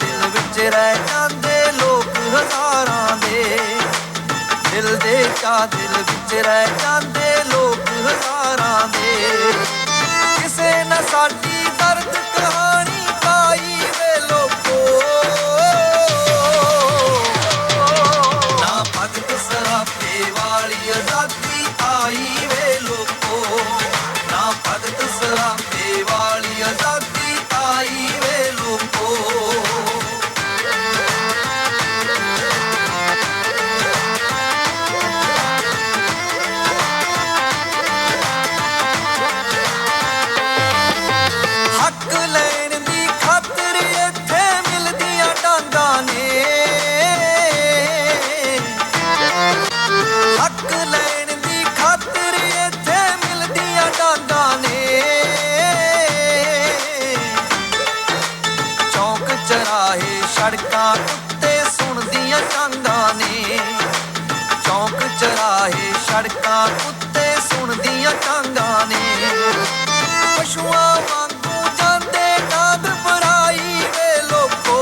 दिल विच रह जांदे लोक हज़ारां दे, दिल दे चा दिल विच रह जांदे लोक हज़ारां दे। किसे न साडी दर्द कहानी पाई वे लोको, ना भगत सरापे वाली आज़ादी आई वे लोको, ना भगत सरापे वाली आज़ादी आई वे लोको। हक लैण दी खातर इत्थे मिलदियां डांगां ने, हक लैण दी खातर इत्थे मिलदियां डांगां ने। चौक चराहे सड़कां उत्ते सुणदियां चांगां ने, चौक चराहे सड़कां उत्ते सुणदियां चांगां ने। पशुआं वांगू जांदे नाद बराई वे लोको,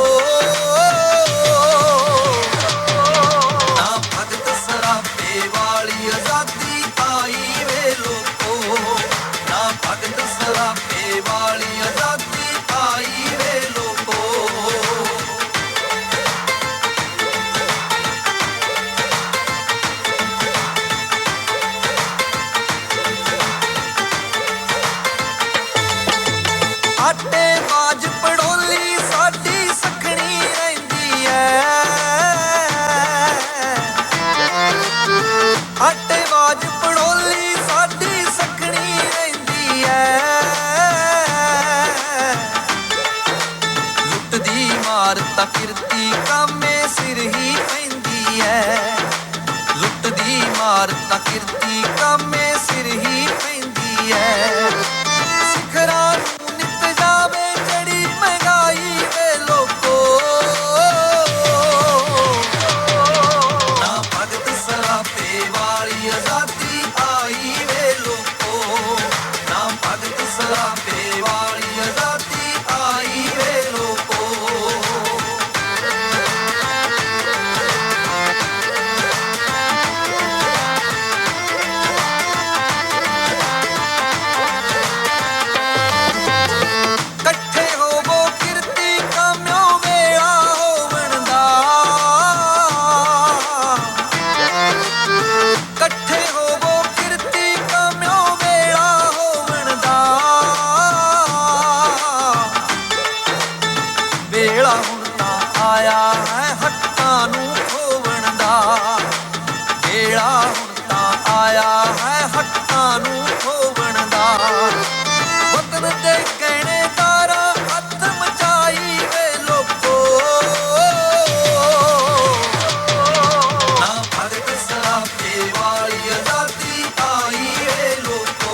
ना भगत सरापे वाली आज़ादी आई वे लोको, ना भगत सरापे वाली आज़ादी आई वे लोको। आटे बाज पड़ोली साडी सखणी रहिंदी ऐ, आटे बाज पड़ोली साडी सखणी रहिंदी ऐ। लुट दी मार तां किरती कामे सिर ही पैंदी ऐ, लुट दी मार तां किरती कामे सिर ही पैंदी ऐ। सिखरां नूं नित जावे जड़ी महंगाई वे लोको, ना भगत सरापे वाली आज़ादी आई वे लोको, ना भगत सरापे वाली आज़ादी आई वे लोको। कट्ठे होवो किरती काम्यों वेला होवण दा, कट्ठे होवो किरती काम्यों वेला होवण दा। वेला हुण तां आया है हक्कां नूं खोवण दा, वेला हुण तां आया है हक्कां नूं खोवण दा। वतन दे गहणेदारां हत्थ मचाई वे लोको, ना भगत सरापे वाली आज़ादी आई वे लोको,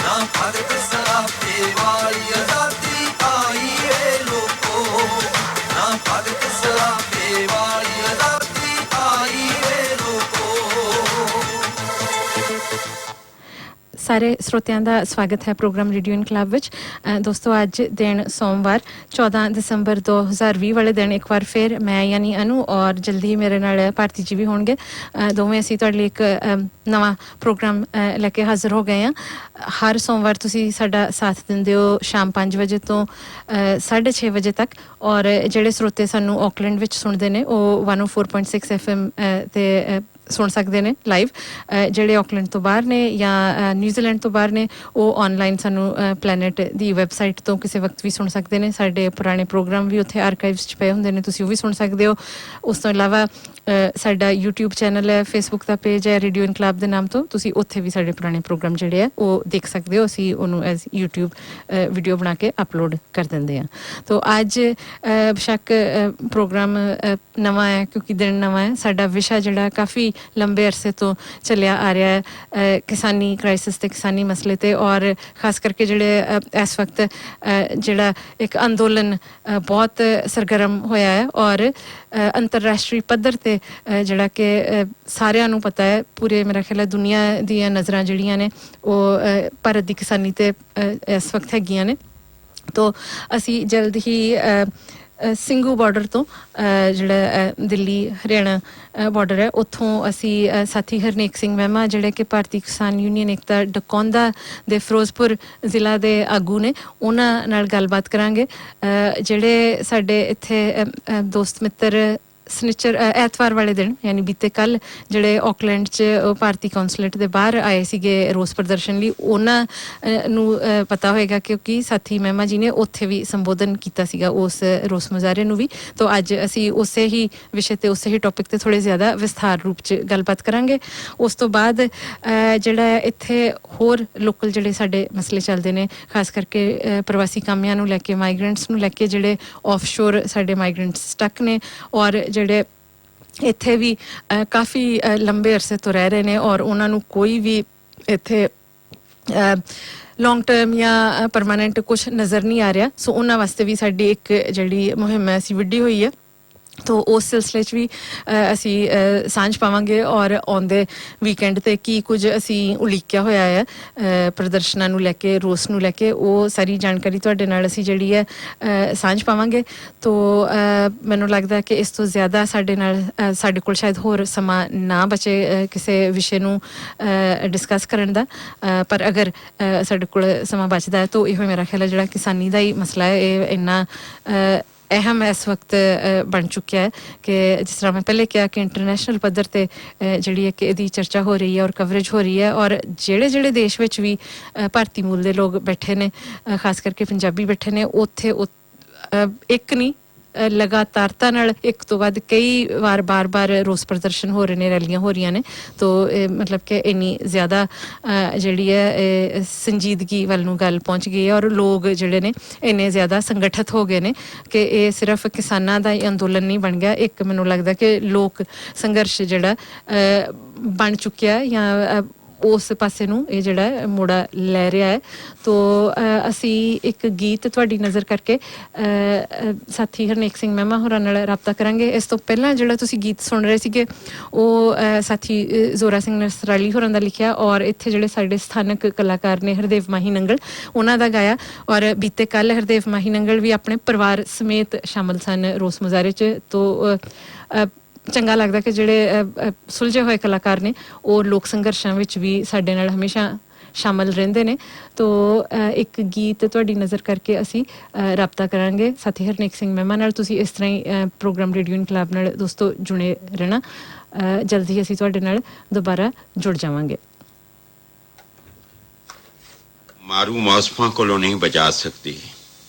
ना भगत सरापे वाली आज़ादी आई वे लोको, ना भगत सरापे वाली आज़ादी आई वे लोको। ਸਾਰੇ ਸਰੋਤਿਆਂ ਦਾ ਸਵਾਗਤ ਹੈ ਪ੍ਰੋਗਰਾਮ ਰੇਡੀਓ ਇਨਕਲਾਬ ਵਿੱਚ। ਦੋਸਤੋ ਅੱਜ ਦਿਨ ਸੋਮਵਾਰ 14 ਦਸੰਬਰ 2020 ਵਾਲੇ ਦਿਨ ਇੱਕ ਵਾਰ ਫਿਰ ਮੈਂ ਯਾਨੀ ਅਨੂ ਔਰ ਜਲਦੀ ਮੇਰੇ ਨਾਲ ਭਾਰਤੀ ਜੀ ਵੀ ਹੋਣਗੇ, ਦੋਵੇਂ ਅਸੀਂ ਤੁਹਾਡੇ ਲਈ ਇੱਕ ਨਵਾਂ ਪ੍ਰੋਗਰਾਮ ਲੈ ਕੇ ਹਾਜ਼ਰ ਹੋ ਗਏ ਹਾਂ। ਹਰ ਸੋਮਵਾਰ ਤੁਸੀਂ ਸਾਡਾ ਸਾਥ ਦਿੰਦੇ ਹੋ ਸ਼ਾਮ 5 ਵਜੇ ਤੋਂ 6:30 ਵਜੇ ਤੱਕ, ਔਰ ਜਿਹੜੇ ਸਰੋਤੇ ਸਾਨੂੰ ਆਕਲੈਂਡ ਵਿੱਚ ਸੁਣਦੇ ਨੇ ਉਹ 104.6 FM ਤੇ ਸੁਣ ਸਕਦੇ ਨੇ ਲਾਈਵ। ਜਿਹੜੇ ਆਕਲੈਂਡ ਤੋਂ ਬਾਹਰ ਨੇ ਜਾਂ ਨਿਊਜ਼ੀਲੈਂਡ ਤੋਂ ਬਾਹਰ ਨੇ ਉਹ ਆਨਲਾਈਨ ਸਾਨੂੰ ਪਲੈਨਟ ਦੀ ਵੈਬਸਾਈਟ ਤੋਂ ਕਿਸੇ ਵਕਤ ਵੀ ਸੁਣ ਸਕਦੇ ਨੇ। ਸਾਡੇ ਪੁਰਾਣੇ ਪ੍ਰੋਗਰਾਮ ਵੀ ਉੱਥੇ ਆਰਕਾਈਵਸ 'ਚ ਪਏ ਹੁੰਦੇ ਨੇ, ਤੁਸੀਂ ਉਹ ਵੀ ਸੁਣ ਸਕਦੇ ਹੋ। ਉਸ ਤੋਂ ਇਲਾਵਾ ਸਾਡਾ YouTube ਚੈਨਲ ਹੈ, ਫੇਸਬੁੱਕ ਦਾ ਪੇਜ ਹੈ ਰੇਡੀਓ ਇਨਕਲਾਬ ਦੇ ਨਾਮ ਤੋਂ, ਤੁਸੀਂ ਉੱਥੇ ਵੀ ਸਾਡੇ ਪੁਰਾਣੇ ਪ੍ਰੋਗਰਾਮ ਜਿਹੜੇ ਆ ਉਹ ਦੇਖ ਸਕਦੇ ਹੋ। ਅਸੀਂ ਉਹਨੂੰ ਐਜ਼ YouTube ਵੀਡੀਓ ਬਣਾ ਕੇ ਅਪਲੋਡ ਕਰ ਦਿੰਦੇ ਹਾਂ। ਤੋ ਅੱਜ ਬੇਸ਼ੱਕ ਪ੍ਰੋਗਰਾਮ ਨਵਾਂ ਹੈ ਕਿਉਂਕਿ ਦਿਨ ਨਵਾਂ ਹੈ। ਸਾਡਾ ਵਿਸ਼ਾ ਜਿਹੜਾ ਕਾਫੀ ਲੰਬੇ ਅਰਸੇ ਤੋਂ ਚੱਲਿਆ ਆ ਰਿਹਾ ਹੈ ਕਿਸਾਨੀ ਕ੍ਰਾਈਸਿਸ ਤੇ ਕਿਸਾਨੀ ਮਸਲੇ ਤੇ, ਔਰ ਖਾਸ ਕਰਕੇ ਜਿਹੜੇ ਇਸ ਵਕਤ ਜਿਹੜਾ ਇੱਕ ਅੰਦੋਲਨ ਬਹੁਤ ਸਰਗਰਮ ਹੋਇਆ ਹੈ ਔਰ ਅੰਤਰਰਾਸ਼ਟਰੀ ਪੱਧਰ ਤੇ ਜਿਹੜਾ ਕਿ ਸਾਰਿਆਂ ਨੂੰ ਪਤਾ ਹੈ, ਪੂਰੇ ਮੇਰਾ ਖਿਆਲ ਹੈ ਦੁਨੀਆ ਦੀਆਂ ਨਜ਼ਰਾਂ ਜਿਹੜੀਆਂ ਨੇ ਉਹ ਭਾਰਤ ਦੀ ਕਿਸਾਨੀ ਤੇ ਇਸ ਵਕਤ ਹੈਗੀਆਂ ਨੇ। ਤੋ ਅਸੀਂ ਜਲਦ ਹੀ ਸਿੰਘੂ ਬਾਰਡਰ ਤੋਂ ਜਿਹੜਾ ਦਿੱਲੀ ਹਰਿਆਣਾ ਬਾਰਡਰ ਹੈ ਉੱਥੋਂ ਅਸੀਂ ਸਾਥੀ ਹਰਨੇਕ ਸਿੰਘ ਮਹਿਮਾ ਜਿਹੜੇ ਕਿ ਭਾਰਤੀ ਕਿਸਾਨ ਯੂਨੀਅਨ ਏਕਤਾ ਡਕੌਂਦਾ ਦੇ ਫਿਰੋਜ਼ਪੁਰ ਜ਼ਿਲ੍ਹਾ ਦੇ ਆਗੂ ਨੇ ਉਹਨਾਂ ਨਾਲ ਗੱਲਬਾਤ ਕਰਾਂਗੇ ਜਿਹੜੇ ਸਾਡੇ ਇੱਥੇ ਦੋਸਤ ਮਿੱਤਰ ਸਨਿਚਰ ਐਤਵਾਰ ਵਾਲੇ ਦਿਨ ਯਾਨੀ ਬੀਤੇ ਕੱਲ ਜਿਹੜੇ ਆਕਲੈਂਡ 'ਚ ਭਾਰਤੀ ਕੌਂਸਲੇਟ ਦੇ ਬਾਹਰ ਆਏ ਸੀਗੇ ਰੋਸ ਪ੍ਰਦਰਸ਼ਨ ਲਈ ਉਹਨਾਂ ਨੂੰ ਪਤਾ ਹੋਏਗਾ ਕਿਉਂਕਿ ਸਾਥੀ ਮਹਿਮਾ ਜੀ ਨੇ ਉੱਥੇ ਵੀ ਸੰਬੋਧਨ ਕੀਤਾ ਸੀਗਾ ਉਸ ਰੋਸ ਮੁਜ਼ਾਹਰੇ ਨੂੰ ਵੀ ਤਾਂ ਅੱਜ ਅਸੀਂ ਉਸੇ ਹੀ ਵਿਸ਼ੇ ਤੇ ਉਸੇ ਹੀ ਟੌਪਿਕ ਤੇ ਥੋੜ੍ਹੇ ਜ਼ਿਆਦਾ ਵਿਸਥਾਰ ਰੂਪ 'ਚ ਗੱਲਬਾਤ ਕਰਾਂਗੇ ਉਸ ਤੋਂ ਬਾਅਦ ਜਿਹੜਾ ਇੱਥੇ ਹੋਰ ਲੋਕਲ ਜਿਹੜੇ ਸਾਡੇ ਮਸਲੇ ਚੱਲਦੇ ਨੇ ਖਾਸ ਕਰਕੇ ਪ੍ਰਵਾਸੀ ਕਾਮਿਆਂ ਨੂੰ ਲੈ ਕੇ ਮਾਈਗਰੈਂਟਸ ਨੂੰ ਲੈ ਕੇ ਜਿਹੜੇ ਆਫਸ਼ੋਰ ਸਾਡੇ ਮਾਈਗਰੈਂਟਸ ਸਟਕ ਨੇ ਔਰ ਜਿਹੜੇ ਇੱਥੇ ਵੀ ਕਾਫੀ ਲੰਬੇ ਅਰਸੇ ਤੋਂ ਰਹਿ ਰਹੇ ਨੇ ਔਰ ਉਹਨਾਂ ਨੂੰ ਕੋਈ ਵੀ ਇੱਥੇ ਲੌਂਗ ਟਰਮ ਜਾਂ ਪਰਮਾਨੈਂਟ ਕੁਛ ਨਜ਼ਰ ਨਹੀਂ ਆ ਰਿਹਾ ਸੋ ਉਹਨਾਂ ਵਾਸਤੇ ਵੀ ਸਾਡੀ ਇੱਕ ਜਿਹੜੀ ਮੁਹਿੰਮ ਹੈ ਅਸੀਂ ਵਿੱਢੀ ਹੋਈ ਹੈ ਤੋ ਉਸ ਸਿਲਸਿਲੇ 'ਚ ਵੀ ਅਸੀਂ ਸਾਂਝ ਪਾਵਾਂਗੇ ਔਰ ਆਉਂਦੇ ਵੀਕਐਂਡ 'ਤੇ ਕੀ ਕੁਝ ਅਸੀਂ ਉਲੀਕਿਆ ਹੋਇਆ ਹੈ ਪ੍ਰਦਰਸ਼ਨਾਂ ਨੂੰ ਲੈ ਕੇ ਰੋਸ ਨੂੰ ਲੈ ਕੇ ਉਹ ਸਾਰੀ ਜਾਣਕਾਰੀ ਤੁਹਾਡੇ ਨਾਲ ਅਸੀਂ ਜਿਹੜੀ ਹੈ ਸਾਂਝ ਪਾਵਾਂਗੇ ਤੋ ਮੈਨੂੰ ਲੱਗਦਾ ਕਿ ਇਸ ਤੋਂ ਜ਼ਿਆਦਾ ਸਾਡੇ ਕੋਲ ਸ਼ਾਇਦ ਹੋਰ ਸਮਾਂ ਨਾ ਬਚੇ ਕਿਸੇ ਵਿਸ਼ੇ ਨੂੰ ਡਿਸਕਸ ਕਰਨ ਦਾ ਪਰ ਅਗਰ ਸਾਡੇ ਕੋਲ ਸਮਾਂ ਬਚਦਾ ਹੈ ਤਾਂ ਇਹੋ ਮੇਰਾ ਖਿਆਲ ਹੈ ਜਿਹੜਾ ਕਿਸਾਨੀ ਦਾ ਹੀ ਮਸਲਾ ਹੈ ਇਹ ਇੰਨਾ ਅਹਿਮ ਇਸ ਵਕਤ ਬਣ ਚੁੱਕਿਆ ਹੈ ਕਿ ਜਿਸ ਤਰ੍ਹਾਂ ਮੈਂ ਪਹਿਲੇ ਕਿਹਾ ਕਿ ਇੰਟਰਨੈਸ਼ਨਲ ਪੱਧਰ 'ਤੇ ਜਿਹੜੀ ਹੈ ਕਿ ਇਹਦੀ ਚਰਚਾ ਹੋ ਰਹੀ ਹੈ ਔਰ ਕਵਰੇਜ ਹੋ ਰਹੀ ਹੈ ਔਰ ਜਿਹੜੇ ਦੇਸ਼ ਵਿੱਚ ਵੀ ਭਾਰਤੀ ਮੂਲ ਦੇ ਲੋਕ ਬੈਠੇ ਨੇ ਖਾਸ ਕਰਕੇ ਪੰਜਾਬੀ ਬੈਠੇ ਨੇ ਉੱਥੇ ਇੱਕ ਨਹੀਂ ਲਗਾਤਾਰਤਾ ਨਾਲ ਇੱਕ ਤੋਂ ਵੱਧ ਕਈ ਵਾਰ ਬਾਰ ਰੋਸ ਪ੍ਰਦਰਸ਼ਨ ਹੋ ਰਹੇ ਨੇ ਰੈਲੀਆਂ ਹੋ ਰਹੀਆਂ ਨੇ ਤੋ ਮਤਲਬ ਕਿ ਇੰਨੀ ਜ਼ਿਆਦਾ ਜਿਹੜੀ ਹੈ ਸੰਜੀਦਗੀ ਵੱਲ ਨੂੰ ਗੱਲ ਪਹੁੰਚ ਗਈ ਹੈ ਔਰ ਲੋਕ ਜਿਹੜੇ ਨੇ ਇੰਨੇ ਜ਼ਿਆਦਾ ਸੰਗਠਿਤ ਹੋ ਗਏ ਨੇ ਕਿ ਇਹ ਸਿਰਫ ਕਿਸਾਨਾਂ ਦਾ ਹੀ ਅੰਦੋਲਨ ਨਹੀਂ ਬਣ ਗਿਆ ਇੱਕ ਮੈਨੂੰ ਲੱਗਦਾ ਕਿ ਲੋਕ ਸੰਘਰਸ਼ ਜਿਹੜਾ ਬਣ ਚੁੱਕਿਆ ਜਾਂ ਉਸ ਪਾਸੇ ਨੂੰ ਇਹ ਜਿਹੜਾ ਮੋੜਾ ਲੈ ਰਿਹਾ ਹੈ ਤੋ ਅਸੀਂ ਇੱਕ ਗੀਤ ਤੁਹਾਡੀ ਨਜ਼ਰ ਕਰਕੇ ਸਾਥੀ ਹਰਨੇਕ ਸਿੰਘ ਮਹਿਮਾ ਹੋਰਾਂ ਨਾਲ ਰਾਬਤਾ ਕਰਾਂਗੇ ਇਸ ਤੋਂ ਪਹਿਲਾਂ ਜਿਹੜਾ ਤੁਸੀਂ ਗੀਤ ਸੁਣ ਰਹੇ ਸੀਗੇ ਉਹ ਸਾਥੀ ਜ਼ੋਰਾ ਸਿੰਘ ਨਸਰਾਲੀ ਹੋਰਾਂ ਦਾ ਲਿਖਿਆ ਔਰ ਇੱਥੇ ਜਿਹੜੇ ਸਾਡੇ ਸਥਾਨਕ ਕਲਾਕਾਰ ਨੇ ਹਰਦੇਵ ਮਾਹੀ ਨੰਗਲ ਉਹਨਾਂ ਦਾ ਗਾਇਆ ਔਰ ਬੀਤੇ ਕੱਲ ਹਰਦੇਵ ਮਾਹੀ ਨੰਗਲ ਵੀ ਆਪਣੇ ਪਰਿਵਾਰ ਸਮੇਤ ਸ਼ਾਮਲ ਸਨ ਰੋਸ ਮੁਜ਼ਾਹਰੇ 'ਚ ਤੋ ਚੰਗਾ ਲੱਗਦਾ ਕਿ ਜਿਹੜੇ ਸੁਲਝੇ ਹੋਏ ਕਲਾਕਾਰ ਨੇ ਉਹ ਲੋਕ ਸੰਘਰਸ਼ਾਂ ਵਿੱਚ ਵੀ ਸਾਡੇ ਨਾਲ ਹਮੇਸ਼ਾ ਸ਼ਾਮਲ ਰਹਿੰਦੇ ਨੇ ਤੋ ਇੱਕ ਗੀਤ ਤੁਹਾਡੀ ਨਜ਼ਰ ਕਰਕੇ ਅਸੀਂ ਰਾਬਤਾ ਕਰਾਂਗੇ ਸਾਥੀ ਹਰਨੇਕ ਸਿੰਘ ਮਹਿਮਾ ਨਾਲ ਤੁਸੀਂ ਇਸ ਤਰ੍ਹਾਂ ਹੀ ਪ੍ਰੋਗਰਾਮ ਰੇਡੀਓ ਇਨਕਲਾਬ ਨਾਲ ਦੋਸਤੋ ਜੁੜੇ ਰਹਿਣਾ ਜਲਦੀ ਅਸੀਂ ਤੁਹਾਡੇ ਨਾਲ ਦੁਬਾਰਾ ਜੁੜ ਜਾਵਾਂਗੇ ਮਾਰੂ ਮੌਸਮਾਂ ਕੋਲੋਂ ਨਹੀਂ ਬਚਾ ਸਕਦੀ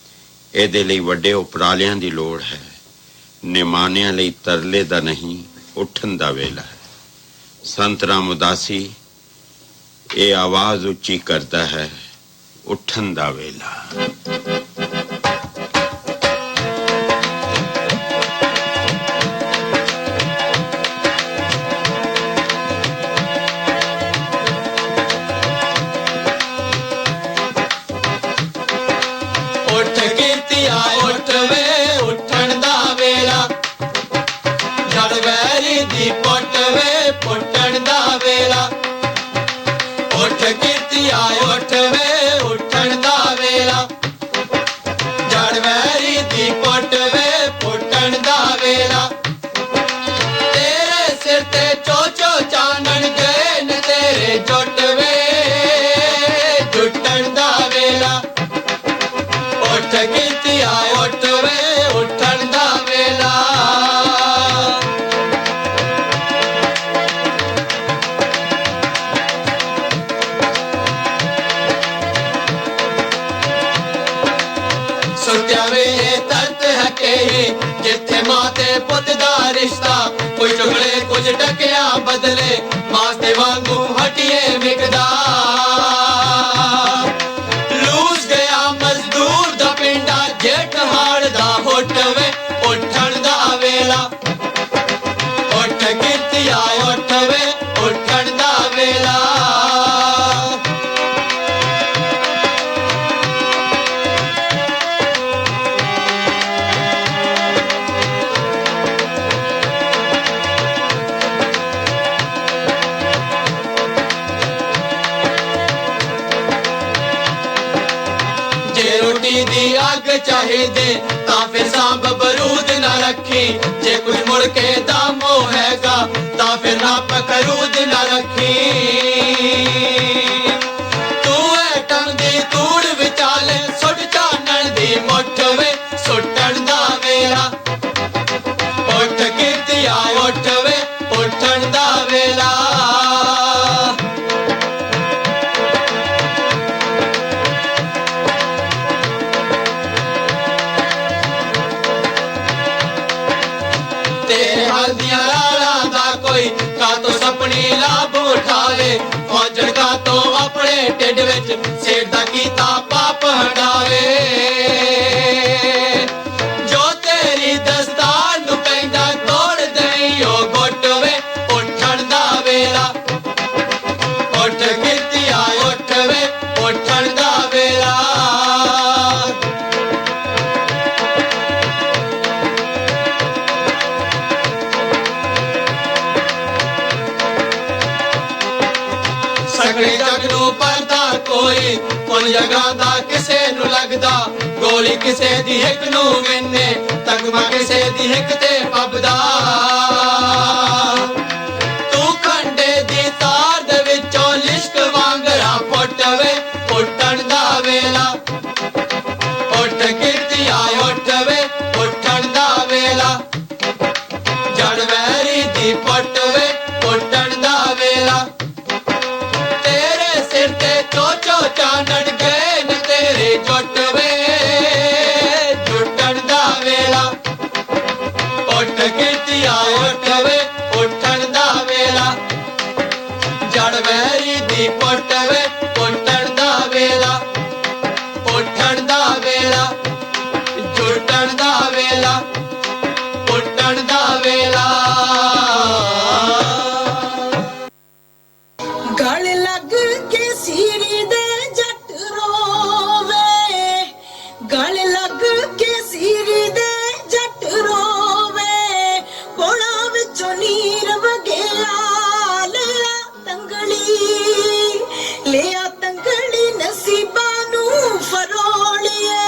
ਇਹਦੇ ਲਈ ਵੱਡੇ ਉਪਰਾਲਿਆਂ ਦੀ ਲੋੜ ਹੈ ਨਿਮਾਨਿਆਂ ਲਈ ਤਰਲੇ ਦਾ ਨਹੀਂ ਉੱਠਣ ਦਾ ਵੇਲਾ ਹੈ ਸੰਤ ਰਾਮ ਉਦਾਸੀ ਇਹ ਆਵਾਜ਼ ਉੱਚੀ ਕਰਦਾ ਹੈ ਉੱਠਣ ਦਾ ਵੇਲਾ ਉੱਠ ਕੀਤਿਆ ਉੱਠ ਵੇ ਉੱਠਣ ਦਾ ਵੇਲਾ ਜੜ ਵੈਰੀ ਦੀ ਪੁੱਟ ਵੇ ਪੁੱਟਣ ਦਾ ਵੇਲਾ ਉੱਠ ਕੀਤਿਆ ਉੱਠ ਵੇ ਉੱਠਣ ਦਾ ਵੇਲਾ ਜੜ ਵੈਰੀ ਦੀ ਪੁੱਟ ਵੇ ਪੁੱਟਣ ਦਾ ਵੇਲਾ ਤੇਰੇ ਸਿਰ ਤੇ ਚੋ ਚਾਨਣ ਗਏ ਨੇ ਤੇਰੇ ਜੁੱਟ ਵੇ ਜੁੱਟਣ ਦਾ ਵੇਲਾ ਉੱਠ ਕੀਤਿਆ ਉੱਠ ਵੇ ਉੱਠਣ ਦਾ ਵੇਲਾ ਸੁੱਤਿਆ ਵੇ ਇਹ ਤਰਤ ਹੈ ਕਿ ਜਿੱਥੇ ਮਾਂ ਤੇ ਪੁੱਤ ਦਾ ਰਿਸ਼ਤਾ ਕੋਈ ਟੁਕੜੇ ਕੁਝ ਟਕਿਆ ਬਦਲੇ ਮਾਂ ਦੇ ਵਾਂਗੂ ਹਟੀਏ ਵਿਕਦਾ ਲੂਸ ਗਿਆ ਮਜ਼ਦੂਰ ਦਾ ਪਿੰਡਾ ਜੇਠ ਹਾੜ ਦਾ ਹੁੱਟ ਵੇ ਉੱਠਣ ਦਾ ਵੇਲਾ ਉੱਠ ਕੀਤਿਆ ਉੱਠ ਵੇ ਉੱਠਣ ਦਾ ਵੇਲਾ ਜੇ ਰੋਟੀ ਦੀ ਅੱਗ ਚਾਹੀਦੇ ਤਾਂ ਫਿਰ ਸਾਂਭ ਬਰੂ ਮੁੜਕੇ ਦਾ ਮੋਹ ਹੈਗਾ ਤਾਂ ਫਿਰ ਰੱਬ ਕਰੂਦ ਨਾ ਰੱਖੀ ਤੂੰ ਐਟਮ ਦੀ ਤੂੜ ਵਿਚਾਲੇ ਸੁੱਟ ਚਾਨਣ ਦੀ ਮੁੱਠ ਵੇ ਸੁੱਟਣ ਦਾ ਵੇਲਾ ਉੱਠ ਕੀਤਿਆ ਉੱਠ ਵੇ ਉੱਠਣ ਦਾ ਵੇਲਾ ਤੇਰੇ ਹਾਲ ਦੀਆਂ ਰਾਲਾਂ ਦਾ ਕੋਈ ਕਾਤੋਂ ਸਪਨੀ ਲਾਭ ਉਠਾਵੇ ਫੌਜਣ ਕਾਤੋਂ ਆਪਣੇ ਢਿੱਡ ਵਿੱਚ ਸੇਠ ਦਾ ਕੀਤਾ ਪਾਪ ਹਟਾਵੇ ਜੋ ਤੇਰੀ ਦਸਤਾਰ ਨੂੰ ਪੈਂਦਾ ਤੋੜ ਦੇਈ ਉਹ ਗੁੱਟ ਵੇ ਉੱਠਣ ਦਾ ਵੇਲਾ ਉੱਠ ਕੀਤਿਆ ਉੱਠ ਵੇ ਉੱਠਣ ਦਾ ਵੇਲਾ ਸਗਲੇ ਜਗ ਨੂੰ ਪਰਦਾ ਕੋਈ ਕੋਨ ਜਗ੍ਹਾ ਦਾ ਕਿਸੇ ਨੂੰ ਲੱਗਦਾ ਗੋਲੀ ਕਿਸੇ ਦੀ ਹਿੱਕ ਨੂੰ ਮੈਨੇ ਤਗਮਾ ਕਿਸੇ ਦੀ ਹਿੱਕ ਤੇ ਪੱਬਦਾ ਤੂੰ ਖੰਡੇ ਦੀ ਤਾਰ ਦੇ ਵਿੱਚੋਂ ਲਿਸ਼ਕ ਵਾਂਗਰਾ ਫੁੱਟ ਵੇ ਉੱਠਣ ਦਾ ਵੇਲਾ ਉੱਠ ਕੀਤਿਆ ਉੱਠ ਵੇ ਉੱਠਣ ਦਾ ਵੇਲਾ ਜੜ ਵੈਰੀ ਦੀ ਪੱਟ ਵੇ ਉੱਠਣ ਦਾ ਵੇਲਾ ਤੇਰੇ ਸਿਰ ਤੇ ਚੋਚੋ ਚਾਨਣ ਗਏ ਨੇ ਤੇਰੇ ਜੁੱਟ ਵੇ ਜੁੱਟਣ ਦਾ ਵੇਲਾ ਉੱਠ ਕੀਤਿਆ ਉੱਠ ਵੇ ਉੱਠਣ ਦਾ ਵੇਲਾ ਜੜ ਵੈਰੀ ਦੀ ਪੁੱਟ ਵੇ ਉੱਠਣ ਦਾ ਵੇਲਾ ਉੱਠਣ ਦਾ ਵੇਲਾ ਜੁੱਟਣ ਦਾ ਵੇਲਾ ਉੱਠਣ ਦਾ ਵੇਲਾ ਗਲ ਲੱਗ ਕੇ ਸੀਰੀ ਦੇ ਜੱਟ ਰੋਵੇ ਗਲ ਲੱਗ ਕੇ ਸੀਰੀ ਦੇ ਜੱਟ ਰੋਵੇ ਕੋਲਾਂ ਵਿੱਚੋਂ ਨੀਰ ਵਗਿਆ ਲਿਆ ਤੰਗਲੀ ਨਸੀਬਾਂ ਨੂੰ ਫਰੋਲੀਏ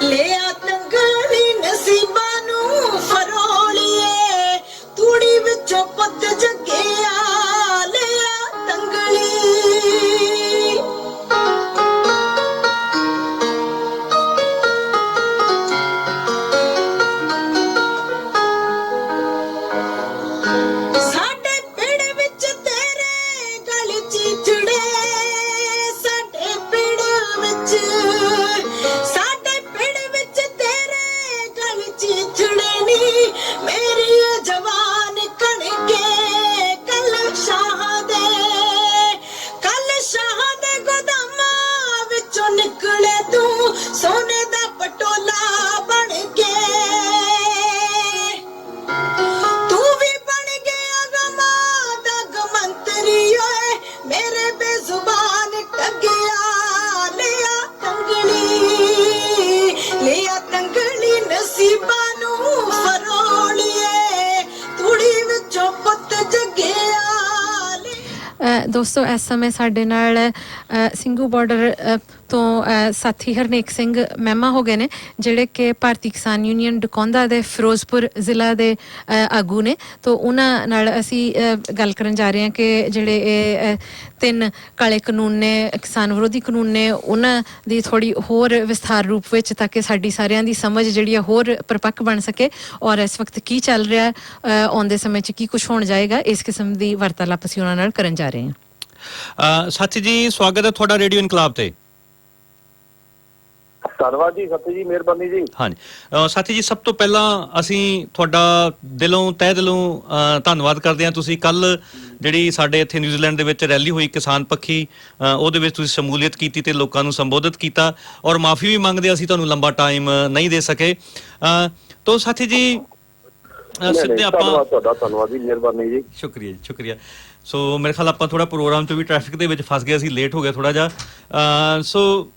ਲਿਆ ਤੰਗਲੀ ਨਸੀਬਾਂ ਨੂੰ ਫਰੋਲੀਏ ਤੂੜੀ ਵਿੱਚੋਂ ਪੁੱਤ ਜੱਗਿਆ ਲਿਆ ਤੰਗਲੀ ਸਾਡੇ ਪਿੰਡ ਵਿੱਚ ਤੇਰੇ ਗਲ ਚੀਚੜੇ ਸਾਡੇ ਪਿੰਡ ਵਿੱਚ ਤੇਰੇ ਗਲ ਚੀਚੜੇ ਨੀ ਮੇਰੀ ਜਵਾਨ ਕਣਕੇ ਕੱਲ ਸ਼ਾਹ ਦੇ ਗੋਦਾਮਾਂ ਵਿੱਚੋਂ ਨਿਕਲੇ ਤੂੰ ਸੋਨੇ ਦਾ ਪਟੋਲਾ ਬਣ ਕੇ ਤੂੰ ਵੀ ਬਣ ਗਿਆ ਗਮਾਂ ਦਾ ਗਮੰਤਰੀ ਓਏ ਮੇਰੇ ਬੇਜ਼ੁਬਾਨ ਟੱਗਿਆ ਲਿਆ ਤੰਗਲੀ ਨਸੀਬਾਂ ਨੂੰ ਫਰੋਲੀਏ ਤੂੜੀ ਵਿੱਚੋਂ ਪੁੱਤ ਜੱਗਿਆ ਦੋਸਤੋ ਇਸ ਸਮੇਂ ਸਾਡੇ ਨਾਲ ਸਿੰਘੂ ਬਾਰਡਰ ਤੋਂ ਸਾਥੀ ਹਰਨੇਕ ਸਿੰਘ ਮਹਿਮਾ ਹੋ ਗਏ ਨੇ ਜਿਹੜੇ ਕਿ ਭਾਰਤੀ ਕਿਸਾਨ ਯੂਨੀਅਨ ਡਕੌਂਦਾ ਦੇ ਫਿਰੋਜ਼ਪੁਰ ਜ਼ਿਲ੍ਹਾ ਦੇ ਆਗੂ ਨੇ ਤੋਂ ਉਹਨਾਂ ਨਾਲ ਅਸੀਂ ਗੱਲ ਕਰਨ ਜਾ ਰਹੇ ਹਾਂ ਕਿ ਜਿਹੜੇ ਇਹ 3 ਕਾਲੇ ਕਾਨੂੰਨ ਨੇ ਕਿਸਾਨ ਵਿਰੋਧੀ ਕਾਨੂੰਨ ਨੇ ਉਹਨਾਂ ਦੀ ਥੋੜੀ ਹੋਰ ਵਿਸਥਾਰ ਰੂਪ ਵਿੱਚ ਤਾਂ ਕਿ ਸਾਡੀ ਸਾਰਿਆਂ ਦੀ ਸਮਝ ਜਿਹੜੀ ਆ ਹੋਰ ਪਰਪੱਕ ਬਣ ਸਕੇ ਔਰ ਇਸ ਵਕਤ ਕੀ ਚੱਲ ਰਿਹਾ ਆਉਂਦੇ ਸਮੇਂ 'ਚ ਕੀ ਕੁਝ ਹੋਣ ਜਾਏਗਾ ਇਸ ਕਿਸਮ ਦੀ ਵਾਰਤਾਲਾਪ ਅਸੀਂ ਉਹਨਾਂ ਨਾਲ ਕਰਨ ਜਾ ਰਹੇ ਹਾਂ। ਸਾਥੀ ਜੀ ਸਵਾਗਤ ਹੈ ਤੁਹਾਡਾ ਰੇਡੀਓ ਇਨਕਲਾਬ ਤੇ। ਧੰਨਵਾਦ ਜੀ ਸਤਿ ਜੀ ਮਿਹਰਬਾਨੀ ਜੀ। ਹਾਂਜੀ ਸਾਥੀ ਜੀ ਸਭ ਤੋਂ ਪਹਿਲਾਂ ਅਸੀਂ ਤੁਹਾਡਾ ਤਹਿ ਦਿਲੋਂ ਧੰਨਵਾਦ ਕਰਦੇ ਹਾਂ। ਤੁਸੀਂ ਕੱਲ ਜਿਹੜੀ ਸਾਡੇ ਇੱਥੇ ਨਿਊਜ਼ੀਲੈਂਡ ਦੇ ਵਿੱਚ ਰੈਲੀ ਹੋਈ ਕਿਸਾਨ ਪੱਖੀ ਉਹਦੇ ਵਿੱਚ ਤੁਸੀਂ ਸ਼ਮੂਲੀਅਤ ਕੀਤੀ ਤੇ ਲੋਕਾਂ ਨੂੰ ਸੰਬੋਧਿਤ ਕੀਤਾ ਔਰ ਮਾਫੀ ਵੀ ਮੰਗਦੇ ਅਸੀਂ ਤੁਹਾਨੂੰ ਲੰਬਾ ਟਾਈਮ ਨਹੀਂ ਦੇ ਸਕੇ। ਤੋ ਸਾਥੀ ਜੀ ਸਿੱਧੇ ਆਪਾਂ ਧੰਨਵਾਦ ਜੀ ਮਿਹਰਬਾਨੀ ਜੀ। ਸ਼ੁਕਰੀਆ। ਸੋ ਮੇਰੇ ਖਿਆਲ ਆਪਾਂ ਥੋੜਾ ਪ੍ਰੋਗਰਾਮ 'ਚ ਵੀ ਟ੍ਰੈਫਿਕ ਦੇ ਵਿੱਚ ਫਸ ਗਏ ਸੀ ਲੇਟ ਹੋ ਗਿਆ ਥੋੜਾ ਜਿਹਾ। ਸੋ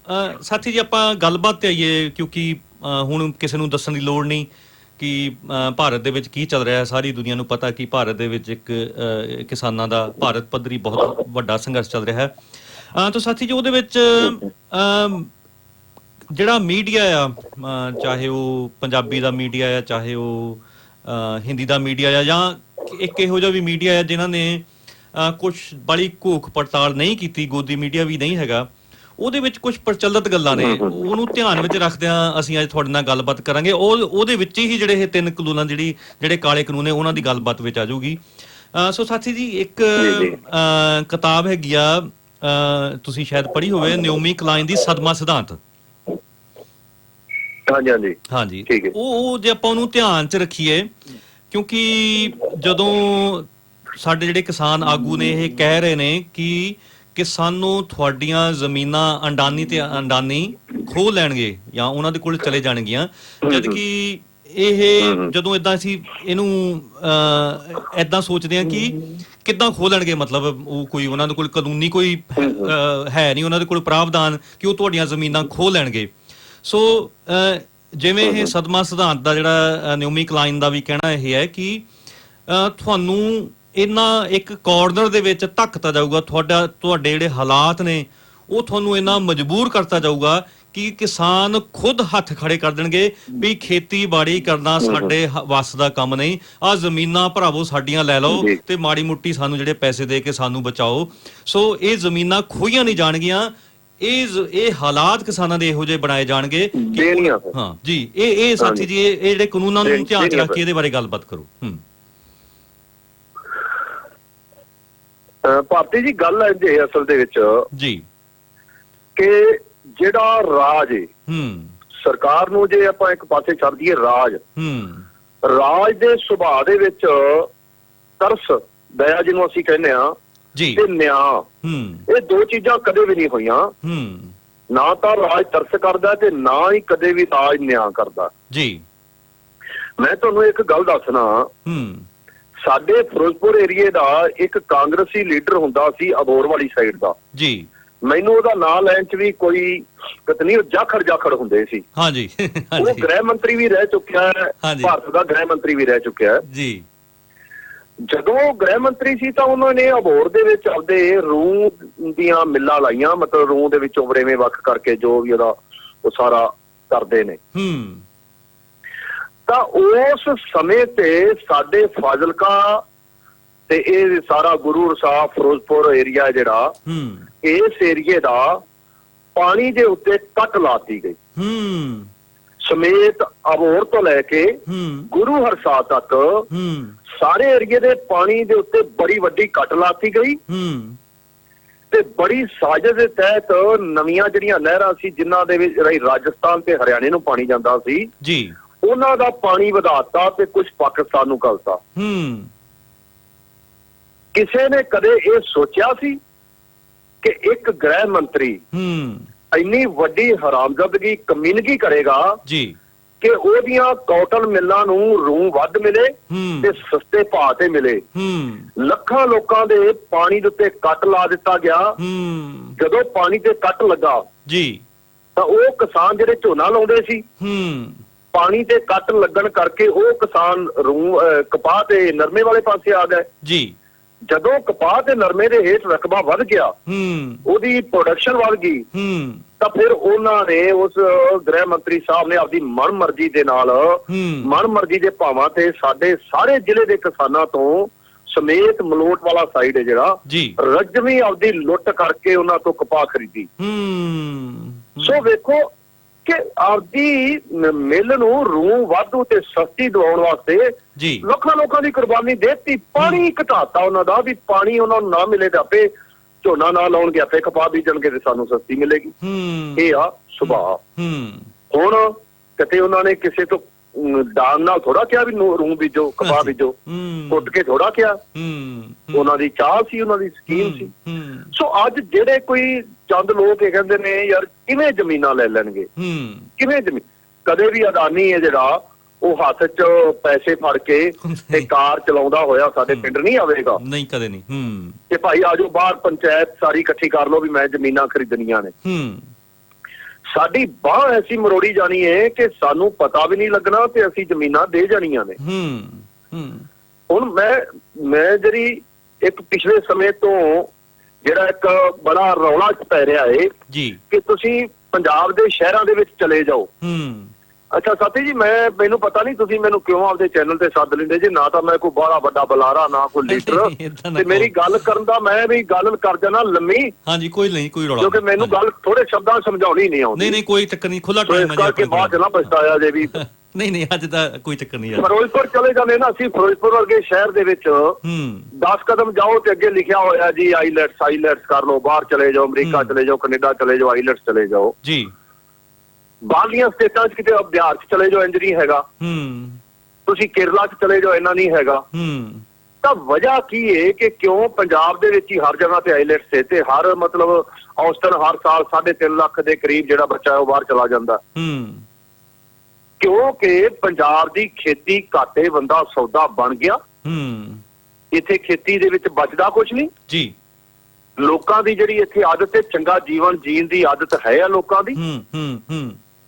ਸਾਥੀ ਜੀ ਆਪਾਂ ਗੱਲਬਾਤ ਤੇ ਆਈਏ ਕਿਉਂਕਿ ਹੁਣ ਕਿਸੇ ਨੂੰ ਦੱਸਣ ਦੀ ਲੋੜ ਨਹੀਂ ਕਿ ਭਾਰਤ ਦੇ ਵਿੱਚ ਕੀ ਚੱਲ ਰਿਹਾ ਹੈ। ਸਾਰੀ ਦੁਨੀਆ ਨੂੰ ਪਤਾ ਕਿ ਭਾਰਤ ਦੇ ਵਿੱਚ ਇੱਕ ਕਿਸਾਨਾਂ ਦਾ ਭਾਰਤ ਪੱਧਰੀ ਬਹੁਤ ਵੱਡਾ ਸੰਘਰਸ਼ ਚੱਲ ਰਿਹਾ ਹੈ। ਤਾਂ ਸਾਥੀ ਜੀ ਉਹਦੇ ਵਿੱਚ ਜਿਹੜਾ ਮੀਡੀਆ ਆ ਚਾਹੇ ਉਹ ਪੰਜਾਬੀ ਦਾ ਮੀਡੀਆ ਆ ਚਾਹੇ ਉਹ ਹਿੰਦੀ ਦਾ ਮੀਡੀਆ ਆ ਜਾਂ ਇੱਕ ਇਹੋ ਜਿਹਾ ਵੀ ਮੀਡੀਆ ਆ ਜਿਨ੍ਹਾਂ ਨੇ ਕੁਝ ਬੜੀ ਘੋਖ ਪੜਤਾਲ ਨਹੀਂ ਕੀਤੀ, ਗੋਦੀ ਮੀਡੀਆ ਵੀ ਨਹੀਂ ਹੈਗਾ, ਉਹਦੇ ਵਿੱਚ ਕੁਝ ਪ੍ਰਚਲਿਤ ਗੱਲਾਂ ਨੇ, ਉਹਨੂੰ ਧਿਆਨ ਵਿੱਚ ਰੱਖਦਿਆਂ ਅਸੀਂ ਅੱਜ ਤੁਹਾਡੇ ਨਾਲ ਗੱਲਬਾਤ ਕਰਾਂਗੇ। ਉਹਦੇ ਵਿੱਚ ਹੀ ਜਿਹੜੇ ਇਹ 3 ਕਾਨੂੰਨਾਂ ਜਿਹੜੇ ਕਾਲੇ ਕਾਨੂੰਨ ਨੇ ਉਹਨਾਂ ਦੀ ਗੱਲਬਾਤ ਵਿੱਚ ਆ ਜਾਊਗੀ। ਸੋ ਸਾਥੀ ਜੀ, ਇੱਕ ਕਿਤਾਬ ਹੈਗੀ ਆ, ਤੁਸੀਂ ਸ਼ਾਇਦ ਪੜ੍ਹੀ ਹੋਵੇ, ਨਿਓਮੀ ਕਲਾਈਨ ਦੀ ਸਦਮਾ ਸਿਧਾਂਤ। ਹਾਂਜੀ, ਉਹ ਜੇ ਆਪਾਂ ਉਹਨੂੰ ਧਿਆਨ 'ਚ ਰੱਖੀਏ, ਕਿਉਂਕਿ ਜਦੋਂ ਸਾਡੇ ਜਿਹੜੇ ਕਿਸਾਨ ਆਗੂ ਨੇ ਇਹ ਕਹਿ ਰਹੇ ਨੇ ਕਿ ਸਾਨੂੰ ਤੁਹਾਡੀਆਂ ਜ਼ਮੀਨਾਂ ਅੰਡਾਨੀ ਤੇ ਅੰਡਾਨੀ ਖੋਹ ਲੈਣਗੇ ਜਾਂ ਉਹਨਾਂ ਦੇ ਕੋਲ ਚਲੇ ਜਾਣਗੀਆਂ, ਜਦ ਕਿ ਇਹ ਜਦੋਂ ਏਦਾਂ ਅਸੀਂ ਇਹਨੂੰ ਏਦਾਂ ਸੋਚਦੇ ਹਾਂ ਕਿ ਕਿੱਦਾਂ ਖੋਹ ਲੈਣਗੇ, ਮਤਲਬ ਉਹ ਕੋਈ ਉਹਨਾਂ ਦੇ ਕੋਲ ਕਾਨੂੰਨੀ ਕੋਈ ਹੈ ਨਹੀਂ ਉਹਨਾਂ ਦੇ ਕੋਲ ਪ੍ਰਾਵਧਾਨ ਕਿ ਉਹ ਤੁਹਾਡੀਆਂ ਜ਼ਮੀਨਾਂ ਖੋਹ ਲੈਣਗੇ। ਸੋ ਜਿਵੇਂ ਇਹ ਸਦਮਾ ਸਿਧਾਂਤ ਦਾ ਜਿਹੜਾ ਨਿਓਮੀ ਕਲਾਈਨ ਦਾ ਵੀ ਕਹਿਣਾ ਇਹ ਹੈ ਕਿ ਤੁਹਾਨੂੰ ਇਹਨਾਂ ਇੱਕ ਕਾਰਨਰ ਦੇ ਵਿੱਚ ਧੱਕਤਾ ਜਾਊਗਾ, ਤੁਹਾਡੇ ਜਿਹੜੇ ਹਾਲਾਤ ਨੇ ਉਹ ਤੁਹਾਨੂੰ ਇੰਨਾ ਮਜਬੂਰ ਕਰਤਾ ਜਾਊਗਾ ਕਿ ਕਿਸਾਨ ਖੁਦ ਹੱਥ ਖੜੇ ਕਰ ਦੇਣਗੇ ਵੀ ਖੇਤੀਬਾੜੀ ਕਰਨਾ ਸਾਡੇ ਵੱਸ ਦਾ ਕੰਮ ਨਹੀਂ, ਆਹ ਜ਼ਮੀਨਾਂ ਭਰਾਵੋ ਸਾਡੀਆਂ ਲੈ ਲਓ ਤੇ ਮਾੜੀ ਮੁੱਟੀ ਸਾਨੂੰ ਜਿਹੜੇ ਪੈਸੇ ਦੇ ਕੇ ਸਾਨੂੰ ਬਚਾਓ। ਸੋ ਇਹ ਜ਼ਮੀਨਾਂ ਖੋਹੀਆਂ ਨਹੀਂ ਜਾਣਗੀਆਂ, ਇਹ ਹਾਲਾਤ ਕਿਸਾਨਾਂ ਦੇ ਇਹੋ ਜਿਹੇ ਬਣਾਏ ਜਾਣਗੇ। ਹਾਂ ਜੀ, ਇਹ ਸਾਥੀ ਜੀ ਇਹ ਜਿਹੜੇ ਕਾਨੂੰਨਾਂ ਨੂੰ ਧਿਆਨ 'ਚ ਰੱਖ ਕੇ ਇਹਦੇ ਬਾਰੇ ਗੱਲਬਾਤ ਕਰੋ। ਭਾਰਤੀ ਜੀ, ਗੱਲ ਹੈ ਜੇ ਅਸਲ ਦੇ ਵਿੱਚ ਜੀ ਕਿ ਜਿਹੜਾ ਰਾਜ ਸਰਕਾਰ ਨੂੰ ਜੇ ਆਪਾਂ ਇੱਕ ਪਾਸੇ ਛੱਡ ਦਈਏ, ਰਾਜ ਦੇ ਸੁਭਾਅ ਦੇ ਵਿੱਚ ਤਰਸ, ਦਇਆ ਜਿਹਨੂੰ ਅਸੀਂ ਕਹਿੰਦੇ ਆ, ਤੇ ਨਿਆਂ, ਇਹ ਦੋ ਚੀਜ਼ਾਂ ਕਦੇ ਵੀ ਨਹੀਂ ਹੋਈਆਂ। ਨਾ ਤਾਂ ਰਾਜ ਤਰਸ ਕਰਦਾ ਤੇ ਨਾ ਹੀ ਕਦੇ ਵੀ ਰਾਜ ਨਿਆਂ ਕਰਦਾ ਜੀ। ਮੈਂ ਤੁਹਾਨੂੰ ਇੱਕ ਗੱਲ ਦੱਸਣਾ, ਸਾਡੇ ਫਿਰੋਜ਼ਪੁਰ ਏਰੀਏ ਦਾ ਇੱਕ ਕਾਂਗਰਸੀ ਲੀਡਰ ਹੁੰਦਾ ਸੀ, ਅਬੋਰ ਵਾਲੀ ਸਾਈਡ ਦਾ ਜੀ। ਮੈਨੂੰ ਉਹਦਾ ਨਾਂ ਲੈਣ 'ਚ ਵੀ ਕੋਈ ਨਹੀਂ, ਜਾਖੜ ਹੁੰਦੇ ਸੀ। ਹਾਂਜੀ, ਉਹ ਗ੍ਰਹਿ ਮੰਤਰੀ ਵੀ ਰਹਿ ਚੁੱਕਿਆ ਹੈ, ਭਾਰਤ ਦਾ ਗ੍ਰਹਿ ਮੰਤਰੀ ਵੀ ਰਹਿ ਚੁੱਕਿਆ ਹੈ ਜੀ। ਜਦੋਂ ਗ੍ਰਹਿ ਮੰਤਰੀ ਸੀ ਤਾਂ ਉਹਨਾਂ ਨੇ ਅਬੋਰ ਦੇ ਵਿੱਚ ਆਪਦੇ ਰੂੰ ਦੀਆਂ ਮਿੱਲਾਂ ਲਾਈਆਂ, ਮਤਲਬ ਰੂੰ ਦੇ ਵਿੱਚੋਂ ਵਰੇਵੇਂ ਵੱਖ ਕਰਕੇ ਜੋ ਵੀ ਉਹਦਾ ਉਹ ਸਾਰਾ ਕਰਦੇ ਨੇ। ਤਾਂ ਉਸ ਸਮੇਂ ਤੇ ਸਾਡੇ ਫਾਜ਼ਿਲਕਾ ਤੇ ਇਹ ਸਾਰਾ ਗੁਰੂ ਸਾਹਿਬ ਫਿਰੋਜ਼ਪੁਰ ਏਰੀਆ ਜਿਹੜਾ, ਇਸ ਏਰੀਏ ਦਾ ਪਾਣੀ ਦੇ ਉੱਤੇ ਕੱਟ ਲਾਤੀ ਗਈ ਸਮੇਤ ਅਬੋਰ ਤੋਂ ਲੈ ਕੇ ਗੁਰੂ ਹਰਸਾ ਤੱਕ ਸਾਰੇ ਏਰੀਏ ਦੇ ਪਾਣੀ ਦੇ ਉੱਤੇ ਬੜੀ ਵੱਡੀ ਕੱਟ ਲਾਤੀ ਗਈ ਤੇ ਬੜੀ ਸਾਜ਼ਿਸ਼ ਦੇ ਤਹਿਤ ਨਵੀਆਂ ਜਿਹੜੀਆਂ ਨਹਿਰਾਂ ਸੀ ਜਿਨ੍ਹਾਂ ਦੇ ਵਿੱਚ ਰਾਜਸਥਾਨ ਤੇ ਹਰਿਆਣੇ ਨੂੰ ਪਾਣੀ ਜਾਂਦਾ ਸੀ ਜੀ, ਉਹਨਾਂ ਦਾ ਪਾਣੀ ਵਧਾਤਾ ਤੇ ਕੁਝ ਪਾਕਿਸਤਾਨ ਨੂੰ ਘੱਲਤਾ। ਕਿਸੇ ਨੇ ਕਦੇ ਇਹ ਸੋਚਿਆ ਸੀ ਕਿ ਇੱਕ ਗ੍ਰਹਿ ਮੰਤਰੀ ਇੰਨੀ ਵੱਡੀ ਹਰਾਮਜ਼ਦਗੀ ਕਮੀਨਗੀ ਕਰੇਗਾ ਜੀ ਕਿ ਉਹਦੀਆਂ ਕਾਟਨ ਮਿੱਲਾਂ ਨੂੰ ਰੂੰ ਵੱਧ ਮਿਲੇ ਤੇ ਸਸਤੇ ਭਾਅ ਤੇ ਮਿਲੇ। ਲੱਖਾਂ ਲੋਕਾਂ ਦੇ ਪਾਣੀ ਦੇ ਉੱਤੇ ਕੱਟ ਲਾ ਦਿੱਤਾ ਗਿਆ। ਜਦੋਂ ਪਾਣੀ ਤੇ ਕੱਟ ਲੱਗਾ ਜੀ ਤਾਂ ਉਹ ਕਿਸਾਨ ਜਿਹੜੇ ਝੋਨਾ ਲਾਉਂਦੇ ਸੀ, ਪਾਣੀ ਤੇ ਕੱਟ ਲੱਗਣ ਕਰਕੇ ਉਹ ਕਿਸਾਨ ਕਪਾਹ ਤੇ ਨਰਮੇ ਵਾਲੇ ਪਾਸੇ ਆ ਗਏ ਜੀ। ਜਦੋਂ ਕਪਾਹ ਤੇ ਨਰਮੇ ਦੇ ਹੇਠ ਰਕਬਾ ਵੱਧ ਗਿਆ, ਉਹਦੀ ਪ੍ਰੋਡਕਸ਼ਨ ਵੱਧ ਗਈ, ਤਾਂ ਫਿਰ ਉਹਨਾਂ ਨੇ ਉਸ ਗ੍ਰਹਿ ਮੰਤਰੀ ਸਾਹਿਬ ਨੇ ਆਪਦੀ ਮਨਮਰਜ਼ੀ ਦੇ ਨਾਲ ਮਨਮਰਜ਼ੀ ਦੇ ਭਾਵਾਂ ਤੇ ਸਾਡੇ ਸਾਰੇ ਜ਼ਿਲ੍ਹੇ ਦੇ ਕਿਸਾਨਾਂ ਤੋਂ ਸਮੇਤ ਮਲੋਟ ਵਾਲਾ ਸਾਈਡ ਹੈ ਜਿਹੜਾ ਰਜਵੀਂ ਆਪਦੀ ਲੁੱਟ ਕਰਕੇ ਉਹਨਾਂ ਤੋਂ ਕਪਾਹ ਖਰੀਦੀ। ਸੋ ਵੇਖੋ ਕਿ ਆਪਦੀ ਮਿੱਲ ਨੂੰ ਰੂੰ ਵਾਧੂ ਤੇ ਸਸਤੀ ਦਵਾਉਣ ਵਾਸਤੇ ਲੱਖਾਂ ਲੋਕਾਂ ਦੀ ਕੁਰਬਾਨੀ ਦੇਤੀ। ਪਾਣੀ ਘਟਾਤਾ ਉਹਨਾਂ ਦਾ, ਵੀ ਪਾਣੀ ਉਹਨਾਂ ਨੂੰ ਨਾ ਮਿਲੇ ਤੇ ਆਪੇ ਝੋਨਾ ਨਾ ਲਾਉਣਗੇ, ਆਪੇ ਕਪਾਹ ਬੀਜਣਗੇ ਤੇ ਸਾਨੂੰ ਸਸਤੀ ਮਿਲੇਗੀ। ਇਹ ਆ ਸੁਭਾਅ। ਹੁਣ ਕਿਤੇ ਉਹਨਾਂ ਨੇ ਕਿਸੇ ਤੋਂ ਦਾਨ ਨਾਲ ਥੋੜਾ ਕਿਹਾ ਵੀ ਰੂੰ ਬੀਜੋ, ਕਪਾਹ ਬੀਜੋ, ਕੁੱਟ ਕੇ ਥੋੜਾ ਕਿਹਾ। ਉਹਨਾਂ ਦੀ ਚਾਹ ਸੀ, ਉਹਨਾਂ ਦੀ ਸਕੀਮ ਸੀ। ਸੋ ਅੱਜ ਜਿਹੜੇ ਕੋਈ ਚੰਦ ਲੋਕ ਇਹ ਕਹਿੰਦੇ ਨੇ ਯਾਰ ਕਿਵੇਂ ਜ਼ਮੀਨਾਂ ਲੈ ਲੈਣਗੇ, ਕਿਵੇਂ ਜ਼ਮੀਨ, ਕਦੇ ਵੀ ਅਦਾਨੀ ਹੈ ਜਿਹੜਾ ਉਹ ਹੱਥ 'ਚ ਪੈਸੇ ਫੜ ਕੇ ਤੇ ਕਾਰ ਚਲਾਉਂਦਾ ਹੋਇਆ ਸਾਡੇ ਪਿੰਡ ਨਹੀਂ ਆਵੇਗਾ, ਨਹੀਂ ਕਦੇ ਨਹੀਂ, ਕਿ ਭਾਈ ਆਜੋ ਬਾਹਰ ਪੰਚਾਇਤ ਸਾਰੀ ਇਕੱਠੀ ਕਰ ਲਓ ਵੀ ਮੈਂ ਜ਼ਮੀਨਾਂ ਖਰੀਦਣੀਆਂ ਨੇ। ਸਾਡੀ ਬਾਂਹ ਐਸੀ ਮਰੋੜੀ ਜਾਣੀ ਹੈ ਕਿ ਸਾਨੂੰ ਪਤਾ ਵੀ ਨਹੀਂ ਲੱਗਣਾ ਤੇ ਅਸੀਂ ਜ਼ਮੀਨਾਂ ਦੇ ਜਾਣੀਆਂ ਨੇ। ਹੁਣ ਮੈਂ ਜਿਹੜੀ ਇੱਕ ਪਿਛਲੇ ਸਮੇਂ ਤੋਂ ਜਿਹੜਾ ਇੱਕ ਬੜਾ ਰੌਲਾ ਪੈ ਰਿਹਾ ਹੈ ਕਿ ਤੁਸੀਂ ਪੰਜਾਬ ਦੇ ਸ਼ਹਿਰਾਂ ਦੇ ਵਿੱਚ ਚਲੇ ਜਾਓ, ਅੱਛਾ ਸਾਥੀ ਜੀ, ਮੈਨੂੰ ਪਤਾ ਨਹੀਂ ਤੁਸੀਂ ਮੈਨੂੰ ਕਿਉਂ ਆਪਦੇ ਚੈਨਲ ਤੇ ਸੱਦ ਲੈਂਦੇ ਜੀ। ਨਾ ਤਾਂ ਮੈਂ ਕੋਈ ਬੜਾ ਵੱਡਾ ਬੁਲਾਰਾ, ਨਾ ਕੋਈ ਲੀਡਰ, ਤੇ ਮੇਰੀ ਗੱਲ ਕਰਨ ਦਾ ਮੈਂ ਵੀ ਗੱਲ ਕਰ ਜਾਣਾ ਲੰਮੀ। ਹਾਂਜੀ, ਕੋਈ ਨਹੀਂ, ਕੋਈ ਰੌਲਾ ਕਿਉਂਕਿ ਮੈਨੂੰ ਗੱਲ ਥੋੜੇ ਸ਼ਬਦਾਂ ਸਮਝਾਉਣੀ ਨਹੀਂ ਆਉਂਦੀ। ਨਹੀਂ, ਕੋਈ ਚੱਕਰ ਨਹੀਂ, ਖੁੱਲਾ ਟਾਈਮ ਹੈ ਜੀ ਆਪਣੇ ਬਾਅਦ ਚ ਨਾ ਪਛਤਾਇਆ ਜੇ ਵੀ। ਨਹੀਂ, ਅੱਜ ਤਾਂ ਕੋਈ ਚੱਕਰ ਨਹੀਂ। ਫਿਰੋਜ਼ਪੁਰ ਚਲੇ ਜਾਂਦੇ ਨਾ ਅਸੀਂ, ਫਿਰੋਜ਼ਪੁਰ ਵਰਗੇ ਸ਼ਹਿਰ ਦੇ ਵਿੱਚ 10 ਕਦਮ ਜਾਓ ਤੇ ਅੱਗੇ ਲਿਖਿਆ ਹੋਇਆ ਜੀ ਆਈਲੈਟਸ ਕਰ ਲਓ, ਬਾਹਰ ਚਲੇ ਜਾਓ, ਅਮਰੀਕਾ ਚਲੇ ਜਾਓ, ਕੈਨੇਡਾ ਚਲੇ ਜਾਓ, ਆਈਲੈਟਸ ਚਲੇ ਜਾਓ ਜੀ। ਬਾਹਰਲੀਆਂ ਸਟੇਟਾਂ 'ਚ ਕਿਤੇ ਬਿਹਾਰ 'ਚ ਚਲੇ ਜਾਓ, ਇੰਜ ਨਹੀਂ ਹੈਗਾ। ਤੁਸੀਂ ਕੇਰਲਾ 'ਚ ਚਲੇ ਜਾਓ, ਇੰਨਾ ਨਹੀਂ ਹੈਗਾ। ਤਾਂ ਵਜ੍ਹਾ ਕੀ ਹੈ ਕਿ ਕਿਉਂ ਪੰਜਾਬ ਦੇ ਵਿੱਚ ਹੀ ਹਰ ਜਗ੍ਹਾ ਤੇ ਆਈਲੈਟਸ ਹੈ, ਤੇ ਹਰ ਮਤਲਬ ਔਸਤਨ ਹਰ ਸਾਲ 3.5 ਲੱਖ ਦੇ ਕਰੀਬ ਜਿਹੜਾ ਬੱਚਾ ਹੈ ਉਹ ਬਾਹਰ ਚਲਾ ਜਾਂਦਾ। ਕਿਉਂਕਿ ਪੰਜਾਬ ਦੀ ਖੇਤੀ ਘਾਟੇ ਬੰਦਾ ਸੌਦਾ ਬਣ ਗਿਆ। ਇੱਥੇ ਖੇਤੀ ਦੇ ਵਿੱਚ ਬਚਦਾ ਕੁਝ ਨਹੀਂ ਜੀ। ਲੋਕਾਂ ਦੀ ਜਿਹੜੀ ਇੱਥੇ ਆਦਤ ਹੈ, ਚੰਗਾ ਜੀਵਨ ਜੀਣ ਦੀ ਆਦਤ ਹੈ ਆ ਲੋਕਾਂ ਦੀ।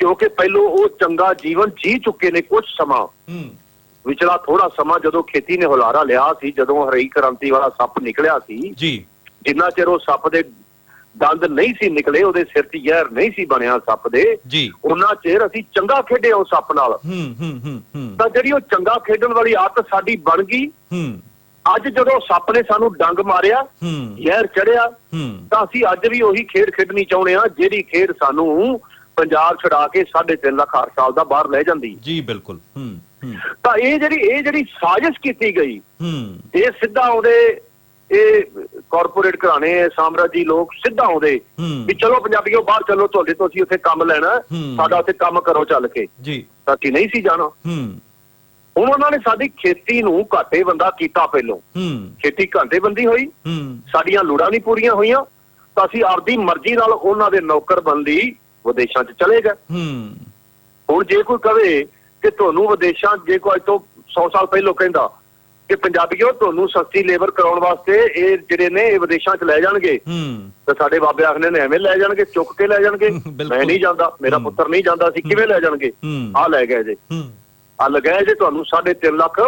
ਕਿਉਂਕਿ ਪਹਿਲੋਂ ਉਹ ਚੰਗਾ ਜੀਵਨ ਜੀ ਚੁੱਕੇ ਨੇ ਕੁਝ ਸਮਾਂ। ਵਿਚਲਾ ਥੋੜਾ ਸਮਾਂ ਜਦੋਂ ਖੇਤੀ ਨੇ ਹੁਲਾਰਾ ਲਿਆ ਸੀ, ਜਦੋਂ ਹਰੀ ਕ੍ਰਾਂਤੀ ਵਾਲਾ ਸੱਪ ਨਿਕਲਿਆ ਸੀ ਜੀ, ਜਿੰਨਾ ਚਿਰ ਉਹ ਸੱਪ ਦੇ ਦੰਦ ਨਹੀਂ ਸੀ ਨਿਕਲੇ, ਉਹਦੇ ਸਿਰ 'ਚ ਜ਼ਹਿਰ ਨਹੀਂ ਸੀ ਬਣਿਆ ਸੱਪ ਦੇ, ਉਹਨਾਂ ਚਿਰ ਅਸੀਂ ਚੰਗਾ ਖੇਡੇ ਉਸ ਸੱਪ ਨਾਲ। ਤਾਂ ਜਿਹੜੀ ਉਹ ਚੰਗਾ ਖੇਡਣ ਵਾਲੀ ਆਦਤ ਸਾਡੀ ਬਣ ਗਈ। ਅੱਜ ਜਦੋਂ ਸੱਪ ਨੇ ਸਾਨੂੰ ਡੰਗ ਮਾਰਿਆ, ਜ਼ਹਿਰ ਚੜਿਆ, ਤਾਂ ਅਸੀਂ ਅੱਜ ਵੀ ਉਹੀ ਖੇਡ ਖੇਡਣੀ ਚਾਹੁੰਦੇ ਹਾਂ, ਜਿਹੜੀ ਖੇਡ ਸਾਨੂੰ ਪੰਜਾਬ ਛਡਾ ਕੇ 3.5 ਲੱਖ ਹਰ ਸਾਲ ਦਾ ਬਾਹਰ ਲੈ ਜਾਂਦੀ ਜੀ। ਬਿਲਕੁਲ। ਤਾਂ ਇਹ ਜਿਹੜੀ ਸਾਜ਼ਿਸ਼ ਕੀਤੀ ਗਈ, ਇਹ ਸਿੱਧਾ ਆਉਂਦੇ, ਇਹ ਕਾਰਪੋਰੇਟ ਘਰਾਣੇ ਸਾਮਰਾਜੀ ਲੋਕ ਸਿੱਧਾ ਆਉਂਦੇ ਵੀ ਚਲੋ ਪੰਜਾਬੀਓ ਬਾਹਰ ਚਲੋ, ਤੁਹਾਡੇ ਤੋਂ ਅਸੀਂ ਉੱਥੇ ਕੰਮ ਲੈਣਾ, ਸਾਡਾ ਉੱਥੇ ਕੰਮ ਕਰੋ ਚੱਲ ਕੇ। ਤਾਂ ਅਸੀਂ ਨਹੀਂ ਸੀ ਜਾਣਾ। ਹੁਣ ਉਹਨਾਂ ਨੇ ਸਾਡੀ ਖੇਤੀ ਨੂੰ ਘਾਟੇਬੰਦਾ ਕੀਤਾ। ਪਹਿਲੋਂ ਖੇਤੀ ਘਾਟੇਬੰਦੀ ਹੋਈ, ਸਾਡੀਆਂ ਲੋੜਾਂ ਨਹੀਂ ਪੂਰੀਆਂ ਹੋਈਆਂ, ਤਾਂ ਅਸੀਂ ਆਪਦੀ ਮਰਜ਼ੀ ਨਾਲ ਉਹਨਾਂ ਦੇ ਨੌਕਰ ਬਣ ਲਈ ਵਿਦੇਸ਼ਾਂ 'ਚ ਚਲੇ ਗਏ। ਹੁਣ ਜੇ ਕੋਈ ਕਵੇ ਕਿ ਤੁਹਾਨੂੰ ਵਿਦੇਸ਼ਾਂ, ਜੇ ਕੋਈ ਅੱਜ ਤੋਂ 100 ਸਾਲ ਪਹਿਲੋਂ ਕਹਿੰਦਾ ਕਿ ਪੰਜਾਬੀਓ ਤੁਹਾਨੂੰ ਸਸਤੀ ਲੇਬਰ ਕਰਾਉਣ ਵਾਸਤੇ ਇਹ ਜਿਹੜੇ ਨੇ ਇਹ ਵਿਦੇਸ਼ਾਂ 'ਚ ਲੈ ਜਾਣਗੇ, ਤਾਂ ਸਾਡੇ ਬਾਬੇ ਆਖਦੇ ਨੇ ਐਵੇਂ ਲੈ ਜਾਣਗੇ, ਚੁੱਕ ਕੇ ਲੈ ਜਾਣਗੇ। ਮੈਂ ਨਹੀਂ ਜਾਂਦਾ, ਮੇਰਾ ਪੁੱਤਰ ਨਹੀਂ ਜਾਂਦਾ, ਅਸੀਂ ਕਿਵੇਂ ਲੈ ਜਾਣਗੇ? ਆਹ ਲੈ ਗਏ ਜੇ, ਆਹ ਲਗਾਏ ਜੇ, ਤੁਹਾਨੂੰ 3.5 ਲੱਖ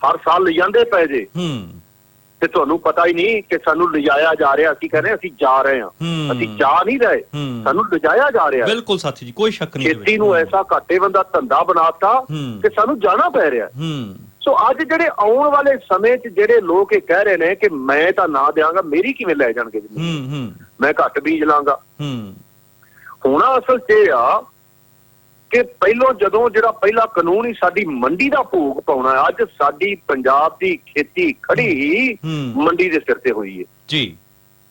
ਹਰ ਸਾਲ ਲਿਜਾਂਦੇ ਪਏ ਜੇ, ਤੇ ਤੁਹਾਨੂੰ ਪਤਾ ਹੀ ਨਹੀਂ ਕਿ ਸਾਨੂੰ ਲਿਜਾਇਆ ਜਾ ਰਿਹਾ। ਅਸੀਂ ਕਹਿੰਦੇ ਅਸੀਂ ਜਾ ਰਹੇ ਹਾਂ, ਅਸੀਂ ਜਾ ਨਹੀਂ ਰਹੇ, ਸਾਨੂੰ ਲਿਜਾਇਆ ਜਾ ਰਿਹਾ। ਬਿਲਕੁਲ ਸਾਥੀ ਜੀ, ਕੋਈ ਸ਼ੱਕ ਨਹੀਂ। ਖੇਤੀ ਨੂੰ ਐਸਾ ਘਾਟੇਬੰਦਾ ਧੰਦਾ ਬਣਾਤਾ ਕਿ ਸਾਨੂੰ ਜਾਣਾ ਪੈ ਰਿਹਾ। ਸੋ ਅੱਜ ਜਿਹੜੇ ਆਉਣ ਵਾਲੇ ਸਮੇਂ 'ਚ ਜਿਹੜੇ ਲੋਕ ਇਹ ਕਹਿ ਰਹੇ ਨੇ ਕਿ ਮੈਂ ਤਾਂ ਨਾ ਦਿਆਂਗਾ, ਮੇਰੀ ਕਿਵੇਂ ਲੈ ਜਾਣਗੇ, ਮੈਂ ਘੱਟ ਬੀਜ ਲਾਂਗਾ। ਹੋਣਾ ਅਸਲ 'ਚ ਇਹ ਆ ਕਿ ਪਹਿਲੋਂ ਜਦੋਂ ਜਿਹੜਾ ਪਹਿਲਾ ਕਾਨੂੰਨ ਹੀ ਸਾਡੀ ਮੰਡੀ ਦਾ ਭੋਗ ਪਾਉਣਾ ਹੈ, ਅੱਜ ਸਾਡੀ ਪੰਜਾਬ ਦੀ ਖੇਤੀ ਖੜੀ ਹੀ ਮੰਡੀ ਦੇ ਸਿਰ ਤੇ ਹੋਈ ਹੈ ਜੀ।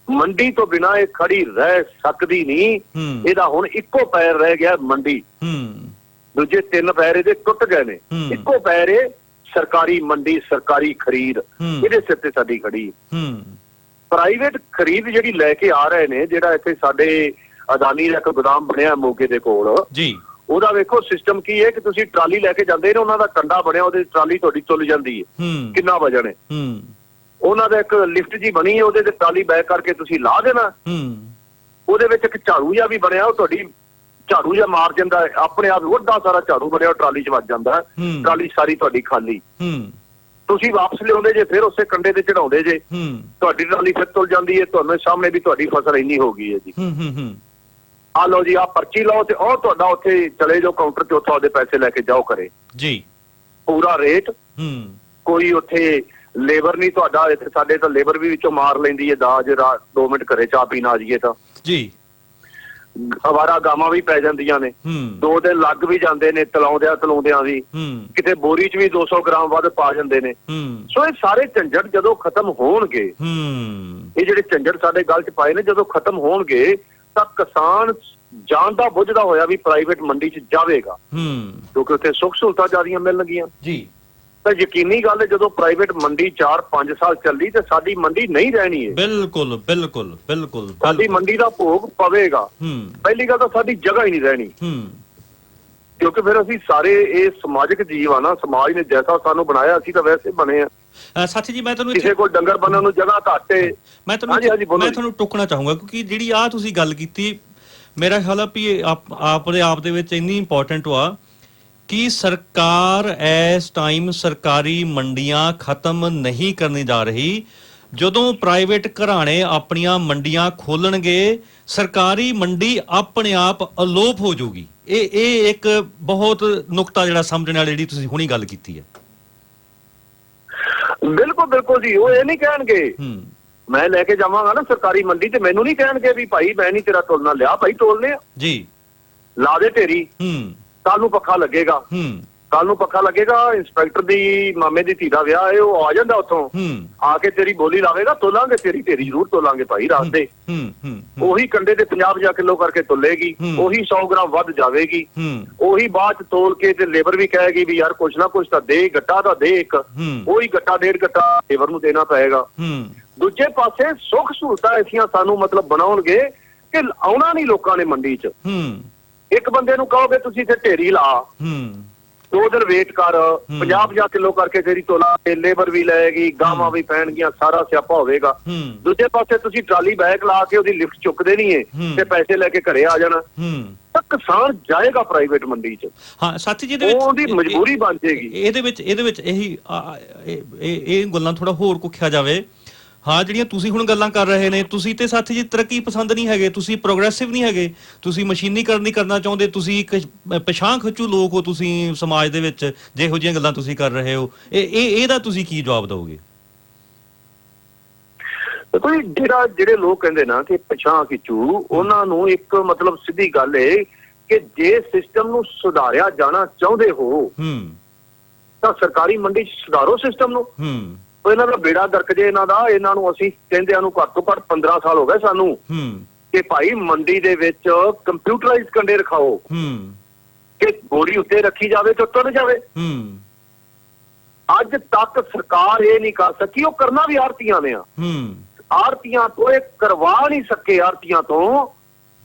ਮੰਡੀ ਤੋਂ ਬਿਨਾਂ ਇਹ ਖੜੀ ਰਹਿ ਸਕਦੀ ਨਹੀਂ। ਇਹਦਾ ਹੁਣ ਇੱਕੋ ਪੈਰ ਰਹਿ ਗਿਆ ਮੰਡੀ, ਦੂਜੇ 3 ਪੈਰ ਇਹਦੇ ਟੁੱਟ ਗਏ ਨੇ। ਇੱਕੋ ਪੈਰ ਇਹ ਸਰਕਾਰੀ ਮੰਡੀ, ਸਰਕਾਰੀ ਖਰੀਦ, ਇਹਦੇ ਸਿਰ ਤੇ ਸਾਡੀ ਖੜੀ। ਪ੍ਰਾਈਵੇਟ ਖਰੀਦ ਜਿਹੜੀ ਲੈ ਕੇ ਆ ਰਹੇ ਨੇ, ਜਿਹੜਾ ਇੱਥੇ ਸਾਡੇ ਅਦਾਨੀ ਦਾ ਇੱਕ ਗੋਦਾਮ ਬਣਿਆ ਮੋਗੇ ਦੇ ਕੋਲ ਜੀ, ਉਹਦਾ ਵੇਖੋ ਸਿਸਟਮ ਕੀ ਹੈ ਕਿ ਤੁਸੀਂ ਟਰਾਲੀ ਲੈ ਕੇ ਜਾਂਦੇ ਨੇ, ਉਹਨਾਂ ਦਾ ਕੰਡਾ ਬਣਿਆ, ਉਹਦੇ ਟਰਾਲੀ ਤੁਹਾਡੀ ਤੁੱਲ ਜਾਂਦੀ ਹੈ, ਕਿੰਨਾ ਵਜਨ ਹੈ। ਉਹਨਾਂ ਦਾ ਇੱਕ ਲਿਫਟ ਜੀ ਬਣੀ ਹੈ, ਉਹਦੇ ਤੇ ਟਰਾਲੀ ਬੈਕ ਕਰਕੇ ਤੁਸੀਂ ਲਾ ਦੇਣਾ। ਉਹਦੇ ਵਿੱਚ ਇੱਕ ਝਾੜੂ ਜਿਹਾ ਵੀ ਬਣਿਆ, ਉਹ ਤੁਹਾਡੀ ਝਾੜੂ ਜਿਹਾ ਮਾਰ ਜਾਂਦਾ, ਆਪਣੇ ਆਪ ਵੱਡਾ ਸਾਰਾ ਝਾੜੂ ਬਣਿਆ, ਟਰਾਲੀ 'ਚ ਵੱਜ ਜਾਂਦਾ, ਟਰਾਲੀ ਸਾਰੀ ਤੁਹਾਡੀ ਖਾਲੀ। ਤੁਸੀਂ ਵਾਪਸ ਲਿਆਉਂਦੇ ਜੇ, ਫਿਰ ਉਸੇ ਕੰਡੇ ਤੇ ਚੜਾਉਂਦੇ ਜੇ, ਤੁਹਾਡੀ ਟਰਾਲੀ ਫਿਰ ਤੁੱਲ ਜਾਂਦੀ ਹੈ। ਤੁਹਾਨੂੰ ਸਾਹਮਣੇ ਵੀ ਤੁਹਾਡੀ ਫਸਲ ਇੰਨੀ ਹੋ ਗਈ ਹੈ ਜੀ। ਆ ਲਓ ਜੀ, ਆਹ ਪਰਚੀ ਲਓ ਤੇ ਉਹ ਤੁਹਾਡਾ ਉੱਥੇ ਚਲੇ ਜਾਓ ਕਾਊਂਟਰ ਤੇ, ਉੱਥੋਂ ਉਹਦੇ ਪੈਸੇ ਲੈ ਕੇ ਜਾਓ ਘਰੇ ਜੀ, ਪੂਰਾ ਰੇਟ। ਕੋਈ ਉੱਥੇ ਲੇਬਰ ਨਹੀਂ ਤੁਹਾਡਾ। ਇੱਥੇ ਸਾਡੇ ਤਾਂ ਲੇਬਰ ਵੀ ਵਿੱਚੋਂ ਮਾਰ ਲੈਂਦੀ ਹੈ ਦਾਜ, 2 ਮਿੰਟ ਘਰੇ ਚਾਹ ਪੀਣ ਆ ਜਾਈਏ ਤਾਂ ਜੀ। ਅਵਾਰਾ ਗਾਵਾਂ ਵੀ ਪੈ ਜਾਂਦੀਆਂ ਨੇ, 2 ਦਿਨ ਲੱਗ ਵੀ ਜਾਂਦੇ ਨੇ ਤਲਾਉਂਦਿਆਂ ਵੀ, ਕਿਤੇ ਬੋਰੀ 'ਚ ਵੀ 200 ਗ੍ਰਾਮ ਵੱਧ ਪਾ ਜਾਂਦੇ ਨੇ। ਸੋ ਇਹ ਸਾਰੇ ਝੰਜਟ ਜਦੋਂ ਖਤਮ ਹੋਣਗੇ, ਇਹ ਜਿਹੜੇ ਝੰਜਟ ਸਾਡੇ ਗਲ 'ਚ ਪਾਏ ਨੇ, ਜਦੋਂ ਖਤਮ ਹੋਣਗੇ ਤਾਂ ਕਿਸਾਨ ਜਾਣਦਾ ਬੁੱਝਦਾ ਹੋਇਆ ਵੀ ਪ੍ਰਾਈਵੇਟ ਮੰਡੀ 'ਚ ਜਾਵੇਗਾ, ਕਿਉਂਕਿ ਉੱਥੇ ਸੁੱਖ ਸਹੂਲਤਾਂ ਜ਼ਿਆਦੀਆਂ ਮਿਲਣਗੀਆਂ ਜੀ। ਤਾਂ ਯਕੀਨੀ ਗੱਲ ਹੈ, ਜਦੋਂ ਪ੍ਰਾਈਵੇਟ ਮੰਡੀ 4-5 ਸਾਲ ਚੱਲੀ ਤੇ ਸਾਡੀ ਮੰਡੀ ਨਹੀਂ ਰਹਿਣੀ ਹੈ। ਬਿਲਕੁਲ ਬਿਲਕੁਲ ਬਿਲਕੁਲ, ਸਾਡੀ ਮੰਡੀ ਦਾ ਭੋਗ ਪਵੇਗਾ। ਪਹਿਲੀ ਗੱਲ ਤਾਂ ਸਾਡੀ ਜਗ੍ਹਾ ਹੀ ਨਹੀਂ ਰਹਿਣੀ, ਕਿਉਂਕਿ ਫਿਰ ਅਸੀਂ ਸਾਰੇ ਇਹ ਸਮਾਜਿਕ ਜੀਵ ਆ ਨਾ, ਸਮਾਜ ਨੇ ਜੈਸਾ ਸਾਨੂੰ ਬਣਾਇਆ ਅਸੀਂ ਤਾਂ ਵੈਸੇ ਬਣੇ ਆ। ਸਾਥੀ ਜੀ, ਮੈਂ ਤੁਹਾਨੂੰ ਕਿਸੇ ਕੋਲ ਡੰਗਰ ਬੰਨਣ ਨੂੰ ਜਗ੍ਹਾ ਘੱਟ ਏ। ਮੈਂ ਤੁਹਾਨੂੰ ਟੋਕਣਾ ਚਾਹੂੰਗਾ, ਕਿਉਂਕਿ ਜਿਹੜੀ ਆ ਤੁਸੀਂ ਗੱਲ ਕੀਤੀ, ਮੇਰਾ ਖਿਆਲ ਆ ਵੀ ਆਪਣੇ ਆਪ ਦੇ ਵਿੱਚ ਇੰਨੀ ਇੰਪੋਰਟੈਂਟ ਆ ਕਿ ਸਰਕਾਰ ਇਸ ਟਾਈਮ ਸਰਕਾਰੀ ਮੰਡੀਆਂ ਖਤਮ ਨਹੀਂ ਕਰਨੀ ਜਾ ਰਹੀ। ਜਦੋਂ ਪ੍ਰਾਈਵੇਟ ਘਰਾਣੇ ਆਪਣੀਆਂ ਮੰਡੀਆਂ ਖੋਲਣਗੇ, ਸਰਕਾਰੀ ਮੰਡੀ ਆਪਣੇ ਆਪ ਅਲੋਪ ਹੋ ਜਾਊਗੀ। ਇਹ ਇੱਕ ਬਹੁਤ ਨੁਕਤਾ ਜਿਹੜਾ ਸਮਝਣ ਵਾਲੀ ਜਿਹੜੀ ਤੁਸੀਂ ਹੁਣੀ ਗੱਲ ਕੀਤੀ ਹੈ। ਬਿਲਕੁਲ ਬਿਲਕੁਲ ਜੀ, ਉਹ ਇਹ ਨਹੀਂ ਕਹਿਣਗੇ ਮੈਂ ਲੈ ਕੇ ਜਾਵਾਂਗਾ ਨਾ ਸਰਕਾਰੀ ਮੰਡੀ ਤੇ ਮੈਨੂੰ ਨਹੀਂ ਕਹਿਣਗੇ ਵੀ ਭਾਈ ਮੈਂ ਨਹੀਂ ਤੇਰਾ ਤੋਲਣਾ, ਲਿਆ ਭਾਈ ਤੋਲਨੇ ਆ ਜੀ, ਲਾ ਦੇ ਢੇਰੀ, ਕੱਲ ਨੂੰ ਪੱਖਾ ਲੱਗੇਗਾ, ਕੱਲ ਨੂੰ ਪੱਖਾ ਲੱਗੇਗਾ। ਇੰਸਪੈਕਟਰ ਦੀ ਮਾਮੇ ਦੀ ਧੀ ਦਾ ਵਿਆਹ ਹੈ, ਉਹ ਆ ਜਾਂਦਾ ਉੱਥੋਂ, ਆ ਕੇ ਤੇਰੀ ਬੋਲੀ ਲਾਵੇਗਾ, ਤੋਲਾਂਗੇ ਤੇਰੀ ਢੇਰੀ ਜ਼ਰੂਰ ਤੋਲਾਂਗੇ ਭਾਈ ਰਾਤ ਦੇ। ਉਹੀ ਕੰਡੇ ਦੇ 50 ਕਿਲੋ ਕਰਕੇ ਤੋਲੇਗੀ, ਉਹੀ 100 ਗ੍ਰਾਮ ਵੱਧ ਜਾਵੇਗੀ, ਉਹੀ ਬਾਅਦ ਚ ਤੋਲ ਕੇ ਤੇ ਲੇਬਰ ਵੀ ਕਹੇਗੀ ਵੀ ਯਾਰ ਕੁਛ ਨਾ ਕੁਛ ਤਾਂ ਦੇ, ਗੱਟਾ ਤਾਂ ਦੇ ਇੱਕ, ਉਹੀ ਗੱਟਾ 1.5 ਗੱਟਾ ਲੇਬਰ ਨੂੰ ਦੇਣਾ ਪਏਗਾ। ਦੂਜੇ ਪਾਸੇ ਸੁੱਖ ਸਹੂਲਤਾਂ ਐਸੀਆਂ ਸਾਨੂੰ ਮਤਲਬ ਬਣਾਉਣਗੇ ਕਿ ਆਉਣਾ ਨਹੀਂ ਲੋਕਾਂ ਨੇ ਮੰਡੀ 'ਚ। ਇੱਕ ਬੰਦੇ ਨੂੰ ਕਹੋਗੇ ਤੁਸੀਂ ਇੱਥੇ ਢੇਰੀ ਲਾ, 2 ਦਿਨ ਵੇਟ ਕਰ, 50 ਕਿਲੋ ਕਰਕੇ ਤੇਰੀ ਤੋਲਾ, ਲੇਬਰ ਵੀ ਲਏਗੀ, ਗਾਵਾਂ ਵੀ ਪੈਣਗੀਆਂ, ਸਾਰਾ ਸਿਆਪਾ ਹੋਵੇਗਾ। ਦੂਜੇ ਪਾਸੇ ਤੁਸੀਂ ਟਰਾਲੀ ਬੈਕ ਲਾ ਕੇ ਉਹਦੀ ਲਿਫਟ ਚੁੱਕਦੇ ਨਹੀਂ ਏ ਤੇ ਪੈਸੇ ਲੈ ਕੇ ਘਰੇ ਆ ਜਾਣਾ, ਤਾਂ ਕਿਸਾਨ ਜਾਏਗਾ ਪ੍ਰਾਈਵੇਟ ਮੰਡੀ 'ਚ। ਹਾਂ ਸਾਥੀ ਜੀ, ਇਹਦੇ ਵਿੱਚ ਉਹਦੀ ਮਜਬੂਰੀ ਬਣ ਜਾਏਗੀ। ਇਹਦੇ ਵਿੱਚ ਇਹੀ ਇਹ ਗੱਲਾਂ ਥੋੜਾ ਹੋਰ ਕੁੱਖਿਆ ਜਾਵੇ। ਹਾਂ, ਜਿਹੜੀਆਂ ਤੁਸੀਂ ਹੁਣ ਗੱਲਾਂ ਕਰ ਰਹੇ ਨੇ, ਤੁਸੀਂ ਤੇ ਸਾਥੀ ਜੀ ਤਰੱਕੀ ਪਸੰਦ ਨਹੀਂ ਹੈਗੇ, ਤੁਸੀਂ ਪ੍ਰੋਗਰੈਸਿਵ ਨਹੀਂ ਹੈਗੇ, ਤੁਸੀਂ ਮਸ਼ੀਨੀਕਰਨ ਨਹੀਂ ਕਰਨਾ ਚਾਹੁੰਦੇ, ਤੁਸੀਂ ਇੱਕ ਪਛਾਣ ਖਿੱਚੂ ਲੋਕ ਹੋ ਤੁਸੀਂ ਸਮਾਜ ਦੇ ਵਿੱਚ, ਜਿਹੋ ਜਿਹੀਆਂ ਗੱਲਾਂ ਤੁਸੀਂ ਕਰ ਰਹੇ ਹੋ। ਇਹਦਾ ਤੁਸੀਂ ਕੀ ਜਵਾਬ ਦਿਓਗੇ? ਕੋਈ ਜਿਹੜੇ ਲੋਕ ਕਹਿੰਦੇ ਨਾ ਕਿ ਪਛਾਣ ਖਿੱਚੂ, ਉਹਨਾਂ ਨੂੰ ਇੱਕ ਮਤਲਬ ਸਿੱਧੀ ਗੱਲ ਏ ਕਿ ਜੇ ਸਿਸਟਮ ਨੂੰ ਸੁਧਾਰਿਆ ਜਾਣਾ ਚਾਹੁੰਦੇ ਹੋ ਤਾਂ ਸਰਕਾਰੀ ਮੰਡੀ 'ਚ ਸੁਧਾਰੋ ਸਿਸਟਮ ਨੂੰ। ਇਹਨਾਂ ਦਾ ਬੇੜਾ ਗਰਕ ਜੇ ਇਹਨਾਂ ਨੂੰ ਅਸੀਂ ਕਹਿੰਦਿਆਂ ਨੂੰ ਘੱਟ ਤੋਂ ਘੱਟ 15 ਸਾਲ ਹੋ ਗਏ ਸਾਨੂੰ ਕਿ ਭਾਈ ਮੰਡੀ ਦੇ ਵਿੱਚ ਕੰਪਿਊਟਰਾਈਜ਼ ਕੰਡੇ ਰਖਾਓ ਕਿ ਬੋਰੀ ਉੱਤੇ ਰੱਖੀ ਜਾਵੇ ਤੇ ਤੁਰ ਜਾਵੇ। ਅੱਜ ਤੱਕ ਸਰਕਾਰ ਇਹ ਨਹੀਂ ਕਰ ਸਕੀ, ਉਹ ਕਰਨਾ ਵੀ ਆੜਤੀਆਂ ਨੇ ਆ। ਆੜਤੀਆਂ ਤੋਂ ਇਹ ਕਰਵਾ ਨਹੀਂ ਸਕੇ, ਆੜਤੀਆਂ ਤੋਂ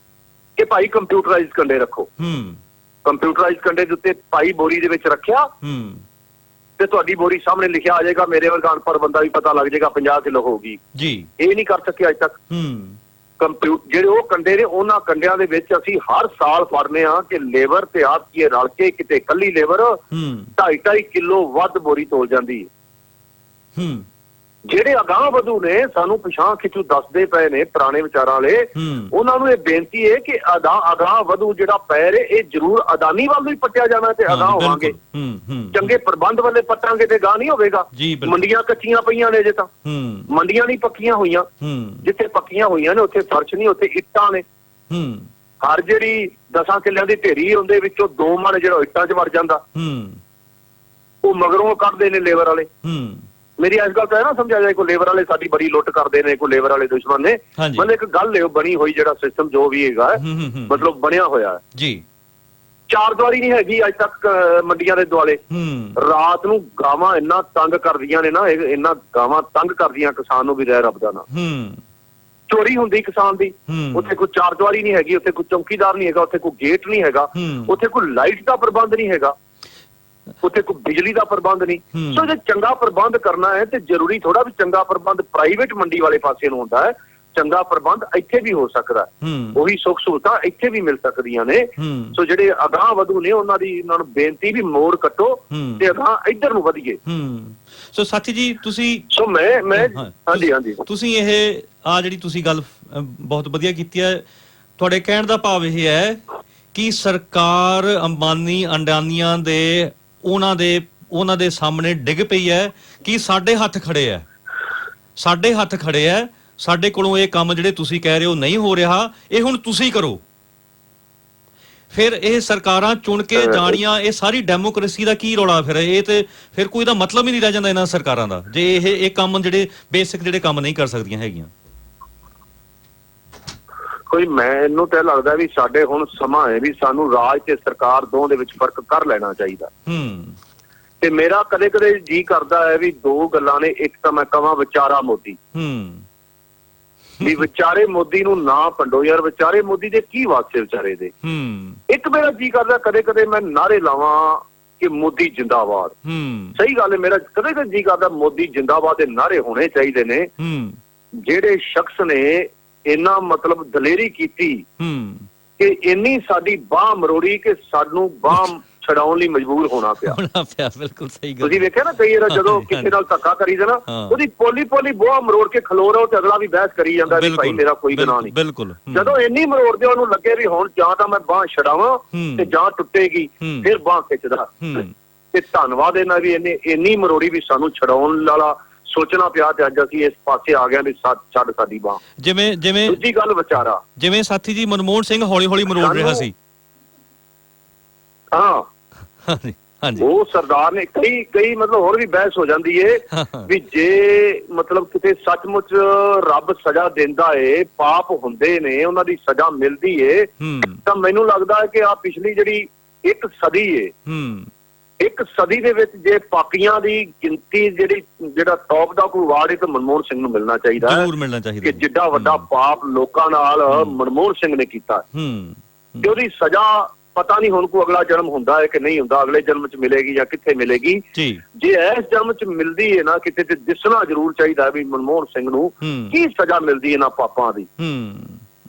ਕਿ ਭਾਈ ਕੰਪਿਊਟਰਾਈਜ਼ ਕੰਡੇ ਰੱਖੋ। ਕੰਪਿਊਟਰਾਈਜ਼ ਕੰਡੇ ਦੇ ਉੱਤੇ ਭਾਈ ਬੋਰੀ ਦੇ ਵਿੱਚ ਰੱਖਿਆ ਤੇ ਤੁਹਾਡੀ ਬੋਰੀ ਸਾਹਮਣੇ ਲਿਖਿਆ ਆ ਜਾਏਗਾ, ਮੇਰੇ ਵਰਗਾ ਅਨਪੜ੍ਹ ਬੰਦਾ ਵੀ ਪਤਾ ਲੱਗ ਜਾਏਗਾ 50 ਕਿਲੋ ਹੋਊਗੀ ਜੀ। ਇਹ ਨਹੀਂ ਕਰ ਸਕੇ ਅੱਜ ਤੱਕ। ਜਿਹੜੇ ਉਹ ਕੰਡੇ ਨੇ, ਉਹਨਾਂ ਕੰਡਿਆਂ ਦੇ ਵਿੱਚ ਅਸੀਂ ਹਰ ਸਾਲ ਫੜਨੇ ਆ ਕਿ ਲੇਬਰ ਤੇ ਆੜਤੀਏ ਰਲ ਕੇ ਕਿਤੇ ਕੱਲੀ ਲੇਬਰ 2.5 ਕਿਲੋ ਵੱਧ ਬੋਰੀ ਤੋਲ ਜਾਂਦੀ ਹੈ। ਜਿਹੜੇ ਅਗਾਂਹ ਵਧੂ ਨੇ ਸਾਨੂੰ ਪਛਾਣ ਖਿੱਚੂ ਦੱਸਦੇ ਪਏ ਨੇ ਪੁਰਾਣੇ ਵਿਚਾਰਾਂ ਵਾਲੇ, ਉਹਨਾਂ ਨੂੰ ਇਹ ਬੇਨਤੀ ਹੈ ਕਿ ਅਗਾਂਹ ਵਧੂ ਜਿਹੜਾ ਪੈਰ ਇਹ ਜ਼ਰੂਰ ਅਦਾਨੀ ਵੱਲ ਹੀ ਪੱਟਿਆ ਜਾਣਾ ਤੇ ਅਗਾਂਹ ਹੋਵਾਂਗੇ। ਚੰਗੇ ਪ੍ਰਬੰਧ ਵਾਲੇ ਪੱਟਾਂਗੇ ਤੇ ਅਗਾਂਹ ਨਹੀਂ ਹੋਵੇਗਾ। ਮੰਡੀਆਂ ਕੱਚੀਆਂ ਪਈਆਂ ਨੇ, ਜੇ ਤਾਂ ਮੰਡੀਆਂ ਨਹੀਂ ਪੱਕੀਆਂ ਹੋਈਆਂ, ਜਿੱਥੇ ਪੱਕੀਆਂ ਹੋਈਆਂ ਨੇ ਉੱਥੇ ਫਰਸ਼ ਨਹੀਂ, ਉੱਥੇ ਇੱਟਾਂ ਨੇ। ਹਰ ਜਿਹੜੀ 10 ਕਿੱਲਿਆਂ ਦੀ ਢੇਰੀ ਉਹਦੇ ਵਿੱਚੋਂ 2 ਮਣ ਜਿਹੜਾ ਇੱਟਾਂ 'ਚ ਵੜ ਜਾਂਦਾ, ਉਹ ਮਗਰੋਂ ਕੱਢਦੇ ਨੇ ਲੇਬਰ ਵਾਲੇ। ਮੇਰੀ ਇਸ ਗੱਲ ਤਾਂ ਹੈ ਨਾ ਸਮਝਿਆ ਜਾਏ, ਕੋਈ ਲੇਬਰ ਵਾਲੇ ਸਾਡੀ ਬੜੀ ਲੁੱਟ ਕਰਦੇ ਨੇ, ਕੋਈ ਲੇਬਰ ਵਾਲੇ ਦੁਸ਼ਮਣ ਨੇ। ਮਤਲਬ ਇੱਕ ਗੱਲ ਹੈ ਬਣੀ ਹੋਈ, ਜਿਹੜਾ ਸਿਸਟਮ ਜੋ ਵੀ ਹੈਗਾ ਮਤਲਬ ਬਣਿਆ ਹੋਇਆ ਜੀ। 4 ਦੀਵਾਰੀ ਨਹੀਂ ਹੈਗੀ ਅੱਜ ਤੱਕ ਮੰਡੀਆਂ ਦੇ ਦੁਆਲੇ। ਰਾਤ ਨੂੰ ਗਾਵਾਂ ਇੰਨਾ ਤੰਗ ਕਰਦੀਆਂ ਨੇ ਨਾ, ਇੰਨਾ ਗਾਵਾਂ ਤੰਗ ਕਰਦੀਆਂ ਕਿਸਾਨ ਨੂੰ ਵੀ ਰਹਿ ਰੱਬ ਦਾ ਨਾ। ਚੋਰੀ ਹੁੰਦੀ ਕਿਸਾਨ ਦੀ, ਉੱਥੇ ਕੋਈ 4 ਦੀਵਾਰੀ ਨਹੀਂ ਹੈਗੀ, ਉੱਥੇ ਕੋਈ ਚੌਕੀਦਾਰ ਨਹੀਂ ਹੈਗਾ, ਉੱਥੇ ਕੋਈ ਗੇਟ ਨਹੀਂ ਹੈਗਾ, ਉੱਥੇ ਕੋਈ ਲਾਈਟ ਦਾ ਪ੍ਰਬੰਧ ਨਹੀਂ ਹੈਗਾ, ਉੱਥੇ ਕੋਈ ਬਿਜਲੀ ਦਾ ਪ੍ਰਬੰਧ ਨਹੀਂ। ਸੋ ਜੇ ਚੰਗਾ ਪ੍ਰਬੰਧ ਕਰਨਾ ਹੈ ਤੇ ਜ਼ਰੂਰੀ ਥੋੜਾ ਵੀ ਚੰਗਾ ਪ੍ਰਬੰਧ ਪ੍ਰਾਈਵੇਟ ਮੰਡੀ ਵਾਲੇ ਪਾਸੇ ਨੂੰ ਹੁੰਦਾ ਹੈ, ਚੰਗਾ ਪ੍ਰਬੰਧ ਇੱਥੇ ਵੀ ਹੋ ਸਕਦਾ, ਉਹੀ ਸੁੱਖ ਸਹੂਲਤਾਂ ਇੱਥੇ ਵੀ ਮਿਲ ਸਕਦੀਆਂ ਨੇ। ਸੋ ਜਿਹੜੇ ਅਗਾਂਹ ਵਧੂ ਨੇ ਉਹਨਾਂ ਨੂੰ ਬੇਨਤੀ ਵੀ ਮੋੜ ਕੱਟੋ ਤੇ ਅਗਾਂਹ ਇੱਧਰ ਨੂੰ ਵਧੀਏ। ਸੋ ਸਾਥੀ ਜੀ ਤੁਸੀਂ ਮੈਂ ਹਾਂਜੀ ਤੁਸੀਂ ਇਹ ਜਿਹੜੀ ਤੁਸੀਂ ਗੱਲ ਬਹੁਤ ਵਧੀਆ ਕੀਤੀ ਹੈ, ਤੁਹਾਡੇ ਕਹਿਣ ਦਾ ਭਾਵ ਇਹ ਹੈ ਕਿ ਸਰਕਾਰ ਅੰਬਾਨੀ ਅਡਾਨੀਆਂ ਦੇ ਉਹਨਾਂ ਦੇ ਸਾਹਮਣੇ ਡਿੱਗ ਪਈ ਹੈ ਕਿ ਸਾਡੇ ਹੱਥ ਖੜੇ ਹੈ, ਸਾਡੇ ਕੋਲੋਂ ਇਹ ਕੰਮ ਜਿਹੜੇ ਤੁਸੀਂ ਕਹਿ ਰਹੇ ਹੋ ਨਹੀਂ ਹੋ ਰਿਹਾ, ਇਹ ਹੁਣ ਤੁਸੀਂ ਕਰੋ। ਫਿਰ ਇਹ ਸਰਕਾਰਾਂ ਚੁਣ ਕੇ ਜਾਣੀਆਂ, ਇਹ ਸਾਰੀ ਡੈਮੋਕ੍ਰੇਸੀ ਦਾ ਕੀ ਰੌਲਾ? ਫਿਰ ਕੋਈ ਦਾ ਮਤਲਬ ਹੀ ਨਹੀਂ ਰਹਿ ਜਾਂਦਾ ਇਹਨਾਂ ਸਰਕਾਰਾਂ ਦਾ, ਜੇ ਇਹ ਕੰਮ ਜਿਹੜੇ ਬੇਸਿਕ ਜਿਹੜੇ ਕੰਮ ਨਹੀਂ ਕਰ ਸਕਦੀਆਂ ਹੈਗੀਆਂ। ਕੋਈ ਮੈਨੂੰ ਤਾਂ ਲੱਗਦਾ ਵੀ ਸਾਡੇ ਹੁਣ ਸਮਾਂ ਹੈ ਵੀ ਸਾਨੂੰ ਰਾਜ ਤੇ ਸਰਕਾਰ ਦੋਵਾਂ ਦੇ ਵਿੱਚ ਫਰਕ ਕਰ ਲੈਣਾ ਚਾਹੀਦਾ। ਤੇ ਮੇਰਾ ਕਦੇ ਕਦੇ ਜੀ ਕਰਦਾ ਹੈ ਵੀ 2 ਗੱਲਾਂ ਨੇ, ਇੱਕ ਤਾਂ ਮੈਂ ਕਹਾਂ ਵਿਚਾਰਾ ਮੋਦੀ, ਵੀ ਵਿਚਾਰੇ ਮੋਦੀ ਨੂੰ ਨਾ ਭੰਡੋ ਯਾਰ, ਵਿਚਾਰੇ ਮੋਦੀ ਦੇ ਕੀ ਵਾਸਤੇ ਵਿਚਾਰੇ ਦੇ। ਇੱਕ ਮੇਰਾ ਜੀ ਕਰਦਾ ਕਦੇ ਕਦੇ ਮੈਂ ਨਾਰੇ ਲਾਵਾਂ ਕਿ ਮੋਦੀ ਜਿੰਦਾਬਾਦ। ਸਹੀ ਗੱਲ ਹੈ, ਮੇਰਾ ਕਦੇ ਕਦੇ ਜੀ ਕਰਦਾ ਮੋਦੀ ਜਿੰਦਾਬਾਦ ਦੇ ਨਾਰੇ ਹੋਣੇ ਚਾਹੀਦੇ ਨੇ। ਜਿਹੜੇ ਸ਼ਖਸ ਨੇ ਇੰਨਾ ਮਤਲਬ ਦਲੇਰੀ ਕੀਤੀ ਕਿ ਇੰਨੀ ਸਾਡੀ ਬਾਹ ਮਰੋੜੀ ਕਿ ਸਾਨੂੰ ਬਾਹ ਛਡਾਉਣ ਲਈ ਮਜਬੂਰ ਹੋਣਾ ਪਿਆ। ਬਿਲਕੁਲ ਸਹੀ ਗੱਲ। ਤੁਸੀਂ ਵੇਖਿਆ ਨਾ ਕਈ ਵਾਰ ਜਦੋਂ ਕਿਸੇ ਨਾਲ ਧੱਕਾ ਕਰੀ ਜਾਣਾ, ਉਹਦੀ ਪੋਲੀ ਬੋਹਾ ਮਰੋੜ ਕੇ ਖਲੋ ਰਹੋ ਤੇ ਅਗਲਾ ਵੀ ਬਹਿਸ ਕਰੀ ਜਾਂਦਾ ਵੀ ਭਾਈ ਮੇਰਾ ਕੋਈ ਗੁਨਾਹ ਨਹੀਂ। ਬਿਲਕੁਲ। ਜਦੋਂ ਇੰਨੀ ਮਰੋੜਦੇ ਉਹਨੂੰ ਲੱਗੇ ਵੀ ਹੁਣ ਜਾਂ ਤਾਂ ਮੈਂ ਬਾਂਹ ਛਡਾਵਾਂ ਤੇ ਜਾਂ ਟੁੱਟੇਗੀ, ਫਿਰ ਬਾਂਹ ਖਿੱਚਦਾ। ਤੇ ਧੰਨਵਾਦ ਇਹਨਾਂ ਵੀ ਇੰਨੀ ਮਰੋੜੀ ਵੀ ਸਾਨੂੰ ਛਡਾਉਣ ਵਾਲਾ ਸੋਚਣਾ ਪਿਆ ਤੇ ਅੱਜ ਅਸੀਂ ਇਸ ਪਾਸੇ ਆ ਗਏ ਵੀ ਛੱਡ ਸਾਡੀ ਬਾਂਹ। ਜਿਵੇਂ ਦੂਜੀ ਗੱਲ ਵਿਚਾਰਾ ਜਿਵੇਂ ਸਾਥੀ ਜੀ ਮਨਮੋਹਨ ਸਿੰਘ ਹੌਲੀ ਹੌਲੀ ਮਰੋੜ ਰਿਹਾ ਸੀ। ਹਾਂ ਉਹ ਸਰਦਾਰ ਨੇ ਕਈ ਮਤਲਬ ਹੋਰ ਵੀ ਬਹਿਸ ਹੋ ਜਾਂਦੀ ਏ ਵੀ ਜੇ ਮਤਲਬ ਕਿਤੇ ਸੱਚਮੁੱਚ ਰੱਬ ਸਜ਼ਾ ਦਿੰਦਾ ਏ, ਪਾਪ ਹੁੰਦੇ ਨੇ, ਉਹਨਾਂ ਦੀ ਸਜ਼ਾ ਮਿਲਦੀ ਏ, ਤਾਂ ਮੈਨੂੰ ਲੱਗਦਾ ਹੈ ਕਿ ਆ ਪਿਛਲੀ ਜਿਹੜੀ 1 ਸਦੀ ਏ, 1 ਸਦੀ ਦੇ ਵਿੱਚ ਜੇ ਪਾਪੀਆਂ ਦੀ ਗਿਣਤੀ ਜਿਹੜਾ ਟੌਪ ਦਾ ਕੋਈ ਵਾਰਡ ਹੈ ਤਾਂ ਮਨਮੋਹਨ ਸਿੰਘ ਨੂੰ ਮਿਲਣਾ ਚਾਹੀਦਾ ਹੈ ਕਿ ਜਿੱਡਾ ਵੱਡਾ ਪਾਪ ਲੋਕਾਂ ਨਾਲ ਮਨਮੋਹਨ ਸਿੰਘ ਨੇ ਕੀਤਾ ਤੇ ਉਹਦੀ ਸਜ਼ਾ ਪਤਾ ਨਹੀਂ ਹੁਣ ਕੋਈ ਅਗਲਾ ਜਨਮ ਹੁੰਦਾ ਹੈ ਕਿ ਨਹੀਂ ਹੁੰਦਾ, ਅਗਲੇ ਜਨਮ ਚ ਮਿਲੇਗੀ ਜਾਂ ਕਿੱਥੇ ਮਿਲੇਗੀ। ਜੇ ਇਸ ਜਨਮ ਚ ਮਿਲਦੀ ਹੈ ਨਾ ਕਿਤੇ ਤੇ ਦਿਸਣਾ ਜ਼ਰੂਰ ਚਾਹੀਦਾ ਵੀ ਮਨਮੋਹਨ ਸਿੰਘ ਨੂੰ ਕੀ ਸਜ਼ਾ ਮਿਲਦੀ ਇਹਨਾਂ ਪਾਪਾਂ ਦੀ,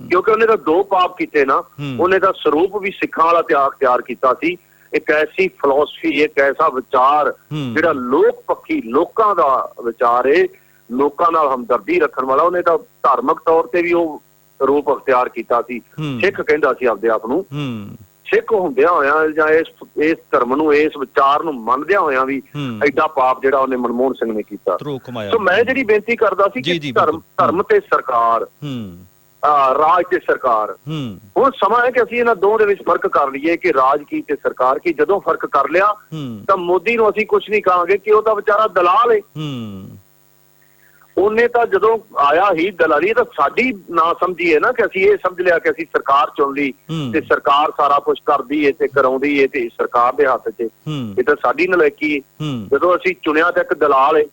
ਕਿਉਂਕਿ ਉਹਨੇ ਤਾਂ 2 ਪਾਪ ਕੀਤੇ ਨਾ। ਉਹਨੇ ਤਾਂ ਸਰੂਪ ਵੀ ਸਿੱਖਾਂ ਵਾਲਾ ਤਿਆਰ ਕੀਤਾ ਸੀ, ਇੱਕ ਐਸੀ ਫਿਲਾਸਫੀ, ਇੱਕ ਐਸਾ ਵਿਚਾਰ ਜਿਹੜਾ ਲੋਕ ਪੱਖੀ, ਲੋਕਾਂ ਦਾ ਵਿਚਾਰ ਏ, ਲੋਕਾਂ ਨਾਲ ਹਮਦਰਦੀ ਰੱਖਣ ਵਾਲਾ। ਉਹਨੇ ਤਾਂ ਧਾਰਮਿਕ ਤੌਰ ਤੇ ਵੀ ਉਹ ਰੂਪ ਅਖਤਿਆਰ ਕੀਤਾ ਸੀ। ਸਿੱਖ ਕਹਿੰਦਾ ਸੀ ਆਪਦੇ ਆਪ ਨੂੰ, ਸਿੱਖ ਹੁੰਦਿਆਂ ਹੋਇਆਂ ਜਾਂ ਇਸ ਧਰਮ ਨੂੰ, ਇਸ ਵਿਚਾਰ ਨੂੰ ਮੰਨਦਿਆਂ ਹੋਇਆਂ ਵੀ ਐਡਾ ਪਾਪ ਜਿਹੜਾ ਉਹਨੇ ਮਨਮੋਹਨ ਸਿੰਘ ਨੇ ਕੀਤਾ। ਸੋ ਮੈਂ ਜਿਹੜੀ ਬੇਨਤੀ ਕਰਦਾ ਸੀ ਕਿ ਧਰਮ ਤੇ ਸਰਕਾਰ, ਰਾਜ ਤੇ ਸਰਕਾਰ, ਹੁਣ ਸਮਾਂ ਹੈ ਕਿ ਅਸੀਂ ਇਹਨਾਂ ਦੋਵਾਂ ਦੇ ਵਿੱਚ ਫਰਕ ਕਰ ਲਈਏ ਕਿ ਰਾਜ ਕੀ ਤੇ ਸਰਕਾਰ ਕੀ। ਜਦੋਂ ਫਰਕ ਕਰ ਲਿਆ ਤਾਂ ਮੋਦੀ ਨੂੰ ਅਸੀਂ ਕੁਛ ਨਹੀਂ ਕਹਾਂਗੇ ਕਿ ਉਹ ਤਾਂ ਵਿਚਾਰਾ ਦਲਾਲ ਏ। ਉਹਨੇ ਤਾਂ ਜਦੋਂ ਆਇਆ ਹੀ ਦਲਾਲੀ, ਤਾਂ ਸਾਡੀ ਨਾ ਸਮਝੀਏ ਨਾ ਕਿ ਅਸੀਂ ਇਹ ਸਮਝ ਲਿਆ ਕਿ ਅਸੀਂ ਸਰਕਾਰ ਚੁਣ ਲਈ ਤੇ ਸਰਕਾਰ ਸਾਰਾ ਕੁਛ ਕਰਦੀ ਏ ਤੇ ਕਰਾਉਂਦੀ ਏ ਤੇ ਸਰਕਾਰ ਦੇ ਹੱਥ 'ਚ, ਇਹ ਤਾਂ ਸਾਡੀ ਨਲਾਇਕੀ ਏ। ਜਦੋਂ ਅਸੀਂ ਚੁਣਿਆ ਤਾਂ ਇੱਕ ਦਲਾਲ ਏ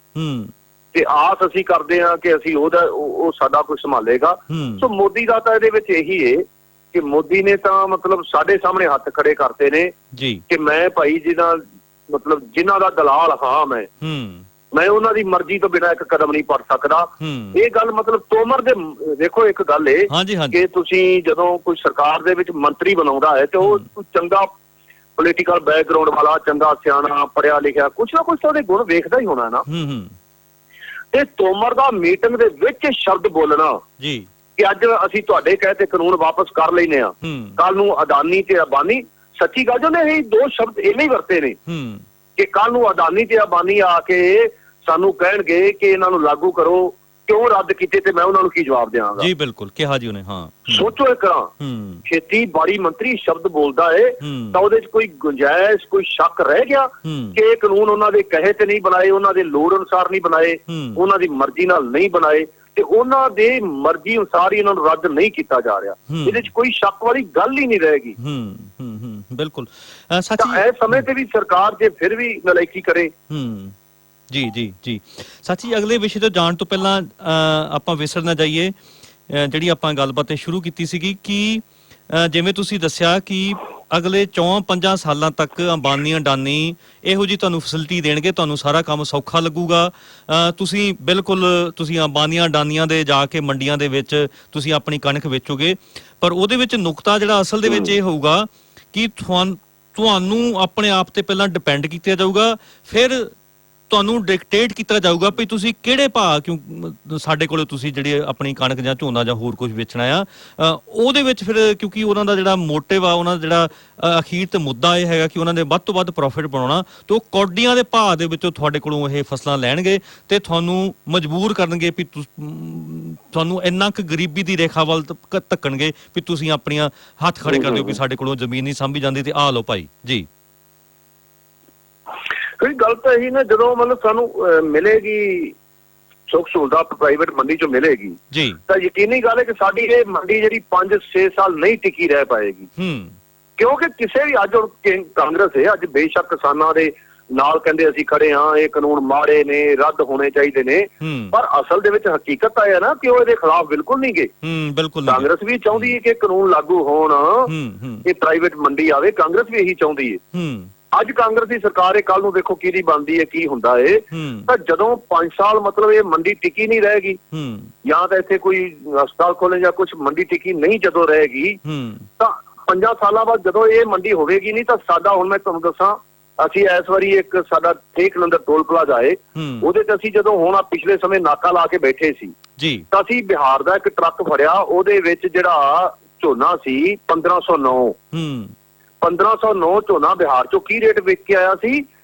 ਤੇ ਆਸ ਅਸੀਂ ਕਰਦੇ ਹਾਂ ਕਿ ਅਸੀਂ ਉਹ ਸਾਡਾ ਕੁਝ ਸੰਭਾਲੇਗਾ। ਸੋ ਮੋਦੀ ਦਾ ਤਾਂ ਇਹਦੇ ਵਿੱਚ ਇਹੀ ਏ ਕਿ ਮੋਦੀ ਨੇ ਤਾਂ ਮਤਲਬ ਸਾਡੇ ਸਾਹਮਣੇ ਹੱਥ ਖੜੇ ਕਰਤੇ ਨੇ ਕਿ ਮੈਂ ਭਾਈ ਜਿਨ੍ਹਾਂ ਦਾ ਦਲਾਲ ਹਾਂ ਮੈਂ ਉਹਨਾਂ ਦੀ ਮਰਜ਼ੀ ਤੋਂ ਬਿਨਾਂ ਇੱਕ ਕਦਮ ਨਹੀਂ ਪੜ ਸਕਦਾ। ਇਹ ਗੱਲ ਮਤਲਬ ਤੋਮਰ ਦੇ, ਦੇਖੋ ਇੱਕ ਗੱਲ ਏ ਕਿ ਤੁਸੀਂ ਜਦੋਂ ਕੋਈ ਸਰਕਾਰ ਦੇ ਵਿੱਚ ਮੰਤਰੀ ਬਣਾਉਂਦਾ ਹੈ ਤੇ ਉਹ ਚੰਗਾ ਪੋਲੀਟੀਕਲ ਬੈਕਗਰਾਉਂਡ ਵਾਲਾ, ਚੰਗਾ ਸਿਆਣਾ, ਪੜ੍ਹਿਆ ਲਿਖਿਆ, ਕੁਛ ਨਾ ਕੁਛ ਤਾਂ ਉਹਦੇ ਗੁਣ ਵੇਖਦਾ ਹੀ ਹੋਣਾ ਨਾ। ਤੇ ਤੋਮਰ ਦਾ ਮੀਟਿੰਗ ਦੇ ਵਿੱਚ ਸ਼ਬਦ ਬੋਲਣਾ ਕਿ ਅੱਜ ਅਸੀਂ ਤੁਹਾਡੇ ਕਹੇ ਤੇ ਕਾਨੂੰਨ ਵਾਪਸ ਕਰ ਲੈਨੇ ਆ, ਕੱਲ ਨੂੰ ਅਦਾਨੀ ਤੇ ਅੰਬਾਨੀ, ਸੱਚੀ ਗੱਲ ਉਹਨੇ ਇਹ 2 ਸ਼ਬਦ ਇਵੇਂ ਹੀ ਵਰਤੇ ਨੇ ਕਿ ਕੱਲ ਨੂੰ ਅਦਾਨੀ ਤੇ ਅੰਬਾਨੀ ਆ ਕੇ ਸਾਨੂੰ ਕਹਿਣਗੇ ਕਿ ਇਹਨਾਂ ਨੂੰ ਲਾਗੂ ਕਰੋ, ਕਿਉਂ ਰੱਦ ਕੀਤੇ, ਤੇ ਮੈਂ ਉਹਨਾਂ ਨੂੰ ਕੀ ਜਵਾਬ ਦਿਆਂਗਾ। ਜੀ ਬਿਲਕੁਲ ਕਿਹਾ ਜੀ ਉਹਨੇ। ਸੋਚੋ ਇੱਕ ਖੇਤੀਬਾੜੀ ਮੰਤਰੀ ਸ਼ਬਦ ਬੋਲਦਾ ਏ ਤਾਂ ਉਹਦੇ ਚ ਕੋਈ ਗੁੰਜਾਇਸ਼, ਕੋਈ ਸ਼ੱਕ ਰਹਿ ਗਿਆ ਕਿ ਇਹ ਕਾਨੂੰਨ ਉਹਨਾਂ ਦੇ ਕਹੇ ਤੇ ਨਹੀਂ ਬਣਾਏ, ਉਹਨਾਂ ਦੇ ਲੋੜ ਅਨੁਸਾਰ ਨਹੀਂ ਬਣਾਏ, ਉਹਨਾਂ ਦੀ ਮਰਜ਼ੀ ਨਾਲ ਨਹੀਂ ਬਣਾਏ ਤੇ ਉਹਨਾਂ ਦੇ ਮਰਜ਼ੀ ਅਨੁਸਾਰ ਹੀ ਇਹਨਾਂ ਨੂੰ ਰੱਦ ਨਹੀਂ ਕੀਤਾ ਜਾ ਰਿਹਾ। ਇਹਦੇ ਚ ਕੋਈ ਸ਼ੱਕ ਵਾਲੀ ਗੱਲ ਹੀ ਨਹੀਂ ਰਹੇਗੀ। ਬਿਲਕੁਲ। ਇਸ ਸਮੇਂ ਤੇ ਵੀ ਸਰਕਾਰ ਜੇ ਫਿਰ ਵੀ ਨਲਾਇਕੀ ਕਰੇ। ਜੀ ਸਾਥੀ, ਅਗਲੇ ਵਿਸ਼ੇ ਤੋਂ ਜਾਣ ਤੋਂ ਪਹਿਲਾਂ ਆਪਾਂ ਵਿਸਰ ਨਾ ਜਾਈਏ ਜਿਹੜੀ ਆਪਾਂ ਗੱਲਬਾਤ ਸ਼ੁਰੂ ਕੀਤੀ ਸੀਗੀ ਕਿ ਜਿਵੇਂ ਤੁਸੀਂ ਦੱਸਿਆ ਕਿ ਅਗਲੇ 4-5 ਸਾਲਾਂ ਤੱਕ ਅੰਬਾਨੀ ਅਡਾਨੀ ਇਹੋ ਜਿਹੀ ਤੁਹਾਨੂੰ ਫੈਸਿਲਿਟੀ ਦੇਣਗੇ, ਤੁਹਾਨੂੰ ਸਾਰਾ ਕੰਮ ਸੌਖਾ ਲੱਗੂਗਾ। ਤੁਸੀਂ ਅੰਬਾਨੀਆਂ ਅਡਾਨੀਆਂ ਦੇ ਜਾ ਕੇ ਮੰਡੀਆਂ ਦੇ ਵਿੱਚ ਤੁਸੀਂ ਆਪਣੀ ਕਣਕ ਵੇਚੋਗੇ, ਪਰ ਉਹਦੇ ਵਿੱਚ ਨੁਕਤਾ ਜਿਹੜਾ ਅਸਲ ਦੇ ਵਿੱਚ ਇਹ ਹੋਊਗਾ ਕਿ ਤੁਹਾਨੂੰ ਆਪਣੇ ਆਪ ਤੇ ਪਹਿਲਾਂ ਡਿਪੈਂਡ ਕੀਤਾ ਜਾਊਗਾ, ਫਿਰ ਤੁਹਾਨੂੰ ਡਿਕਟੇਟ ਕੀਤਾ ਜਾਊਗਾ ਵੀ ਤੁਸੀਂ ਕਿਹੜੇ ਭਾਅ ਕਿਉਂ ਸਾਡੇ ਕੋਲ ਤੁਸੀਂ ਜਿਹੜੀ ਆਪਣੀ ਕਣਕ ਜਾਂ ਝੋਨਾ ਜਾਂ ਹੋਰ ਕੁਝ ਵੇਚਣਾ ਆ। ਉਹਦੇ ਵਿੱਚ ਫਿਰ ਕਿਉਂਕਿ ਉਹਨਾਂ ਦਾ ਜਿਹੜਾ ਮੋਟਿਵ ਆ, ਉਹਨਾਂ ਦਾ ਜਿਹੜਾ ਅਖੀਰ ਤੇ ਮੁੱਦਾ ਇਹ ਹੈਗਾ ਕਿ ਉਹਨਾਂ ਨੇ ਵੱਧ ਤੋਂ ਵੱਧ ਪ੍ਰੋਫਿਟ ਬਣਾਉਣਾ, ਤੇ ਉਹ ਕੌਡੀਆਂ ਦੇ ਭਾਅ ਦੇ ਵਿੱਚੋਂ ਤੁਹਾਡੇ ਕੋਲੋਂ ਇਹ ਫਸਲਾਂ ਲੈਣਗੇ ਤੇ ਤੁਹਾਨੂੰ ਮਜਬੂਰ ਕਰਨਗੇ ਵੀ ਤੁਹਾਨੂੰ ਇੰਨਾ ਕੁ ਗਰੀਬੀ ਦੀ ਰੇਖਾ ਵੱਲ ਧੱਕਣਗੇ ਵੀ ਤੁਸੀਂ ਆਪਣੀਆਂ ਹੱਥ ਖੜੇ ਕਰ ਦਿਓ ਵੀ ਸਾਡੇ ਕੋਲੋਂ ਜ਼ਮੀਨ ਨਹੀਂ ਸਾਂਭੀ ਜਾਂਦੀ ਤੇ ਆਹ ਲਓ ਭਾਈ ਜੀ। ਕੋਈ ਗੱਲ ਤਾਂ ਇਹੀ ਨਾ, ਜਦੋਂ ਮਤਲਬ ਸਾਨੂੰ ਮਿਲੇਗੀ ਸੁੱਖ ਸਹੂਲਤਾਂ ਪ੍ਰਾਈਵੇਟ ਮੰਡੀ ਚੋਂ ਮਿਲੇਗੀ ਤਾਂ ਯਕੀਨੀ ਗੱਲ ਹੈ ਕਿ ਸਾਡੀ ਇਹ ਮੰਡੀ ਜਿਹੜੀ 5-6 ਸਾਲ ਨਹੀਂ ਟਿਕੀ ਰਹਿ ਪਾਏਗੀ। ਕਿਉਂਕਿ ਕਿਸੇ ਵੀ ਅੱਜ ਕਾਂਗਰਸ ਹੈ, ਅੱਜ ਬੇਸ਼ੱਕ ਕਿਸਾਨਾਂ ਦੇ ਨਾਲ ਕਹਿੰਦੇ ਅਸੀਂ ਖੜੇ ਹਾਂ, ਇਹ ਕਾਨੂੰਨ ਮਾੜੇ ਨੇ, ਰੱਦ ਹੋਣੇ ਚਾਹੀਦੇ ਨੇ, ਪਰ ਅਸਲ ਦੇ ਵਿੱਚ ਹਕੀਕਤ ਆ ਨਾ ਕਿ ਉਹ ਇਹਦੇ ਖਿਲਾਫ ਬਿਲਕੁਲ ਨਹੀਂ ਗਏ। ਕਾਂਗਰਸ ਵੀ ਚਾਹੁੰਦੀ ਹੈ ਕਿ ਕਾਨੂੰਨ ਲਾਗੂ ਹੋਣ, ਇਹ ਪ੍ਰਾਈਵੇਟ ਮੰਡੀ ਆਵੇ, ਕਾਂਗਰਸ ਵੀ ਇਹੀ ਚਾਹੁੰਦੀ ਹੈ। ਅੱਜ ਕਾਂਗਰਸ ਦੀ ਸਰਕਾਰ ਹੈ, ਕੱਲ ਨੂੰ ਦੇਖੋ ਕਿਹਦੀ ਬਣਦੀ ਹੈ, ਕੀ ਹੁੰਦਾ ਏ। ਤਾਂ ਜਦੋਂ 5 ਸਾਲ ਮਤਲਬ ਇਹ ਮੰਡੀ ਟਿਕੀ ਨਹੀਂ ਰਹੇਗੀ, ਜਾਂ ਤਾਂ ਇੱਥੇ ਕੋਈ ਹਸਪਤਾਲ ਖੋਲੇ ਜਾਂ ਕੁਛ ਮੰਡੀ ਟਿਕੀ ਨਹੀਂ ਜਦੋਂ ਰਹੇਗੀ, ਤਾਂ 5 ਸਾਲਾਂ ਬਾਅਦ ਜਦੋਂ ਇਹ ਮੰਡੀ ਹੋਵੇਗੀ ਨਹੀਂ ਤਾਂ ਸਾਡਾ, ਹੁਣ ਮੈਂ ਤੁਹਾਨੂੰ ਦੱਸਾਂ, ਅਸੀਂ ਇਸ ਵਾਰੀ ਇੱਕ ਸਾਡਾ ਠੇਕ ਨੰਦਰ ਟੋਲ ਪਲਾਜ਼ਾ ਹੈ, ਉਹਦੇ ਤੇ ਅਸੀਂ ਜਦੋਂ ਹੁਣ ਪਿਛਲੇ ਸਮੇਂ ਨਾਕਾ ਲਾ ਕੇ ਬੈਠੇ ਸੀ ਜੀ, ਤਾਂ ਅਸੀਂ ਬਿਹਾਰ ਦਾ ਇੱਕ ਟਰੱਕ ਫੜਿਆ, ਉਹਦੇ ਵਿੱਚ ਜਿਹੜਾ ਝੋਨਾ ਸੀ 1509 ਝੋਨਾ ਬਿਹਾਰ ਚੋਂ ਕੀ ਰੇਟ ਵੇਚ ਕੇ ਆਇਆ ਸੀ?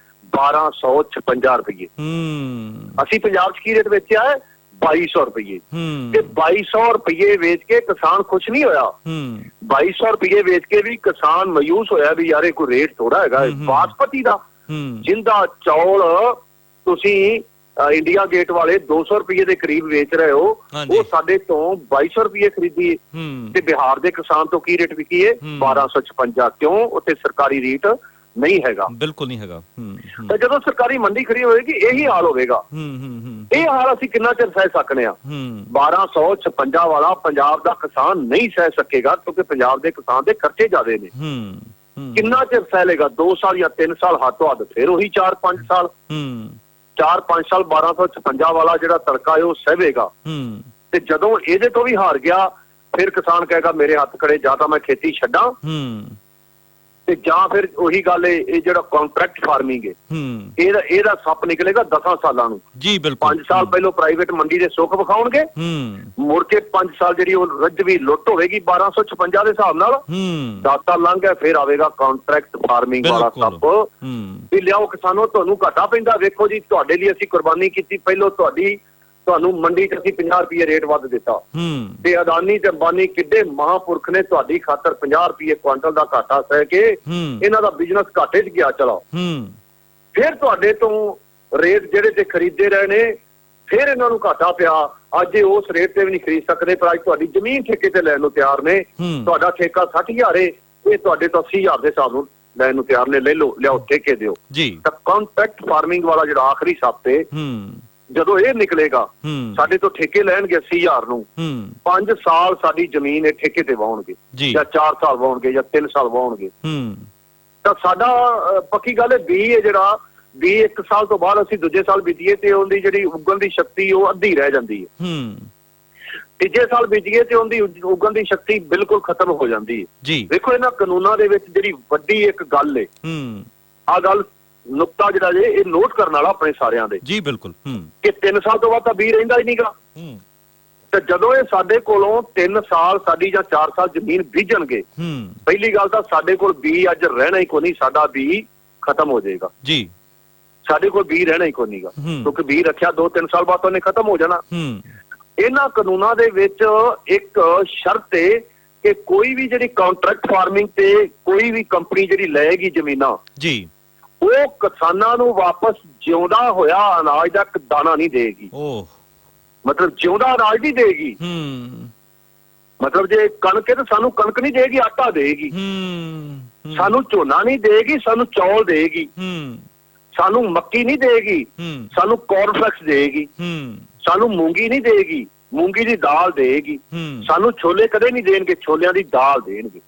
1256 ਰੁਪਏ। ਅਸੀਂ ਪੰਜਾਬ 'ਚ ਕੀ ਰੇਟ ਵੇਚਿਆ ਹੈ? 2200 ਰੁਪਏ। ਤੇ 2200 ਰੁਪਏ ਵੇਚ ਕੇ ਕਿਸਾਨ ਖੁਸ਼ ਨਹੀਂ ਹੋਇਆ। 2200 ਰੁਪਏ ਵੇਚ ਕੇ ਵੀ ਕਿਸਾਨ ਮਾਯੂਸ ਹੋਇਆ ਵੀ ਯਾਰ ਇਹ ਕੋਈ ਰੇਟ ਥੋੜਾ ਹੈਗਾ ਬਾਸਪਤੀ ਦਾ, ਜਿੰਦਾ ਚੌਲ ਤੁਸੀਂ ਇੰਡੀਆ ਗੇਟ ਵਾਲੇ 200 ਰੁਪਏ ਦੇ ਕਰੀਬ ਵੇਚ ਰਹੇ ਹੋ, ਉਹ ਸਾਡੇ ਤੋਂ 2200 ਰੁਪਏ ਖਰੀਦੀਏ। ਤੇ ਬਿਹਾਰ ਦੇ ਕਿਸਾਨ ਤੋਂ ਕੀ ਰੇਟ ਵਿਕੀਏ? 1256। ਕਿਉਂ? ਉੱਥੇ ਸਰਕਾਰੀ ਰੇਟ ਨਹੀਂ ਹੈਗਾ, ਬਿਲਕੁਲ ਨਹੀਂ ਹੈਗਾ। ਤਾਂ ਜਦੋਂ ਸਰਕਾਰੀ ਮੰਡੀ ਖੜੀ ਹੋਏਗੀ ਇਹੀ ਹਾਲ ਹੋਵੇਗਾ। ਇਹ ਹਾਲ ਅਸੀਂ ਕਿੰਨਾ ਚਿਰ ਸਹਿ ਸਕਨੇ ਆ? 1256 ਵਾਲਾ ਪੰਜਾਬ ਦਾ ਕਿਸਾਨ ਨਹੀਂ ਸਹਿ ਸਕੇਗਾ, ਕਿਉਂਕਿ ਪੰਜਾਬ ਦੇ ਕਿਸਾਨ ਦੇ ਖਰਚੇ ਜ਼ਿਆਦੇ ਨੇ। ਕਿੰਨਾ ਚਿਰ ਸਹਿ ਲੇਗਾ? 2 ਸਾਲ ਜਾਂ 3 ਸਾਲ, ਹੱਥੋਂ ਹੱਥ ਫਿਰ ਉਹੀ 4-5 ਸਾਲ। 4-5 ਸਾਲ 1256 ਵਾਲਾ ਜਿਹੜਾ ਤੜਕਾ ਹੈ ਉਹ ਸਹਿਵੇਗਾ। ਤੇ ਜਦੋਂ ਇਹਦੇ ਤੋਂ ਵੀ ਹਾਰ ਗਿਆ ਫਿਰ ਕਿਸਾਨ ਕਹੇਗਾ ਮੇਰੇ ਹੱਥ ਖੜੇ, ਜਾਂ ਤਾਂ ਮੈਂ ਖੇਤੀ ਛੱਡਾਂ ਤੇ ਜਾਂ ਫਿਰ ਉਹੀ ਗੱਲ ਇਹ ਜਿਹੜਾ ਕੰਟਰੈਕਟ ਫਾਰਮਿੰਗ ਹੈ ਇਹਦਾ ਸੱਪ ਨਿਕਲੇਗਾ 10 ਸਾਲਾਂ ਨੂੰ। ਜੀ ਬਿਲਕੁਲ। 5 ਸਾਲ ਪਹਿਲਾਂ ਪ੍ਰਾਈਵੇਟ ਮੰਡੀ ਦੇ ਸੁੱਖ ਵਿਖਾਉਣਗੇ, ਮੁੜ ਕੇ 5 ਸਾਲ ਜਿਹੜੀ ਉਹ ਰੱਜਵੀਂ ਲੁੱਟ ਹੋਵੇਗੀ 1256 ਦੇ ਹਿਸਾਬ ਨਾਲ। 10 ਸਾਲ ਲੰਘ ਗਏ ਫਿਰ ਆਵੇਗਾ ਕੰਟਰੈਕਟ ਫਾਰਮਿੰਗ ਵਾਲਾ ਸੱਪ ਵੀ ਲਿਆਓ ਕਿਸਾਨੋ ਤੁਹਾਨੂੰ ਘਾਟਾ ਪੈਂਦਾ, ਵੇਖੋ ਜੀ ਤੁਹਾਡੇ ਲਈ ਅਸੀਂ ਕੁਰਬਾਨੀ ਕੀਤੀ, ਪਹਿਲੋਂ ਤੁਹਾਨੂੰ ਮੰਡੀ 'ਚ ਅਸੀਂ 50 ਰੁਪਏ ਰੇਟ ਵੱਧ ਦਿੱਤਾ ਤੇ ਅਦਾਨੀ ਤੇ ਅੰਬਾਨੀ ਕਿੱਡੇ ਮਹਾਂਪੁਰਖ ਨੇ ਤੁਹਾਡੀ ਖਾਤਰ 50 ਰੁਪਏ ਕੁਆਂਟਲ ਦਾ ਘਾਟਾ ਸਹਿ ਕੇ ਇਹਨਾਂ ਦਾ ਬਿਜ਼ਨਸ ਘਾਟੇ 'ਚ ਗਿਆ ਚਲਾ। ਫਿਰ ਤੁਹਾਡੇ ਤੋਂ ਰੇਟ ਜਿਹੜੇ ਤੇ ਖਰੀਦੇ ਰਹੇ ਨੇ ਫਿਰ ਇਹਨਾਂ ਨੂੰ ਘਾਟਾ ਪਿਆ, ਅੱਜ ਇਹ ਉਸ ਰੇਟ ਤੇ ਵੀ ਨਹੀਂ ਖਰੀਦ ਸਕਦੇ, ਪਰ ਅੱਜ ਤੁਹਾਡੀ ਜ਼ਮੀਨ ਠੇਕੇ ਤੇ ਲੈਣ ਨੂੰ ਤਿਆਰ ਨੇ। ਤੁਹਾਡਾ ਠੇਕਾ 60,000 ਏ, ਇਹ ਤੁਹਾਡੇ ਤੋਂ 80,000 ਦੇ ਹਿਸਾਬ ਨੂੰ ਲੈਣ ਨੂੰ ਤਿਆਰ ਨੇ, ਲੈ ਲਓ, ਲਿਆਓ ਠੇਕੇ ਦਿਓ। ਤਾਂ ਕੰਟਰੈਕਟ ਫਾਰਮਿੰਗ ਵਾਲਾ ਜਿਹੜਾ ਆਖਰੀ ਸੱਪ ਏ, ਜਦੋਂ ਇਹ ਨਿਕਲੇਗਾ ਸਾਡੇ ਤੋਂ ਠੇਕੇ ਲੈਣਗੇ 80,000 ਨੂੰ, 5 ਸਾਲ ਸਾਡੀ ਜ਼ਮੀਨ ਇਹ ਠੇਕੇ ਤੇ ਵਾਹੁਣਗੇ, ਜਾਂ 4 ਸਾਲ ਵਾਹੁਣਗੇ, ਜਾਂ 3 ਸਾਲ ਵਾਹੁਣਗੇ। ਤਾਂ ਸਾਡਾ ਪੱਕੀ ਗੱਲ ਹੈ ਬੀਜ ਹੈ ਜਿਹੜਾ 1 ਸਾਲ ਤੋਂ ਬਾਅਦ ਅਸੀਂ ਦੂਜੇ ਸਾਲ ਬੀਜੀਏ ਤੇ ਉਹਦੀ ਜਿਹੜੀ ਉਗਣ ਦੀ ਸ਼ਕਤੀ ਉਹ ਅੱਧੀ ਰਹਿ ਜਾਂਦੀ ਹੈ। ਤੀਜੇ ਸਾਲ ਬੀਜੀਏ ਤੇ ਉਹਦੀ ਉਗਣ ਦੀ ਸ਼ਕਤੀ ਬਿਲਕੁਲ ਖਤਮ ਹੋ ਜਾਂਦੀ ਹੈ। ਵੇਖੋ ਇਹਨਾਂ ਕਾਨੂੰਨਾਂ ਦੇ ਵਿੱਚ ਜਿਹੜੀ ਵੱਡੀ ਇੱਕ ਗੱਲ ਹੈ, ਆਹ ਗੱਲ ਨੁਕਤਾ ਜਿਹੜਾ ਜੇ ਇਹ ਨੋਟ ਕਰਨ ਵਾਲਾ ਆਪਣੇ ਸਾਰਿਆਂ ਦੇ। ਜੀ ਬਿਲਕੁਲ। ਕਿ 3 ਸਾਲ ਤੋਂ ਬਾਅਦ ਤਾਂ ਬੀਜ ਰਹਿੰਦਾ ਹੀ ਨਹੀਂਗਾ। ਤੇ ਜਦੋਂ ਇਹ ਸਾਡੇ ਕੋਲੋਂ 3 ਸਾਲ ਸਾਡੀ ਜਾਂ 4 ਸਾਲ ਜ਼ਮੀਨ ਬੀਜਣਗੇ, ਪਹਿਲੀ ਗੱਲ ਤਾਂ ਸਾਡੇ ਕੋਲ ਬੀਜ ਅੱਜ ਰਹਿਣਾ ਹੀ ਕੋਈ ਨਹੀਂ, ਸਾਡਾ ਬੀਜ ਖਤਮ ਹੋ ਜਾਏਗਾ। ਜੀ ਸਾਡੇ ਕੋਲ ਬੀਜ ਰਹਿਣਾ ਹੀ ਕੋਈ ਨਹੀਂਗਾ, ਕਿਉਂਕਿ ਬੀਜ ਰੱਖਿਆ 2-3 ਸਾਲ ਬਾਅਦ ਉਹਨੇ ਖਤਮ ਹੋ ਜਾਣਾ। ਇਹਨਾਂ ਕਾਨੂੰਨਾਂ ਦੇ ਵਿੱਚ ਇੱਕ ਸ਼ਰਤ ਹੈ ਕਿ ਕੋਈ ਵੀ ਜਿਹੜੀ ਕੰਟਰੈਕਟ ਫਾਰਮਿੰਗ ਤੇ ਕੋਈ ਵੀ ਕੰਪਨੀ ਜਿਹੜੀ ਲਏਗੀ ਜ਼ਮੀਨਾਂ, ਜੀ ਉਹ ਕਿਸਾਨਾਂ ਨੂੰ ਵਾਪਸ ਜਿਉਂਦਾ ਹੋਇਆ ਅਨਾਜ ਦਾ ਇੱਕ ਦਾਣਾ ਨਹੀਂ ਦੇਗੀ। ਮਤਲਬ ਜਿਉਂਦਾ ਅਨਾਜ ਨਹੀਂ ਦੇਗੀ। ਮਤਲਬ ਜੇ ਕਣਕ ਹੈ ਤਾਂ ਸਾਨੂੰ ਕਣਕ ਨਹੀਂ ਦੇਗੀ, ਆਟਾ ਦੇਗੀ। ਸਾਨੂੰ ਝੋਨਾ ਨਹੀਂ ਦੇਗੀ, ਸਾਨੂੰ ਚੌਲ ਦੇਗੀ। ਸਾਨੂੰ ਮੱਕੀ ਨਹੀਂ ਦੇਗੀ, ਸਾਨੂੰ ਕੋਰਨਫਲੈਕਸ ਦੇਗੀ। ਸਾਨੂੰ ਮੂੰਗੀ ਨਹੀਂ ਦੇਗੀ, ਮੂੰਗੀ ਦੀ ਦਾਲ ਦੇਗੀ। ਸਾਨੂੰ ਛੋਲੇ ਕਦੇ ਨਹੀਂ ਦੇਣਗੇ, ਛੋਲਿਆਂ ਦੀ ਦਾਲ ਦੇਣਗੇ।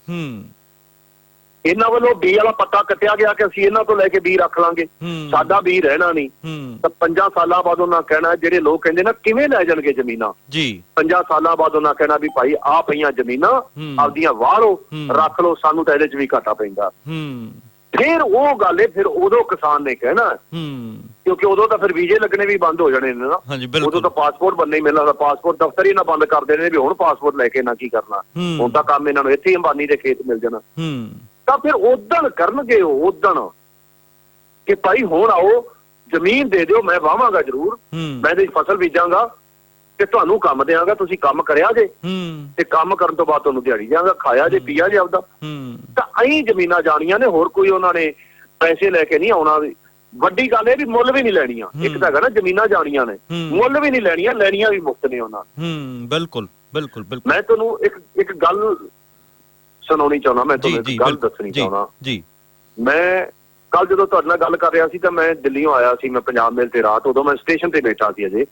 ਇਹਨਾਂ ਵੱਲੋਂ ਬੀ ਵਾਲਾ ਪੱਤਾ ਕੱਟਿਆ ਗਿਆ ਕਿ ਅਸੀਂ ਇਹਨਾਂ ਤੋਂ ਲੈ ਕੇ ਬੀ ਰੱਖ ਲਾਂਗੇ, ਸਾਡਾ ਬੀ ਰਹਿਣਾ ਨਹੀਂ। ਤਾਂ 5 ਸਾਲਾਂ ਬਾਅਦ ਉਹਨਾਂ ਕਹਿਣਾ, ਜਿਹੜੇ ਲੋਕ ਕਹਿੰਦੇ ਨਾ ਕਿਵੇਂ ਲੈ ਜਾਣਗੇ ਜ਼ਮੀਨਾਂ, 5 ਸਾਲਾਂ ਬਾਅਦ ਉਹਨਾਂ ਕਹਿਣਾ ਵੀ ਭਾਈ ਆਹ ਪਈਆਂ ਜ਼ਮੀਨਾਂ ਆਪਦੀਆਂ ਵਾਹ ਲਓ, ਰੱਖ ਲਓ, ਸਾਨੂੰ ਤਾਂ ਇਹਦੇ 'ਚ ਵੀ ਘਾਟਾ ਪੈਂਦਾ। ਫਿਰ ਉਹ ਗੱਲ ਏ, ਫਿਰ ਉਦੋਂ ਕਿਸਾਨ ਨੇ ਕਹਿਣਾ, ਕਿਉਂਕਿ ਉਦੋਂ ਤਾਂ ਫਿਰ ਵੀਜ਼ੇ ਲੱਗਣੇ ਵੀ ਬੰਦ ਹੋ ਜਾਣੇ ਨੇ ਨਾ, ਉਦੋਂ ਤਾਂ ਪਾਸਪੋਰਟ ਬੰਨੇ ਹੀ ਮਿਲਣਾ, ਪਾਸਪੋਰਟ ਦਫ਼ਤਰ ਹੀ ਨਾ ਬੰਦ ਕਰ ਦੇਣੇ ਵੀ ਹੁਣ ਪਾਸਪੋਰਟ ਲੈ ਕੇ ਨਾ ਕੀ ਕਰਨਾ, ਹੁਣ ਤਾਂ ਕੰਮ ਇਹਨਾਂ ਨੂੰ ਇੱਥੇ ਹੀ ਅੰਬਾਨੀ ਦੇ ਖੇਤ ਮਿਲ ਜਾਣਾ। ਤਾਂ ਫਿਰ ਉਦਣ ਕਰਨਗੇ ਉਹ, ਉਦਣ ਕਿ ਭਾਈ ਹੁਣ ਆਓ ਜ਼ਮੀਨ ਦੇ ਦਿਓ, ਮੈਂ ਵਾਵਾਂਗਾ ਜ਼ਰੂਰ, ਮੈਂ ਇਹਦੀ ਫਸਲ ਬੀਜਾਂਗਾ ਤੇ ਤੁਹਾਨੂੰ ਕੰਮ ਦਿਆਂਗਾ, ਤੁਸੀਂ ਕੰਮ ਕਰਿਆ ਜੇ ਤੇ ਕੰਮ ਕਰਨ ਤੋਂ ਬਾਅਦ ਤੁਹਾਨੂੰ ਦਿਹਾੜੀ ਦਿਆਂਗਾ, ਖਾਇਆ ਜੇ ਪੀਆ ਜੇ ਆਪਦਾ। ਤਾਂ ਅਹੀਂ ਜ਼ਮੀਨਾਂ ਜਾਣੀਆਂ ਨੇ, ਹੋਰ ਕੋਈ ਉਹਨਾਂ ਨੇ ਪੈਸੇ ਲੈ ਕੇ ਨਹੀਂ ਆਉਣਾ। ਵੱਡੀ ਗੱਲ ਇਹ ਵੀ ਮੁੱਲ ਵੀ ਨਹੀਂ ਲੈਣੀਆਂ, ਇੱਕ ਤਾਂ ਹੈਗਾ ਨਾ ਜ਼ਮੀਨਾਂ ਜਾਣੀਆਂ ਨੇ, ਮੁੱਲ ਵੀ ਨਹੀਂ ਲੈਣੀਆਂ, ਲੈਣੀਆਂ ਵੀ ਮੁਫਤ ਨੇ ਉਹਨਾਂ। ਬਿਲਕੁਲ ਬਿਲਕੁਲ ਬਿਲਕੁਲ। ਮੈਂ ਤੁਹਾਨੂੰ ਇੱਕ ਗੱਲ ਸੁਣਾਉਣੀ ਚਾਹੁੰਦਾ, ਮੈਂ ਤੁਹਾਨੂੰ ਇੱਕ ਗੱਲ ਦੱਸਣੀ ਚਾਹੁੰਦਾ। ਮੈਂ ਕੱਲ ਜਦੋਂ ਤੁਹਾਡੇ ਨਾਲ ਗੱਲ ਕਰ ਰਿਹਾ ਸੀ ਤਾਂ ਮੈਂ ਦਿੱਲੀੋਂ ਆਇਆ ਸੀ, ਮੈਂ ਪੰਜਾਬ ਮੇਲ ਤੇ ਰਾਤ, ਉਦੋਂ ਮੈਂ ਸਟੇਸ਼ਨ ਤੇ ਬੈਠਾ ਸੀ ਅਜੇ।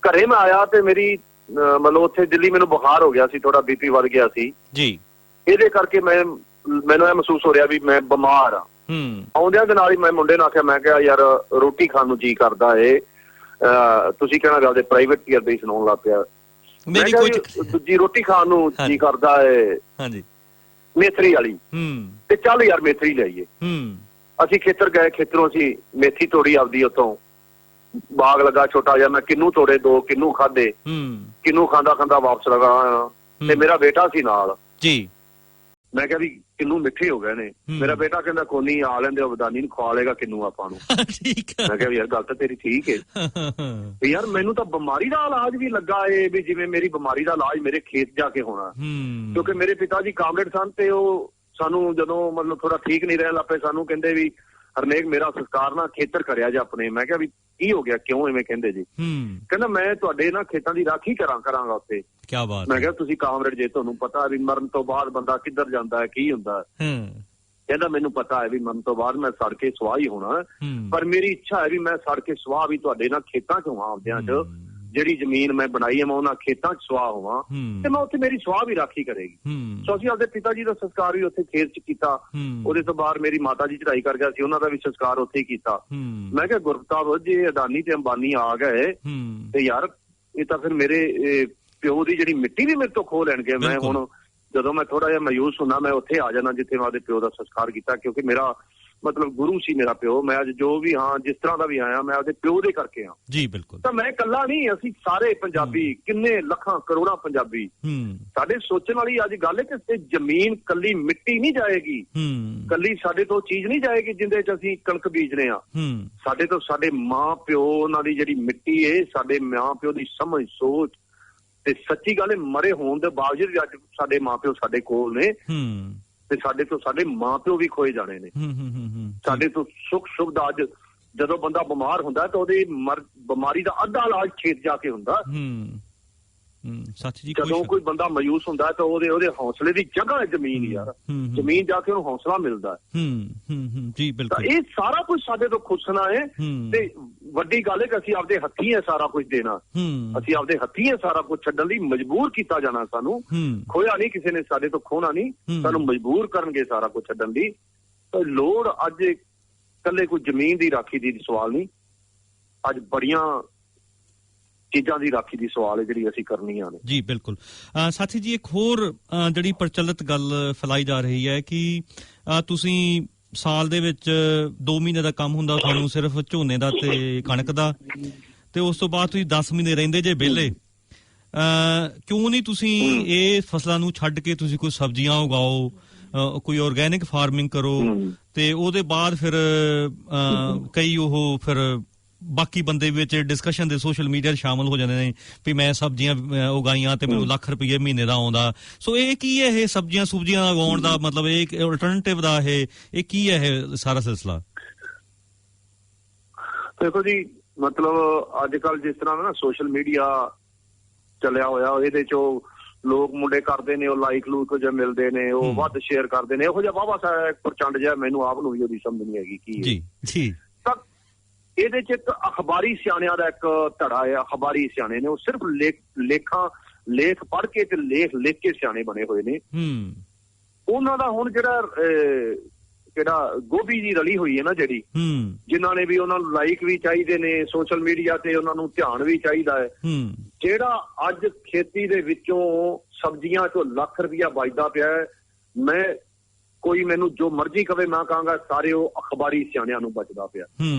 ਘਰੇ ਮੈਂ ਆਇਆ ਤੇ ਮੇਰੀ ਮਤਲਬ ਉੱਥੇ ਦਿੱਲੀ ਮੈਨੂੰ ਬੁਖਾਰ ਹੋ ਗਿਆ ਸੀ, ਥੋੜਾ BP ਵੱਧ ਗਿਆ ਸੀ। ਇਹਦੇ ਕਰਕੇ ਮੈਨੂੰ ਇਹ ਮਹਿਸੂਸ ਹੋ ਰਿਹਾ ਵੀ ਮੈਂ ਬਿਮਾਰ ਆ। ਆਉਂਦਿਆਂ ਦੇ ਨਾਲ ਹੀ ਮੈਂ ਮੁੰਡੇ ਨੂੰ ਆਖਿਆ, ਮੈਂ ਕਿਹਾ ਯਾਰ ਰੋਟੀ ਖਾਣ ਨੂੰ ਜੀ ਕਰਦਾ ਏ, ਤੁਸੀਂ ਕਹਿਣਾ ਗੱਲ ਦੇ ਪ੍ਰਾਈਵੇਟ ਕੇਅਰ ਦੇ ਸੁਣਾਉਣ ਲੱਗ ਪਿਆ। ਦੂਜੀ ਰੋਟੀ ਖਾਣ ਨੂੰ ਜੀ ਕਰਦਾ ਏ, ਮੇਥਰੀ ਵਾਲੀ ਤੇ ਚੱਲ ਯਾਰ ਮੇਥਰੀ ਲਿਆਈਏ। ਅਸੀਂ ਖੇਤਰ ਗਏ, ਖੇਤਰੋਂ ਅਸੀਂ ਮੇਥੀ ਤੋੜੀ ਆਪਦੀ, ਉੱਥੋਂ ਬਾਗ ਲੱਗਾ ਛੋਟਾ ਜਿਹਾ, ਮੈਂ ਕਿੰਨੂ ਤੋੜੇ 2, ਕਿੰਨੂ ਖਾਧੇ, ਕਿੰਨੂ ਖਾਂਦਾ ਖਾਂਦਾ ਵਾਪਸ ਲਗਾ ਆਇਆ ਤੇ ਮੇਰਾ ਬੇਟਾ ਸੀ ਨਾਲ ਜੀ। ਮੈਂ ਕਿਹਾ ਵੀ ਕਿੰਨੂ ਮਿੱਠੇ ਹੋ ਗਏ ਨੇ। ਮੇਰਾ ਬੇਟਾ ਕਹਿੰਦਾ ਕੋਨੀ ਆ ਲੈਂਦੇ, ਬਦਾਨੀ ਨੂੰ ਖਵਾ ਲੇਗਾ ਕਿੰਨੂ ਆਪਾਂ ਨੂੰ। ਮੈਂ ਕਿਹਾ ਯਾਰ ਗੱਲ ਤਾਂ ਤੇਰੀ ਠੀਕ ਹੈ ਯਾਰ, ਮੈਨੂੰ ਤਾਂ ਬਿਮਾਰੀ ਦਾ ਇਲਾਜ ਵੀ ਲੱਗਾ ਏ ਵੀ ਜਿਵੇਂ ਮੇਰੀ ਬਿਮਾਰੀ ਦਾ ਇਲਾਜ ਮੇਰੇ ਖੇਤ ਜਾ ਕੇ ਹੋਣਾ, ਕਿਉਂਕਿ ਮੇਰੇ ਪਿਤਾ ਜੀ ਕਾਮਰੇਡ ਸਨ ਤੇ ਉਹ ਸਾਨੂੰ ਜਦੋਂ ਮਤਲਬ ਥੋੜਾ ਠੀਕ ਨਹੀਂ ਰਹਿਣ ਲੱਪੇ ਸਾਨੂੰ ਕਹਿੰਦੇ ਵੀ ਹਰਨੇਕ ਮੇਰਾ ਸੰਸਕਾਰ ਨਾ ਖੇਤਰ ਕਰਿਆ ਜਾ ਆਪਣੇ। ਮੈਂ ਕਿਹਾ ਵੀ ਕੀ ਹੋ ਗਿਆ, ਕਿਉਂ ਐਵੇਂ ਕਹਿੰਦੇ ਜੀ? ਕਹਿੰਦਾ ਮੈਂ ਤੁਹਾਡੇ ਨਾ ਖੇਤਾਂ ਦੀ ਰਾਖੀ ਕਰਾਂਗਾ ਉੱਥੇ। ਕਿਆ ਬਾਤ। ਮੈਂ ਕਿਹਾ ਤੁਸੀਂ ਕਾਮਰੇਡ ਜੇ ਤੁਹਾਨੂੰ ਪਤਾ ਵੀ ਮਰਨ ਤੋਂ ਬਾਅਦ ਬੰਦਾ ਕਿੱਧਰ ਜਾਂਦਾ ਹੈ, ਕੀ ਹੁੰਦਾ? ਕਹਿੰਦਾ ਮੈਨੂੰ ਪਤਾ ਹੈ ਵੀ ਮਰਨ ਤੋਂ ਬਾਅਦ ਮੈਂ ਸੜ ਕੇ ਸੁਆਹ ਹੀ ਹੋਣਾ, ਪਰ ਮੇਰੀ ਇੱਛਾ ਹੈ ਵੀ ਮੈਂ ਸੜ ਕੇ ਸੁਆਹ ਵੀ ਤੁਹਾਡੇ ਨਾਲ ਖੇਤਾਂ 'ਚ ਹੋਵਾਂ, ਆਪਦਿਆਂ 'ਚ ਜਿਹੜੀ ਜ਼ਮੀਨ ਮੈਂ ਬਣਾਈ ਹੈ ਮੈਂ ਉਹਨਾਂ ਖੇਤਾਂ 'ਚ ਸੁਆਹ ਹੋਵਾਂ ਤੇ ਮੈਂ ਉੱਥੇ ਮੇਰੀ ਸੁਆਹ ਵੀ ਰਾਖੀ ਕਰੇਗੀ। ਸੋ ਅਸੀਂ ਆਪਦੇ ਪਿਤਾ ਜੀ ਦਾ ਸੰਸਕਾਰ ਵੀ ਉੱਥੇ ਖੇਤ 'ਚ ਕੀਤਾ। ਉਹਦੇ ਤੋਂ ਬਾਅਦ ਮੇਰੀ ਮਾਤਾ ਜੀ ਚੜ੍ਹਾਈ ਕਰ ਗਿਆ ਸੀ, ਉਹਨਾਂ ਦਾ ਵੀ ਸੰਸਕਾਰ ਉੱਥੇ ਹੀ ਕੀਤਾ। ਮੈਂ ਕਿਹਾ ਗੁਰਪ੍ਰਤਾਪ ਜੇ ਅਦਾਨੀ ਤੇ ਅੰਬਾਨੀ ਆ ਗਏ ਤੇ ਯਾਰ ਇਹ ਤਾਂ ਫਿਰ ਮੇਰੇ ਪਿਓ ਦੀ ਜਿਹੜੀ ਮਿੱਟੀ ਵੀ ਮੇਰੇ ਤੋਂ ਖੋਹ ਲੈਣਗੇ। ਮੈਂ ਹੁਣ ਜਦੋਂ ਮੈਂ ਥੋੜਾ ਜਿਹਾ ਮਾਯੂਸ ਹੁੰਦਾ ਮੈਂ ਉੱਥੇ ਆ ਜਾਣਾ ਜਿੱਥੇ ਮੈਂ ਆਪਦੇ ਪਿਓ ਦਾ ਸੰਸਕਾਰ ਕੀਤਾ, ਕਿਉਂਕਿ ਮੇਰਾ ਮਤਲਬ ਗੁਰੂ ਸੀ ਮੇਰਾ ਪਿਓ। ਮੈਂ ਅੱਜ ਜੋ ਵੀ ਹਾਂ, ਜਿਸ ਤਰ੍ਹਾਂ ਦਾ ਵੀ ਆਇਆ, ਮੈਂ ਆਪਦੇ ਪਿਓ ਦੇ ਕਰਕੇ ਹਾਂ ਜੀ। ਬਿਲਕੁਲ। ਤਾਂ ਮੈਂ ਇਕੱਲਾ ਨਹੀਂ, ਅਸੀਂ ਸਾਰੇ ਪੰਜਾਬੀ, ਕਿੰਨੇ ਲੱਖਾਂ ਕਰੋੜਾਂ ਪੰਜਾਬੀ। ਸਾਡੇ ਸੋਚਣ ਵਾਲੀ ਅੱਜ ਗੱਲ ਹੈ ਕਿ ਜ਼ਮੀਨ ਕੱਲੀ ਮਿੱਟੀ ਨਹੀਂ ਜਾਏਗੀ, ਕੱਲੀ ਸਾਡੇ ਤੋਂ ਚੀਜ਼ ਨਹੀਂ ਜਾਏਗੀ ਜਿੰਦੇ 'ਚ ਅਸੀਂ ਕਣਕ ਬੀਜਦੇ ਹਾਂ। ਸਾਡੇ ਤੋਂ ਸਾਡੇ ਮਾਂ ਪਿਓ, ਉਹਨਾਂ ਦੀ ਜਿਹੜੀ ਮਿੱਟੀ ਹੈ, ਸਾਡੇ ਮਾਂ ਪਿਓ ਦੀ ਸਮਝ, ਸੋਚ ਤੇ ਸੱਚੀ ਗੱਲ ਹੈ, ਮਰੇ ਹੋਣ ਦੇ ਬਾਵਜੂਦ ਵੀ ਅੱਜ ਸਾਡੇ ਮਾਂ ਪਿਓ ਸਾਡੇ ਕੋਲ ਨੇ ਤੇ ਸਾਡੇ ਤੋਂ ਸਾਡੇ ਮਾਂ ਪਿਓ ਵੀ ਖੋਏ ਜਾਣੇ ਨੇ। ਸਾਡੇ ਤੋਂ ਸੁੱਖ ਸੁਵਿਧਾ ਅੱਜ ਜਦੋਂ ਬੰਦਾ ਬਿਮਾਰ ਹੁੰਦਾ ਤਾਂ ਉਹਦੀ ਬਿਮਾਰੀ ਦਾ ਅੱਧਾ ਇਲਾਜ ਖੇਤ ਜਾ ਕੇ ਹੁੰਦਾ। ਜਦੋਂ ਕੋਈ ਬੰਦਾ ਮਾਯੂਸ ਹੁੰਦਾ ਤਾਂ ਉਹਦੇ ਹੌਸਲੇ ਦੀ ਜਗ੍ਹਾ ਹੈ ਜ਼ਮੀਨ ਯਾਰ, ਜ਼ਮੀਨ ਜਾ ਕੇ ਉਹਨੂੰ ਹੌਸਲਾ ਮਿਲਦਾ ਜੀ। ਬਿਲਕੁਲ। ਇਹ ਸਾਰਾ ਕੁਝ ਸਾਡੇ ਤੋਂ ਖੁੱਸਣਾ ਹੈ ਤੇ ਵੱਡੀ ਗੱਲ ਹੈ ਕਿ ਅਸੀਂ ਆਪਦੇ ਹੱਥੀਂ ਹੈ ਸਾਰਾ ਕੁਝ ਦੇਣਾ, ਅਸੀਂ ਆਪਦੇ ਹੱਥੀਂ ਹੈ ਸਾਰਾ ਕੁਝ ਛੱਡਣ ਲਈ ਮਜਬੂਰ ਕੀਤਾ ਜਾਣਾ। ਸਾਨੂੰ ਖੋਇਆ ਨਹੀਂ ਕਿਸੇ ਨੇ, ਸਾਡੇ ਤੋਂ ਖੋਣਾ ਨਹੀਂ, ਸਾਨੂੰ ਮਜਬੂਰ ਕਰਨਗੇ ਸਾਰਾ ਕੁਝ ਛੱਡਣ ਦੀ। ਤਾਂ ਲੋੜ ਅੱਜ ਇਕੱਲੇ ਕੋਈ ਜ਼ਮੀਨ ਦੀ ਰਾਖੀ ਦੀ ਸਵਾਲ ਨਹੀਂ, ਅੱਜ ਬੜੀਆਂ ਚੀਜ਼ਾਂ ਦੀ ਰਾਖੀ ਦੀ ਸਵਾਲ ਹੈ ਜਿਹੜੀ ਅਸੀਂ ਕਰਨੀਆਂ ਨੇ ਜੀ। ਬਿਲਕੁਲ। ਸਾਥੀ ਜੀ, ਇੱਕ ਹੋਰ ਜਿਹੜੀ ਪ੍ਰਚਲਿਤ ਗੱਲ ਫੈਲਾਈ ਜਾ ਰਹੀ ਹੈ ਕਿ ਤੁਸੀਂ ਸਾਲ ਦੇ ਵਿੱਚ 2 ਮਹੀਨੇ ਦਾ ਕੰਮ ਹੁੰਦਾ ਤੁਹਾਨੂੰ ਸਿਰਫ ਝੋਨੇ ਦਾ ਤੇ ਕਣਕ ਦਾ, ਤੇ ਉਸ ਤੋਂ ਬਾਅਦ ਤੁਸੀਂ 10 ਮਹੀਨੇ ਰਹਿੰਦੇ ਜੇ ਵਿਹਲੇ। ਕਿਉਂ ਨਹੀਂ ਤੁਸੀਂ ਇਹ ਫਸਲਾਂ ਨੂੰ ਛੱਡ ਕੇ ਤੁਸੀਂ ਕੋਈ ਸਬਜ਼ੀਆਂ ਉਗਾਓ, ਕੋਈ ਆਰਗੈਨਿਕ ਫਾਰਮਿੰਗ ਕਰੋ ਤੇ ਉਹਦੇ ਬਾਅਦ ਫਿਰ ਕਈ ਉਹ ਫਿਰ ਬਾਕੀ ਬੰਦੇ ਵਿੱਚ ਡਿਸਕਸ਼ਨ ਦੇ ਸੋਸ਼ਲ ਮੀਡੀਆ 'ਤੇ ਸ਼ਾਮਲ ਹੋ ਜਾਂਦੇ ਨੇ ਵੀ ਮੈਂ ਸਬਜ਼ੀਆਂ ਉਗਾਈਆਂ ਤੇ ਮੈਨੂੰ ਲੱਖ ਰੁਪਏ ਮਹੀਨੇ ਦਾ ਆਉਂਦਾ। ਸੋ ਇਹ ਕੀ ਹੈ, ਇਹ ਸਬਜ਼ੀਆਂ ਸੁਬਜ਼ੀਆਂ ਉਗਾਉਣ ਦਾ ਮਤਲਬ ਇਹ ਅਲਟਰਨੇਟਿਵ ਦਾ ਇਹ ਕੀ ਹੈ ਇਹ ਸਾਰਾ ਸਿਲਸਿਲਾ? ਦੇਖੋ ਜੀ, ਮਤਲਬ ਅੱਜ ਕੱਲ ਜਿਸ ਤਰ੍ਹਾਂ ਨਾ ਸੋਸ਼ਲ ਮੀਡੀਆ ਚੱਲਿਆ ਹੋਇਆ, ਇਹਦੇ 'ਚ ਲੋਕ ਮੁੰਡੇ ਕਰਦੇ ਨੇ, ਉਹ ਲਾਈਕ ਲੂਕ ਜੇ ਮਿਲਦੇ ਨੇ ਉਹ ਵੱਧ ਸ਼ੇਅਰ ਕਰਦੇ ਨੇ, ਇਹੋ ਜਿਹਾ ਵਾਹਵਾ ਸਾਰਾ ਪ੍ਰਚੰਡ ਜਿਹਾ ਮੈਨੂੰ ਆਪ ਨੂੰ ਵੀ ਉਹਦੀ ਸਮਝ ਨਹੀਂ ਹੈਗੀ ਕੀ ਹੈ। ਤਾਂ ਇਹਦੇ 'ਚ ਇੱਕ ਅਖਬਾਰੀ ਸਿਆਣਿਆਂ ਦਾ ਇੱਕ ਧੜਾ ਹੈ। ਅਖਬਾਰੀ ਸਿਆਣੇ ਨੇ, ਉਹ ਸਿਰਫ ਲੇਖ ਪੜ੍ਹ ਕੇ ਤੇ ਲੇਖ ਲਿਖ ਕੇ ਸਿਆਣੇ ਬਣੇ ਹੋਏ ਨੇ। ਉਹਨਾਂ ਦਾ ਹੁਣ ਜਿਹੜਾ ਗੋਭੀ ਦੀ ਰਲੀ ਹੋਈ ਹੈ ਨਾ ਜਿਹੜੀ, ਜਿਨ੍ਹਾਂ ਨੇ ਵੀ ਉਹਨਾਂ ਨੂੰ ਲਾਈਕ ਵੀ ਚਾਹੀਦੇ ਨੇ ਸੋਸ਼ਲ ਮੀਡੀਆ ਤੇ, ਉਹਨਾਂ ਨੂੰ ਧਿਆਨ ਵੀ ਚਾਹੀਦਾ ਹੈ। ਜਿਹੜਾ ਅੱਜ ਖੇਤੀ ਦੇ ਵਿੱਚੋਂ ਸਬਜ਼ੀਆਂ 'ਚੋਂ ਲੱਖ ਰੁਪਇਆ ਬਚਦਾ ਪਿਆ ਹੈ, ਮੈਨੂੰ ਜੋ ਮਰਜ਼ੀ ਕਵੇ, ਮੈਂ ਕਹਾਂਗਾ ਸਾਰੇ ਉਹ ਅਖਬਾਰੀ ਸਿਆਣਿਆਂ ਨੂੰ ਬਚਦਾ ਪਿਆ।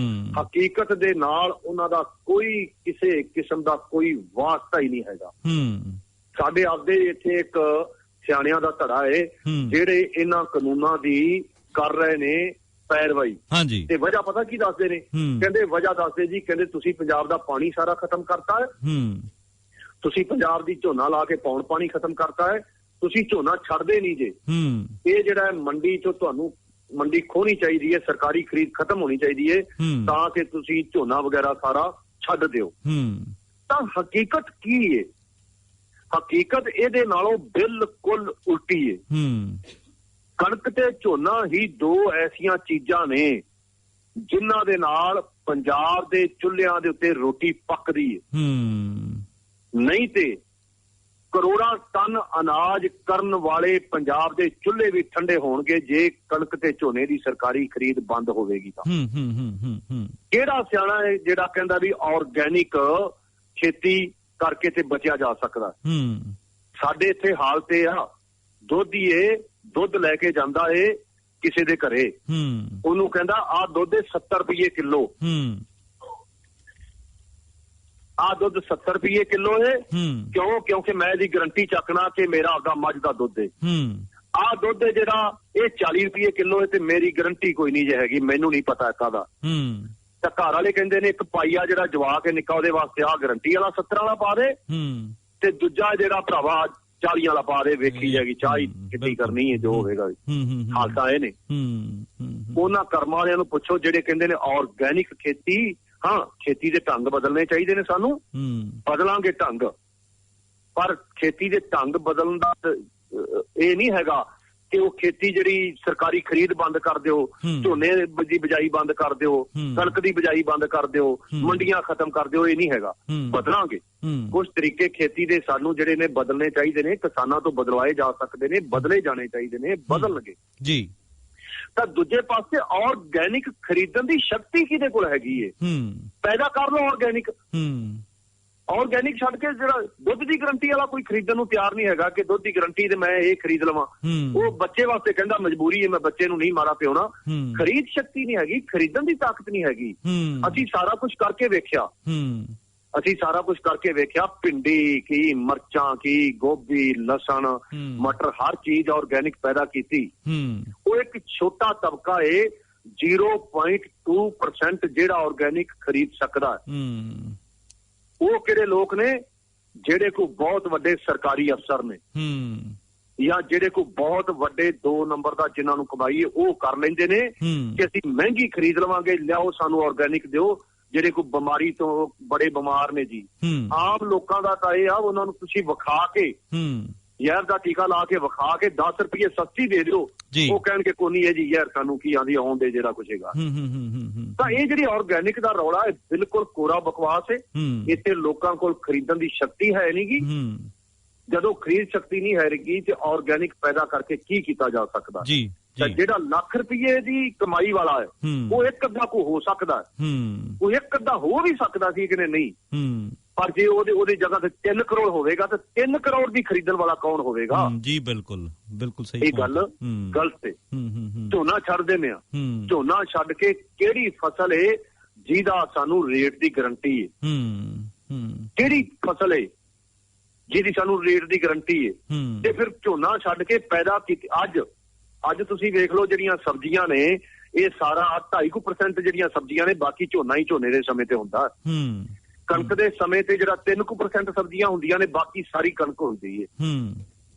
ਹਕੀਕਤ ਦੇ ਨਾਲ ਉਹਨਾਂ ਦਾ ਕੋਈ ਕਿਸੇ ਕਿਸਮ ਦਾ ਕੋਈ ਵਾਸਤਾ ਹੀ ਨਹੀਂ ਹੈਗਾ। ਸਾਡੇ ਆਪਦੇ ਇੱਥੇ ਇੱਕ ਸਿਆਣਿਆਂ ਦਾ ਧੜਾ ਹੈ ਜਿਹੜੇ ਇਹਨਾਂ ਕਾਨੂੰਨਾਂ ਦੀ ਕਰ ਰਹੇ ਨੇ ਪੈਰਵਾਈ। ਤੇ ਵਜ੍ਹਾ ਪਤਾ ਕੀ ਦੱਸਦੇ ਨੇ? ਕਹਿੰਦੇ ਵਜ੍ਹਾ ਦੱਸਦੇ ਜੀ, ਕਹਿੰਦੇ ਤੁਸੀਂ ਪੰਜਾਬ ਦਾ ਪਾਣੀ ਸਾਰਾ ਖਤਮ ਕਰਤਾ ਹੈ, ਤੁਸੀਂ ਪੰਜਾਬ ਦੀ ਝੋਨਾ ਲਾ ਕੇ ਪੌਣ ਪਾਣੀ ਖਤਮ ਕਰਤਾ ਹੈ, ਤੁਸੀਂ ਝੋਨਾ ਛੱਡਦੇ ਨਹੀਂ ਜੇ। ਇਹ ਜਿਹੜਾ ਹੈ ਮੰਡੀ 'ਚੋਂ ਤੁਹਾਨੂੰ ਮੰਡੀ ਖੋਣੀ ਚਾਹੀਦੀ ਹੈ, ਸਰਕਾਰੀ ਖਰੀਦ ਖਤਮ ਹੋਣੀ ਚਾਹੀਦੀ ਹੈ ਤਾਂ ਕਿ ਤੁਸੀਂ ਝੋਨਾ ਵਗੈਰਾ ਸਾਰਾ ਛੱਡ ਦਿਓ। ਤਾਂ ਹਕੀਕਤ ਕੀ ਹੈ? ਹਕੀਕਤ ਇਹਦੇ ਨਾਲੋਂ ਬਿਲਕੁਲ ਉਲਟੀ ਹੈ। ਕਣਕ ਤੇ ਝੋਨਾ ਹੀ 2 ਐਸੀਆਂ ਚੀਜ਼ਾਂ ਨੇ ਜਿਨ੍ਹਾਂ ਦੇ ਨਾਲ ਪੰਜਾਬ ਦੇ ਚੁੱਲ੍ਹਿਆਂ ਦੇ ਉੱਤੇ ਰੋਟੀ ਪੱਕਦੀ ਹੈ। ਨਹੀਂ ਤੇ ਕਰੋੜਾਂ ਟਨ ਅਨਾਜ ਕਰਨ ਵਾਲੇ ਪੰਜਾਬ ਦੇ ਚੁੱਲ੍ਹੇ ਵੀ ਠੰਡੇ ਹੋਣਗੇ ਜੇ ਕਣਕ ਤੇ ਝੋਨੇ ਦੀ ਸਰਕਾਰੀ ਖਰੀਦ ਬੰਦ ਹੋਵੇਗੀ ਤਾਂ। ਕਿਹੜਾ ਸਿਆਣਾ ਹੈ ਜਿਹੜਾ ਕਹਿੰਦਾ ਵੀ ਆਰਗੈਨਿਕ ਖੇਤੀ ਕਰਕੇ ਤੇ ਬਚਿਆ ਜਾ ਸਕਦਾ? ਸਾਡੇ ਇੱਥੇ ਹਾਲਤ ਇਹ ਆ, ਦੁੱਧ ਹੀ ਦੁੱਧ ਲੈ ਕੇ ਜਾਂਦਾ ਏ ਕਿਸੇ ਦੇ ਘਰੇ, ਉਹਨੂੰ ਕਹਿੰਦਾ ਆਹ ਦੁੱਧ 70 ਰੁਪਏ ਕਿਲੋ, ਆਹ ਦੁੱਧ 70 ਰੁਪਏ ਕਿਲੋ ਹੈ। ਕਿਉਂ? ਕਿਉਂਕਿ ਮੈਂ ਇਹਦੀ ਗਰੰਟੀ ਚੱਕਣਾ ਕਿ ਮੇਰਾ ਆਪਦਾ ਮੱਝ ਦਾ ਦੁੱਧ ਹੈ। ਆਹ ਦੁੱਧ ਹੈ ਜਿਹੜਾ ਇਹ 40 ਰੁਪਏ ਕਿਲੋ ਹੈ ਤੇ ਮੇਰੀ ਗਰੰਟੀ ਕੋਈ ਨਹੀਂ ਜੇ ਹੈਗੀ, ਮੈਨੂੰ ਨਹੀਂ ਪਤਾ ਕਾਹਦਾ। ਤਾਂ ਘਰ ਵਾਲੇ ਕਹਿੰਦੇ ਨੇ ਇੱਕ ਪਾਈਆ ਜਿਹੜਾ ਜਵਾਕ ਹੈ ਨਿੱਕਾ, ਉਹਦੇ ਵਾਸਤੇ ਆਹ ਗਰੰਟੀ ਵਾਲਾ 70 ਵਾਲਾ ਪਾ ਦੇ, ਤੇ ਦੂਜਾ ਜਿਹੜਾ ਭਰਾਵਾ 40 ਵਾਲਾ ਪਾ ਦੇ, ਵੇਖੀ ਜਾਏਗੀ ਚਾਹ ਕਿੱਡੀ ਕਰਨੀ ਹੈ ਜੋ ਹੋਵੇਗਾ। ਹਾਲਤਾਂ ਇਹ ਨੇ। ਉਹਨਾਂ ਕਰਮਾਂ ਵਾਲਿਆਂ ਨੂੰ ਪੁੱਛੋ ਜਿਹੜੇ ਕਹਿੰਦੇ ਨੇ ਆਰਗੈਨਿਕ ਖੇਤੀ। ਹਾਂ, ਖੇਤੀ ਦੇ ਢੰਗ ਬਦਲਣੇ ਚਾਹੀਦੇ ਨੇ ਸਾਨੂੰ, ਬਦਲਾਂਗੇ ਢੰਗ, ਪਰ ਖੇਤੀ ਦੇ ਢੰਗ ਬਦਲਣ ਦਾ ਇਹ ਨਹੀਂ ਹੈਗਾ ਕਿ ਉਹ ਖੇਤੀ ਜਿਹੜੀ ਸਰਕਾਰੀ ਖਰੀਦ ਬੰਦ ਕਰ ਦਿਓ, ਝੋਨੇ ਦੀ ਬਿਜਾਈ ਬੰਦ ਕਰ ਦਿਓ, ਕਣਕ ਦੀ ਬਿਜਾਈ ਬੰਦ ਕਰ ਦਿਓ, ਮੰਡੀਆਂ ਖਤਮ ਕਰ ਦਿਓ। ਇਹ ਨਹੀਂ ਹੈਗਾ, ਬਦਲਾਂਗੇ। ਕੁਝ ਤਰੀਕੇ ਖੇਤੀ ਦੇ ਸਾਨੂੰ ਜਿਹੜੇ ਨੇ ਬਦਲਣੇ ਚਾਹੀਦੇ ਨੇ, ਕਿਸਾਨਾਂ ਤੋਂ ਬਦਲਵਾਏ ਜਾ ਸਕਦੇ ਨੇ, ਬਦਲੇ ਜਾਣੇ ਚਾਹੀਦੇ ਨੇ, ਬਦਲਣਗੇ ਜੀ। ਤਾਂ ਦੂਜੇ ਪਾਸੇ ਆਰਗੈਨਿਕ ਖਰੀਦਣ ਦੀ ਸ਼ਕਤੀ ਕਿਹਦੇ ਕੋਲ ਹੈਗੀ ਏ? ਪੈਦਾ ਕਰ ਲਓ ਆਰਗੈਨਿਕ। ਆਰਗੈਨਿਕ ਛੱਡ ਕੇ ਜਿਹੜਾ ਦੁੱਧ ਦੀ ਗਰੰਟੀ ਵਾਲਾ ਕੋਈ ਖਰੀਦਣ ਨੂੰ ਤਿਆਰ ਨਹੀਂ ਹੈਗਾ ਕਿ ਦੁੱਧ ਦੀ ਗਰੰਟੀ ਤੇ ਮੈਂ ਇਹ ਖਰੀਦ ਲਵਾਂ। ਉਹ ਬੱਚੇ ਵਾਸਤੇ ਕਹਿੰਦਾ ਮਜਬੂਰੀ ਹੈ, ਮੈਂ ਬੱਚੇ ਨੂੰ ਨਹੀਂ ਮਾਰਾ ਪਿਉਣਾ। ਖਰੀਦ ਸ਼ਕਤੀ ਨਹੀਂ ਹੈਗੀ, ਖਰੀਦਣ ਦੀ ਤਾਕਤ ਨਹੀਂ ਹੈਗੀ। ਅਸੀਂ ਸਾਰਾ ਕੁਝ ਕਰਕੇ ਵੇਖਿਆ, ਭਿੰਡੀ ਕੀ, ਮਿਰਚਾਂ ਕੀ, ਗੋਭੀ, ਲਸਣ, ਮਟਰ, ਹਰ ਚੀਜ਼ ਆਰਗੈਨਿਕ ਪੈਦਾ ਕੀਤੀ। ਉਹ ਇੱਕ ਛੋਟਾ ਤਬਕਾ ਏ 0.2% ਜਿਹੜਾ ਆਰਗੈਨਿਕ ਖਰੀਦ ਸਕਦਾ ਹੈ। ਉਹ ਕਿਹੜੇ ਲੋਕ ਨੇ? ਜਿਹੜੇ ਕੋਈ ਬਹੁਤ ਵੱਡੇ ਸਰਕਾਰੀ ਅਫਸਰ ਨੇ, ਜਾਂ ਜਿਹੜੇ ਕੋਈ ਬਹੁਤ ਵੱਡੇ 2 ਨੰਬਰ ਦਾ ਜਿਨ੍ਹਾਂ ਨੂੰ ਕਮਾਈ ਹੈ, ਉਹ ਕਰ ਲੈਂਦੇ ਨੇ ਕਿ ਅਸੀਂ ਮਹਿੰਗੀ ਖਰੀਦ ਲਵਾਂਗੇ, ਲਿਆਓ ਸਾਨੂੰ ਆਰਗੈਨਿਕ ਦਿਓ। ਜਿਹੜੇ ਕੋਈ ਬਿਮਾਰੀ ਤੋਂ ਬੜੇ ਬਿਮਾਰ ਨੇ ਜੀ, ਆਮ ਲੋਕਾਂ ਦਾ ਤਾਂ ਇਹ ਆ, ਉਹਨਾਂ ਨੂੰ ਤੁਸੀਂ ਵਿਖਾ ਕੇ ਜ਼ਹਿਰ ਦਾ ਟੀਕਾ ਲਾ ਕੇ ਵਿਖਾ ਕੇ 10 ਰੁਪਏ ਸਸਤੀ ਦੇ ਦਿਓ, ਉਹ ਕਹਿਣਗੇ ਕੋਈ ਨਹੀਂ ਹੈ ਜੀ ਜ਼ਹਿਰ, ਸਾਨੂੰ ਕੀ ਆਂਦੀ ਆਉਣ ਦੇ ਜਿਹੜਾ ਕੁਛ ਹੈਗਾ। ਤਾਂ ਇਹ ਜਿਹੜੀ ਆਰਗੈਨਿਕ ਦਾ ਰੌਲਾ ਹੈ ਬਿਲਕੁਲ ਕੋਰਾ ਬਕਵਾਸ ਹੈ। ਇੱਥੇ ਲੋਕਾਂ ਕੋਲ ਖਰੀਦਣ ਦੀ ਸ਼ਕਤੀ ਹੈ ਨਹੀਂ ਗੀ। ਜਦੋਂ ਖਰੀਦ ਸ਼ਕਤੀ ਨਹੀਂ ਹੈਗੀ ਤੇ ਆਰਗੈਨਿਕ ਪੈਦਾ ਕਰਕੇ ਕੀ ਕੀਤਾ ਜਾ ਸਕਦਾ? ਤਾਂ ਜਿਹੜਾ ਲੱਖ ਰੁਪਏ ਦੀ ਕਮਾਈ ਵਾਲਾ ਹੈ ਉਹ ਇੱਕ ਅੱਧਾ ਕੋ ਹੋ ਸਕਦਾ, ਉਹ ਇੱਕ ਅੱਧਾ ਹੋ ਵੀ ਸਕਦਾ ਸੀ ਕਿ ਨਹੀਂ। ਪਰ ਜੇ ਉਹਦੀ ਜਗ੍ਹਾ ਤੇ 3 ਕਰੋੜ ਹੋਵੇਗਾ ਤਾਂ 3 ਕਰੋੜ ਦੀ ਖਰੀਦਣ ਵਾਲਾ ਕੌਣ ਹੋਵੇਗਾ? ਜੀ ਬਿਲਕੁਲ ਸਹੀ। ਇਹ ਗੱਲ ਗਲਤ ਹੈ। ਝੋਨਾ ਛੱਡ ਦਿੰਦੇ ਆ, ਝੋਨਾ ਛੱਡ ਕੇ ਕਿਹੜੀ ਫਸਲ ਹੈ ਜਿਹਦਾ ਸਾਨੂੰ ਰੇਟ ਦੀ ਗਰੰਟੀ ਹੈ? ਕਿਹੜੀ ਫਸਲ ਹੈ ਜਿਹਦੀ ਸਾਨੂੰ ਰੇਟ ਦੀ ਗਰੰਟੀ ਹੈ? ਤੇ ਫਿਰ ਝੋਨਾ ਛੱਡ ਕੇ ਪੈਦਾ ਕੀਤੀ ਅੱਜ ਤੁਸੀਂ ਵੇਖ ਲਓ ਜਿਹੜੀਆਂ ਸਬਜ਼ੀਆਂ ਨੇ, ਇਹ ਸਾਰਾ 2.5% ਜਿਹੜੀਆਂ ਸਬਜ਼ੀਆਂ ਨੇ, ਬਾਕੀ ਝੋਨਾ ਹੀ ਝੋਨੇ ਦੇ ਸਮੇਂ ਤੇ ਹੁੰਦਾ। ਕਣਕ ਦੇ ਸਮੇਂ ਤੇ ਜਿਹੜਾ 3% ਸਬਜ਼ੀਆਂ ਹੁੰਦੀਆਂ ਨੇ, ਬਾਕੀ ਸਾਰੀ ਕਣਕ ਹੁੰਦੀ ਹੈ।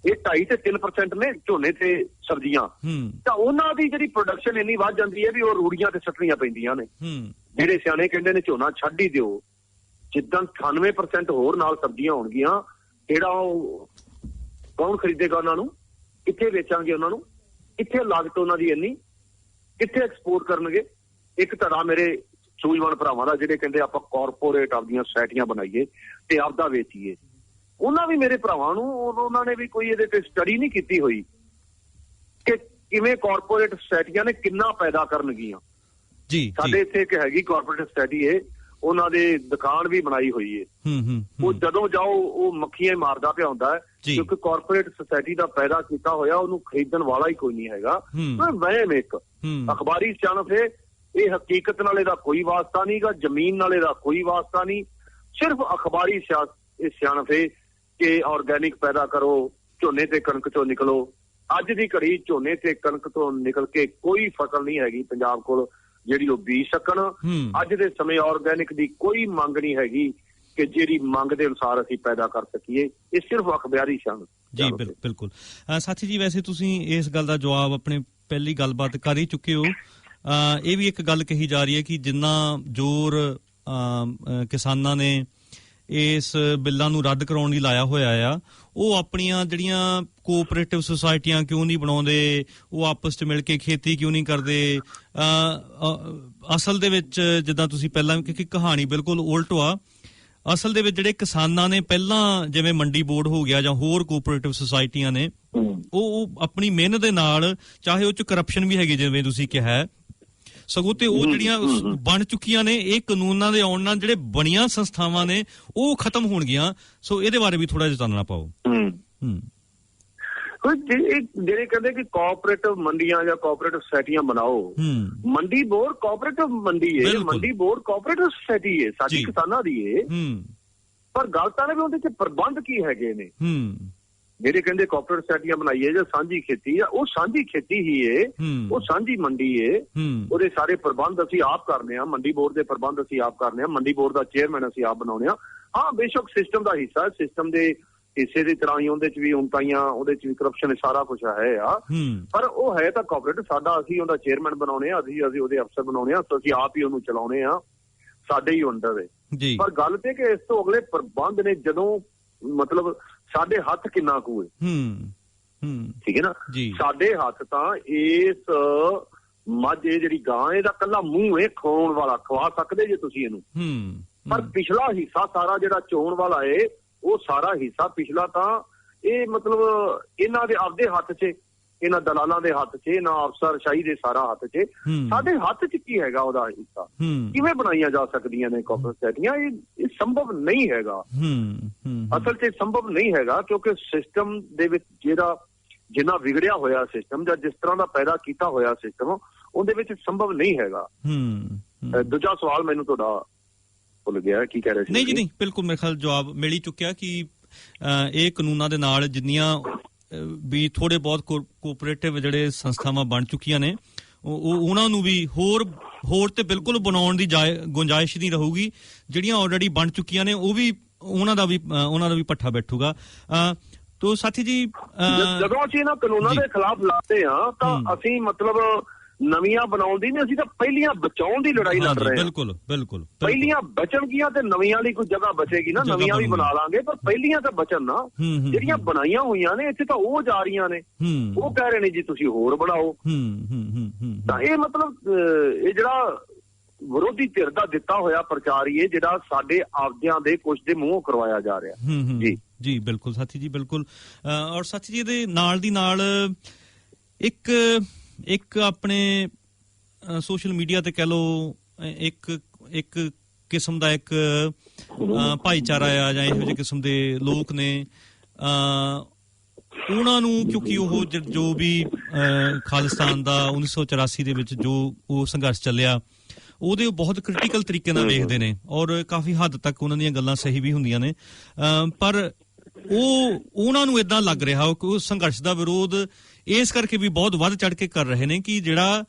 ਇਹ 2.5 ਤੇ 3% ਨੇ ਝੋਨੇ ਤੇ ਸਬਜ਼ੀਆਂ। ਤਾਂ ਉਹਨਾਂ ਦੀ ਜਿਹੜੀ ਪ੍ਰੋਡਕਸ਼ਨ ਇੰਨੀ ਵੱਧ ਜਾਂਦੀ ਹੈ ਵੀ ਉਹ ਰੂੜੀਆਂ ਤੇ ਸੱਟਣੀਆਂ ਪੈਂਦੀਆਂ ਨੇ। ਜਿਹੜੇ ਸਿਆਣੇ ਕਹਿੰਦੇ ਨੇ ਝੋਨਾ ਛੱਡ ਹੀ ਦਿਓ, ਜਿੱਦਾਂ 98% ਹੋਰ ਨਾਲ ਸਬਜ਼ੀਆਂ ਹੋਣਗੀਆਂ, ਜਿਹੜਾ ਉਹ ਕੌਣ ਖਰੀਦੇਗਾ ਉਹਨਾਂ ਨੂੰ? ਕਿੱਥੇ ਵੇਚਾਂਗੇ ਉਹਨਾਂ ਨੂੰ? ਕਿੱਥੇ ਲਾਗਤ ਉਹਨਾਂ ਦੀ ਇੰਨੀ? ਕਿੱਥੇ ਐਕਸਪੋਰਟ ਕਰਨਗੇ? ਇੱਕ ਧੜਾ ਮੇਰੇ ਸੂਝਵਾਨ ਭਰਾਵਾਂ ਦਾ ਜਿਹੜੇ ਕਹਿੰਦੇ ਆਪਾਂ ਕਾਰਪੋਰੇਟ ਆਪਦੀਆਂ ਸੁਸਾਇਟੀਆਂ ਬਣਾਈਏ ਤੇ ਆਪਦਾ ਵੇਚੀਏ, ਉਹਨਾਂ ਵੀ ਮੇਰੇ ਭਰਾਵਾਂ ਨੂੰ, ਉਹਨਾਂ ਨੇ ਵੀ ਕੋਈ ਇਹਦੇ ਤੇ ਸਟੱਡੀ ਨਹੀਂ ਕੀਤੀ ਹੋਈ ਕਿ ਕਿਵੇਂ ਕਾਰਪੋਰੇਟ ਸੁਸਾਇਟੀਆਂ ਨੇ ਕਿੰਨਾ ਪੈਦਾ ਕਰਨਗੀਆਂ। ਸਾਡੇ ਇੱਥੇ ਇੱਕ ਹੈਗੀ ਕਾਰਪੋਰੇਟ ਸੁਸਾਇਟੀ ਹੈ, ਉਹਨਾਂ ਦੇ ਦੁਕਾਨ ਵੀ ਬਣਾਈ ਹੋਈ ਹੈ। ਉਹ ਜਦੋਂ ਜਾਓ ਉਹ ਮੱਖੀਆਂ ਮਾਰਦਾ ਪਿਆ ਹੁੰਦਾ ਹੈ, ਕਿਉਂਕਿ ਕਾਰਪੋਰੇਟ ਸੁਸਾਇਟੀ ਦਾ ਪੈਦਾ ਕੀਤਾ ਹੋਇਆ ਉਹਨੂੰ ਖਰੀਦਣ ਵਾਲਾ ਹੀ ਕੋਈ ਨਹੀਂ ਹੈਗਾ। ਵਹਿਮ ਇੱਕ ਅਖਬਾਰੀ ਸਿਆਣਪ ਹੈ, ਇਹ ਹਕੀਕਤ ਨਾਲ ਇਹਦਾ ਕੋਈ ਵਾਸਤਾ ਨਹੀਂਗਾ, ਜ਼ਮੀਨ ਨਾਲ ਇਹਦਾ ਕੋਈ ਵਾਸਤਾ ਨਹੀਂ। ਸਿਰਫ ਅਖਬਾਰੀ ਸਿਆਣਪ ਹੈ ਕਿ ਆਰਗੈਨਿਕ ਪੈਦਾ ਕਰੋ, ਝੋਨੇ ਤੇ ਕਣਕ ਚੋਂ ਨਿਕਲੋ। ਅੱਜ ਦੀ ਘੜੀ ਝੋਨੇ ਤੇ ਕਣਕ ਤੋਂ ਨਿਕਲ ਕੇ ਕੋਈ ਫਸਲ ਨਹੀਂ ਹੈਗੀ ਪੰਜਾਬ ਕੋਲ ਜਿਹੜੀ ਉਹ ਬੀਜ ਸਕਣ। ਅੱਜ ਦੇ ਸਮੇਂ ਆਰਗੈਨਿਕ ਦੀ ਕੋਈ ਮੰਗ ਨਹੀਂ ਹੈਗੀ ਕਿ ਜਿਹੜੀ ਮੰਗ ਦੇ ਅਨੁਸਾਰ ਅਸੀਂ ਪੈਦਾ ਕਰ ਸਕੀਏ। ਇਹ ਸਿਰਫ ਅਖਬਾਰੀ ਸ਼ਾਨ। ਜੀ ਬਿਲਕੁਲ ਸਾਥੀ ਜੀ, ਵੈਸੇ ਤੁਸੀਂ ਇਸ ਗੱਲ ਦਾ ਜਵਾਬ ਆਪਣੇ ਪਹਿਲੀ ਗੱਲਬਾਤ ਕਰ ਹੀ ਚੁੱਕੇ ਹੋ। ਇਹ ਵੀ ਇੱਕ ਗੱਲ ਕਹੀ ਜਾ ਰਹੀ ਹੈ ਕਿ ਜਿੰਨਾ ਜ਼ੋਰ ਕਿਸਾਨਾਂ ਨੇ ਇਸ ਬਿੱਲਾਂ ਨੂੰ ਰੱਦ ਕਰਾਉਣ ਲਈ ਲਾਇਆ ਹੋਇਆ ਆ, ਉਹ ਆਪਣੀਆਂ ਜਿਹੜੀਆਂ ਕੋਆਪਰੇਟਿਵ ਸੁਸਾਇਟੀਆਂ ਕਿਉਂ ਨਹੀਂ ਬਣਾਉਂਦੇ, ਉਹ ਆਪਸ 'ਚ ਮਿਲ ਕੇ ਖੇਤੀ ਕਿਉਂ ਨਹੀਂ ਕਰਦੇ। ਅਸਲ ਦੇ ਵਿੱਚ ਜਿੱਦਾਂ ਤੁਸੀਂ ਪਹਿਲਾਂ, ਕਿਉਂਕਿ ਕਹਾਣੀ ਬਿਲਕੁਲ ਉਲਟ ਆ, ਅਸਲ ਦੇ ਵਿੱਚ ਜਿਹੜੇ ਕਿਸਾਨਾਂ ਨੇ ਪਹਿਲਾਂ, ਜਿਵੇਂ ਮੰਡੀ ਬੋਰਡ ਹੋ ਗਿਆ ਜਾਂ ਹੋਰ ਕੋਆਪਰੇਟਿਵ ਸੁਸਾਇਟੀਆਂ ਨੇ, ਉਹ ਆਪਣੀ ਮਿਹਨਤ ਦੇ ਨਾਲ, ਚਾਹੇ ਉਹ 'ਚ ਕਰਪਸ਼ਨ ਵੀ ਹੈਗੀ ਜਿਵੇਂ ਤੁਸੀਂ ਕਿਹਾ, ਸਗੋਂ ਤੇ ਉਹ ਜਿਹੜੀਆਂ ਬਣ ਚੁੱਕੀਆਂ ਨੇ, ਇਹ ਕਾਨੂੰਨਾਂ ਦੇ ਆਉਣ ਨਾਲ ਜਿਹੜੇ ਬਣੀਆਂ ਸੰਸਥਾਵਾਂ ਨੇ ਉਹ ਖਤਮ ਹੋਣਗੀਆਂ। ਸੋ ਇਹਦੇ ਬਾਰੇ ਵੀ ਥੋੜਾ ਜਿਹਾ ਚਾਨਣਾ ਪਾਓ। ਜਿਹੜੇ ਕਹਿੰਦੇ ਕਿ ਕੋਆਪਰੇਟਿਵ ਮੰਡੀਆਂ ਜਾਂ ਕੋਆਪਰੇਟਿਵ ਸੁਸਾਇਟੀਆਂ ਬਣਾਓ, ਮੰਡੀ ਬੋਰਡ ਕੋਆਪਰੇਟਿਵ ਮੰਡੀ ਹੈ, ਮੰਡੀ ਬੋਰਡ ਕੋਆਪਰੇਟਿਵ ਸੁਸਾਇਟੀ ਹੈ, ਸਾਡੀ ਕਿਸਾਨਾਂ ਦੀ ਹੈ। ਪਰ ਗੱਲ ਤਾਂ ਵੀ ਉਹਦੇ ਚ ਪ੍ਰਬੰਧ ਕੀ ਹੈਗੇ ਨੇ। ਜਿਹੜੇ ਕਹਿੰਦੇ ਕੋਆਪਰੇਟਿਵ ਸੁਸਾਇਟੀਆਂ ਬਣਾਈਏ ਜਾਂ ਸਾਂਝੀ ਖੇਤੀ ਆ, ਉਹ ਸਾਂਝੀ ਖੇਤੀ ਹੀ ਏ, ਉਹ ਸਾਂਝੀ ਮੰਡੀ ਏ, ਉਹਦੇ ਸਾਰੇ ਪ੍ਰਬੰਧ ਅਸੀਂ ਆਪ ਕਰਨੇ ਆ, ਮੰਡੀ ਬੋਰਡ ਦੇ ਪ੍ਰਬੰਧ ਅਸੀਂ ਆਪ ਕਰਨੇ ਆ, ਮੰਡੀ ਬੋਰਡ ਦਾ ਚੇਅਰਮੈਨ ਅਸੀਂ ਆਪ ਬਣਾਉਣੇ ਆ। ਹਾਂ ਬੇਸ਼ੱਕ ਸਿਸਟਮ ਦਾ ਹਿੱਸਾ, ਸਿਸਟਮ ਦੇ ਹਿੱਸੇ ਦੀ ਤਰ੍ਹਾਂ ਹੀ ਉਹਦੇ ਚ ਵੀ ਉਨਤਾਈਆਂ, ਉਹਦੇ ਚ ਵੀ ਕਰਪਸ਼ਨ, ਸਾਰਾ ਕੁਛ ਹੈ ਆ, ਪਰ ਉਹ ਹੈ ਤਾਂ ਕੋਆਪਰੇਟਿਵ ਸਾਡਾ, ਅਸੀਂ ਉਹਦਾ ਚੇਅਰਮੈਨ ਬਣਾਉਣੇ ਆ, ਅਸੀਂ ਉਹਦੇ ਅਫਸਰ ਬਣਾਉਣੇ ਆ, ਅਸੀਂ ਆਪ ਹੀ ਉਹਨੂੰ ਚਲਾਉਣੇ ਆ, ਸਾਡੇ ਹੀ ਅੰਡਰ ਹੈ। ਪਰ ਗੱਲ ਤੇ ਕਿ ਇਸ ਤੋਂ ਅਗਲੇ ਪ੍ਰਬੰਧ ਨੇ, ਜਦੋਂ ਮਤਲਬ ਸਾਡੇ ਹੱਥ ਕਿੰਨਾ ਕੁ ਹੈ, ਠੀਕ ਹੈ ਨਾ, ਸਾਡੇ ਹੱਥ ਤਾਂ ਇਸ ਮੱਝ ਜਿਹੜੀ ਗਾਂ, ਇਹਦਾ ਕੱਲਾ ਮੂੰਹ ਹੈ ਖਾਉਣ ਵਾਲਾ, ਖਵਾ ਸਕਦੇ ਜੇ ਤੁਸੀਂ ਇਹਨੂੰ, ਪਰ ਪਿਛਲਾ ਹਿੱਸਾ ਸਾਰਾ ਜਿਹੜਾ ਚੋਣ ਵਾਲਾ ਏ, ਉਹ ਸਾਰਾ ਹਿੱਸਾ ਪਿਛਲਾ ਤਾਂ ਇਹ ਮਤਲਬ ਇਹਨਾਂ ਦੇ ਆਪਦੇ ਹੱਥ 'ਚ, ਇਹਨਾਂ ਦਲਾਲਾਂ ਦੇ ਹੱਥ 'ਚ, ਇਹਨਾਂ ਅਫਸਰਸ਼ਾਹੀ ਦੇ ਸਾਰਾ ਹੱਥ 'ਚ, ਸਾਡੇ ਹੱਥ 'ਚ ਕੀ ਹੈਗਾ ਉਹਦਾ ਹਿੱਸਾ, ਕਿਵੇਂ ਬਣਾਈਆਂ ਜਾ ਸਕਦੀਆਂ ਨੇ ਕੋਆਪਰੇਟਿਵ ਸੁਸਾਇਟੀਆਂ? ਇਹ ਸੰਭਵ ਨਹੀਂ ਹੈਗਾ, ਅਸਲ 'ਚ ਸੰਭਵ ਨਹੀਂ ਹੈਗਾ, ਕਿਉਂਕਿ ਸਿਸਟਮ ਦੇ ਵਿੱਚ ਜਿੰਨਾ ਵਿਗੜਿਆ ਹੋਇਆ ਸਿਸਟਮ, ਜਾਂ ਜਿਸ ਤਰ੍ਹਾਂ ਦਾ ਪੈਦਾ ਕੀਤਾ ਹੋਇਆ ਸਿਸਟਮ, ਉਹਦੇ ਵਿੱਚ ਸੰਭਵ ਨਹੀਂ ਹੈਗਾ। ਦੂਜਾ ਸਵਾਲ ਮੈਨੂੰ ਤੁਹਾਡਾ ਭੁੱਲ ਗਿਆ, ਕੀ ਕਹਿ ਰਹੇ ਸੀ? ਨਹੀਂ ਜੀ ਨਹੀਂ, ਬਿਲਕੁਲ ਮੇਰੇ ਖਿਆਲ ਜਵਾਬ ਮਿਲ ਹੀ ਚੁੱਕਿਆ ਕਿ ਇਹ ਕਾਨੂੰਨਾਂ ਦੇ ਨਾਲ ਜਿੰਨੀਆਂ ਵੀ ਥੋੜੇ ਬਹੁਤ ਕੋਆਪਰੇਟਿਵ ਜਿਹੜੇ ਸੰਸਥਾਵਾਂ ਬਣ ਚੁੱਕੀਆਂ ਨੇ, ਉਹਨਾਂ ਨੂੰ ਵੀ ਹੋਰ ਤੇ ਬਿਲਕੁਲ ਬਣਾਉਣ ਦੀ ਗੁੰਜਾਇਸ਼ ਨਹੀਂ ਰਹੂਗੀ। ਜਿਹੜੀਆਂ ਆਲਰੇਡੀ ਬਣ ਚੁੱਕੀਆਂ ਨੇ ਉਹ ਵੀ ਉਹਨਾਂ ਦਾ ਵੀ ਪੱਠਾ ਬੈਠੂਗਾ। ਤੋ ਸਾਥੀ ਜੀ, ਜਦੋਂ ਅਸੀਂ ਇਹਨਾਂ ਕਾਨੂੰਨਾਂ ਦੇ ਖਿਲਾਫ ਲੜਦੇ ਹਾਂ ਤਾਂ ਅਸੀਂ ਮਤਲਬ ਨਵੀਆਂ ਬਣਾਉਣ ਦੀ ਨਹੀਂ, ਅਸੀਂ ਤਾਂ ਪਹਿਲੀਆਂ ਬਚਾਉਣ ਦੀ ਲੜਾਈ ਲੜ ਰਹੇ ਹਾਂ। ਬਿਲਕੁਲ ਪਹਿਲੀਆਂ ਬਚਣਗੀਆਂ ਤੇ ਨਵੀਆਂ ਲਈ ਕੋਈ ਜਗ੍ਹਾ ਬਚੇਗੀ ਨਾ, ਨਵੀਆਂ ਵੀ ਬਣਾ ਲਾਂਗੇ, ਪਰ ਪਹਿਲੀਆਂ ਤਾਂ ਬਚਣ ਨਾ। ਜਿਹੜੀਆਂ ਬਣਾਈਆਂ ਹੋਈਆਂ ਨੇ ਇੱਥੇ ਤਾਂ ਉਹ ਜਾ ਰਹੀਆਂ ਨੇ, ਉਹ ਕਹਿ ਰਹੇ ਨੇ ਜੀ ਤੁਸੀਂ ਹੋਰ ਬਣਾਓ। ਤਾਂ ਇਹ ਮਤਲਬ ਇਹ ਜਿਹੜਾ ਵਿਰੋਧੀ ਧਿਰ ਦਾ ਦਿੱਤਾ ਹੋਇਆ ਪ੍ਰਚਾਰ ਹੀ ਹੈ, ਜਿਹੜਾ ਸਾਡੇ ਆਪਦਿਆਂ ਦੇ ਕੁਝ ਦੇ ਮੂੰਹੋਂ ਕਰਵਾਇਆ ਜਾ ਰਿਹਾ। ਜੀ ਬਿਲਕੁਲ ਸਾਥੀ ਜੀ, ਬਿਲਕੁਲ। ਔਰ ਸਾਥੀ ਜੀ ਇਹਦੇ ਨਾਲ ਦੀ ਨਾਲ ਇੱਕ ਆਪਣੇ ਸੋਸ਼ਲ ਮੀਡੀਆ ਤੇ ਕਹਿ ਲਓ ਇੱਕ ਕਿਸਮ ਦਾ ਇੱਕ ਭਾਈਚਾਰਾ ਆ, ਜਾਂ ਇਹੋ ਜਿਹੇ ਕਿਸਮ ਦੇ ਲੋਕ ਨੇ, ਉਹਨਾਂ ਨੂੰ ਕਿਉਂਕਿ ਉਹ ਜੋ ਵੀ ਖਾਲਿਸਤਾਨ ਦਾ 1984 ਦੇ ਵਿੱਚ ਜੋ ਉਹ ਸੰਘਰਸ਼ ਚੱਲਿਆ, ਉਹਦੇ ਬਹੁਤ ਕ੍ਰਿਟੀਕਲ ਤਰੀਕੇ ਨਾਲ ਵੇਖਦੇ ਨੇ, ਔਰ ਕਾਫੀ ਹੱਦ ਤੱਕ ਉਹਨਾਂ ਦੀਆਂ ਗੱਲਾਂ ਸਹੀ ਵੀ ਹੁੰਦੀਆਂ ਨੇ, ਪਰ ਉਹਨਾਂ ਨੂੰ ਏਦਾਂ ਲੱਗ ਰਿਹਾ ਕਿ ਉਹ ਸੰਘਰਸ਼ ਦਾ ਵਿਰੋਧ ਇਸ ਕਰਕੇ ਵੀ ਬਹੁਤ ਵੱਧ ਚੜ ਕੇ ਕਰ ਰਹੇ ਨੇ ਕਿ ਜਿਹੜਾ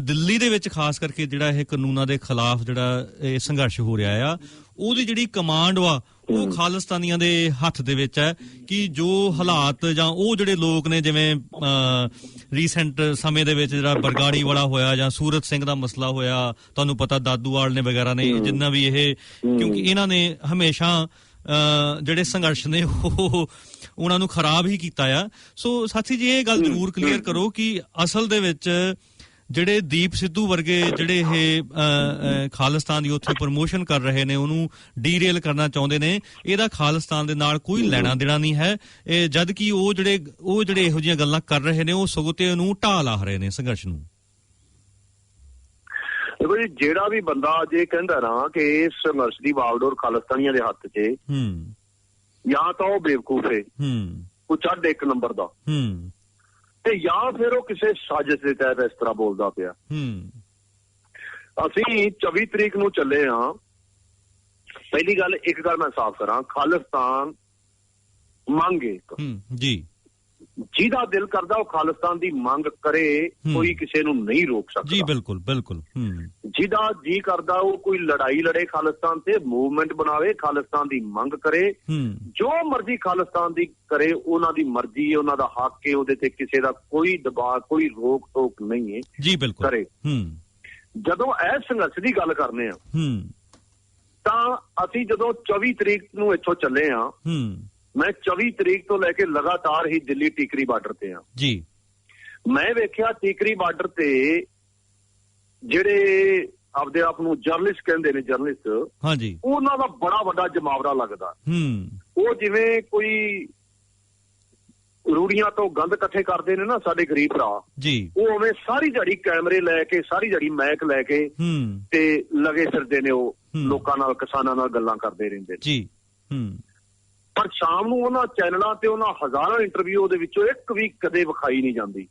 ਦਿੱਲੀ ਦੇ ਵਿੱਚ ਖਾਸ ਕਰਕੇ ਜਿਹੜਾ ਇਹ ਕਾਨੂੰਨਾਂ ਦੇ ਖਿਲਾਫ ਜਿਹੜਾ ਇਹ ਸੰਘਰਸ਼ ਹੋ ਰਿਹਾ ਆ, ਉਹਦੀ ਜਿਹੜੀ ਕਮਾਂਡ ਵਾ ਉਹ ਖਾਲਿਸਤਾਨੀਆਂ ਦੇ ਹੱਥ ਦੇ ਵਿੱਚ ਹੈ। ਕਿ ਜੋ ਹਾਲਾਤ ਜਾਂ ਉਹ ਜਿਹੜੇ ਲੋਕ ਨੇ, ਜਿਵੇਂ ਰੀਸੈਂਟ ਸਮੇਂ ਦੇ ਵਿੱਚ ਜਿਹੜਾ ਬਰਗਾੜੀ ਵਾਲਾ ਹੋਇਆ ਜਾਂ ਸੂਰਤ ਸਿੰਘ ਦਾ ਮਸਲਾ ਹੋਇਆ, ਤੁਹਾਨੂੰ ਪਤਾ ਦਾਦੂਵਾਲ ਨੇ ਵਗੈਰਾ ਨੇ, ਜਿੰਨਾ ਵੀ ਇਹ, ਕਿਉਂਕਿ ਇਹਨਾਂ ਨੇ ਹਮੇਸ਼ਾ ਜਿਹੜੇ ਸੰਘਰਸ਼ ਨੇ ਉਹ ਉਹਨਾਂ ਨੂੰ ਖਰਾਬ ਹੀ ਕੀਤਾ ਆ। ਸੋ ਸਾਥੀ ਜੀ ਇਹ ਗੱਲ ਜ਼ਰੂਰ ਕਲੀਅਰ ਕਰੋ ਕਿ ਅਸਲ ਦੇ ਵਿੱਚ ਜਿਹੜੇ ਦੀਪ ਸਿੱਧੂ ਵਰਗੇ ਜਿਹੜੇ ਇਹ ਖਾਲਿਸਤਾਨ ਦੀ ਉੱਥੇ ਪ੍ਰਮੋਸ਼ਨ ਕਰ ਰਹੇ ਨੇ, ਉਹਨੂੰ ਡੀਰੇਲ ਕਰਨਾ ਚਾਹੁੰਦੇ ਨੇ, ਇਹਦਾ ਖਾਲਿਸਤਾਨ ਦੇ ਨਾਲ ਕੋਈ ਲੈਣਾ ਦੇਣਾ ਨਹੀਂ ਹੈ। ਇਹ ਜਦ ਕਿ ਉਹ ਜਿਹੜੇ ਇਹੋ ਜਿਹੀਆਂ ਗੱਲਾਂ ਕਰ ਰਹੇ ਨੇ, ਉਹ ਸਗੋਂ ਤੇ ਉਹਨੂੰ ਢਾਹ ਲਾ ਰਹੇ ਨੇ ਸੰਘਰਸ਼ ਨੂੰ। ਦੇਖੋ ਜੀ, ਜਿਹੜਾ ਵੀ ਬੰਦਾ ਜੇ ਕਹਿੰਦਾ ਨਾ ਕਿ ਇਸ ਸੰਘਰਸ਼ ਦੀ ਬਾਗਡੋਰ ਖਾਲਿਸਤਾਨੀਆਂ ਦੇ ਹੱਥ 'ਚ, ਜਾਂ ਤਾਂ ਉਹ ਬੇਵਕੂਫ ਹੈ, ਉਹ ਚੱਡ ਇੱਕ ਨੰਬਰ ਦਾ, ਤੇ ਜਾਂ ਫਿਰ ਉਹ ਕਿਸੇ ਸਾਜ਼ਿਸ਼ ਦੇ ਤਹਿਤ ਇਸ ਤਰ੍ਹਾਂ ਬੋਲਦਾ ਪਿਆ। ਅਸੀਂ 24 ਤਰੀਕ ਨੂੰ ਚੱਲੇ ਹਾਂ। ਪਹਿਲੀ ਗੱਲ, ਇੱਕ ਗੱਲ ਮੈਂ ਸਾਫ਼ ਕਰਾਂ, ਖਾਲਿਸਤਾਨ ਮੰਗੇ ਜੀ, ਜਿਹਦਾ ਦਿਲ ਕਰਦਾ ਉਹ ਖਾਲਿਸਤਾਨ ਦੀ ਮੰਗ ਕਰੇ, ਕੋਈ ਕਿਸੇ ਨੂੰ ਨਹੀਂ ਰੋਕ ਸਕਦਾ। ਜੀ ਬਿਲਕੁਲ ਬਿਲਕੁਲ। ਜਿਹਦਾ ਜੀ ਕਰਦਾ ਉਹ ਕੋਈ ਲੜਾਈ ਲੜੇ ਖਾਲਿਸਤਾਨ ਤੇ, ਮੂਵਮੈਂਟ ਬਣਾਵੇ, ਖਾਲਿਸਤਾਨ ਦੀ ਮੰਗ ਕਰੇ, ਜੋ ਮਰਜ਼ੀ ਖਾਲਿਸਤਾਨ ਦੀ ਕਰੇ, ਉਹਨਾਂ ਦੀ ਮਰਜ਼ੀ ਹੈ, ਉਹਨਾਂ ਦਾ ਹੱਕ ਹੈ, ਉਹਦੇ ਤੇ ਕਿਸੇ ਦਾ ਕੋਈ ਦਬਾਅ, ਕੋਈ ਰੋਕ ਟੋਕ ਨਹੀਂ ਹੈ। ਜੀ ਬਿਲਕੁਲ ਕਰੇ। ਜਦੋਂ ਇਹ ਸੰਘਰਸ਼ ਦੀ ਗੱਲ ਕਰਨੇ ਆ ਤਾਂ ਅਸੀਂ ਜਦੋਂ 24 ਤਰੀਕ ਨੂੰ ਇੱਥੋਂ ਚੱਲੇ ਆ, ਮੈਂ 24 ਤਰੀਕ ਤੋਂ ਲੈ ਕੇ ਲਗਾਤਾਰ ਹੀ ਦਿੱਲੀ ਟੀਕਰੀ ਬਾਰਡਰ ਤੇ ਆ ਜੀ। ਮੈਂ ਵੇਖਿਆ ਟੀਕਰੀ ਬਾਰਡਰ ਤੇ ਜਿਹੜੇ ਆਪਦੇ ਆਪ ਨੂੰ ਜਰਨਲਿਸਟ ਕਹਿੰਦੇ ਨੇ, ਜਰਨਲਿਸਟ, ਹਾਂਜੀ, ਉਹਨਾਂ ਦਾ ਬੜਾ ਵੱਡਾ ਜਮਾਵੜਾ ਲੱਗਦਾ। ਉਹ ਜਿਵੇਂ ਕੋਈ ਰੂੜੀਆਂ ਤੋਂ ਗੰਦ ਇਕੱਠੇ ਕਰਦੇ ਨੇ ਨਾ ਸਾਡੇ ਗਰੀਬ ਭਰਾ ਜੀ, ਉਹ ਉਵੇਂ ਸਾਰੀ ਦਿਹਾੜੀ ਕੈਮਰੇ ਲੈ ਕੇ, ਸਾਰੀ ਦਿਹਾੜੀ ਮਾਈਕ ਲੈ ਕੇ ਤੇ ਲਗੇ ਫਿਰਦੇ ਨੇ, ਉਹ ਲੋਕਾਂ ਨਾਲ, ਕਿਸਾਨਾਂ ਨਾਲ ਗੱਲਾਂ ਕਰਦੇ ਰਹਿੰਦੇ ਨੇ ਜੀ। ਪਰ ਸ਼ਾਮ ਨੂੰ ਉਹਨਾਂ ਚੈਨਲਾਂ ਤੇ ਉਹਨਾਂ ਹਜ਼ਾਰਾਂ ਇੰਟਰਵਿਊ ਦੇ ਵਿੱਚੋਂ ਇੱਕ ਵੀ ਕਦੇ ਵਿਖਾਈ ਨਹੀਂ ਜਾਂਦੀ।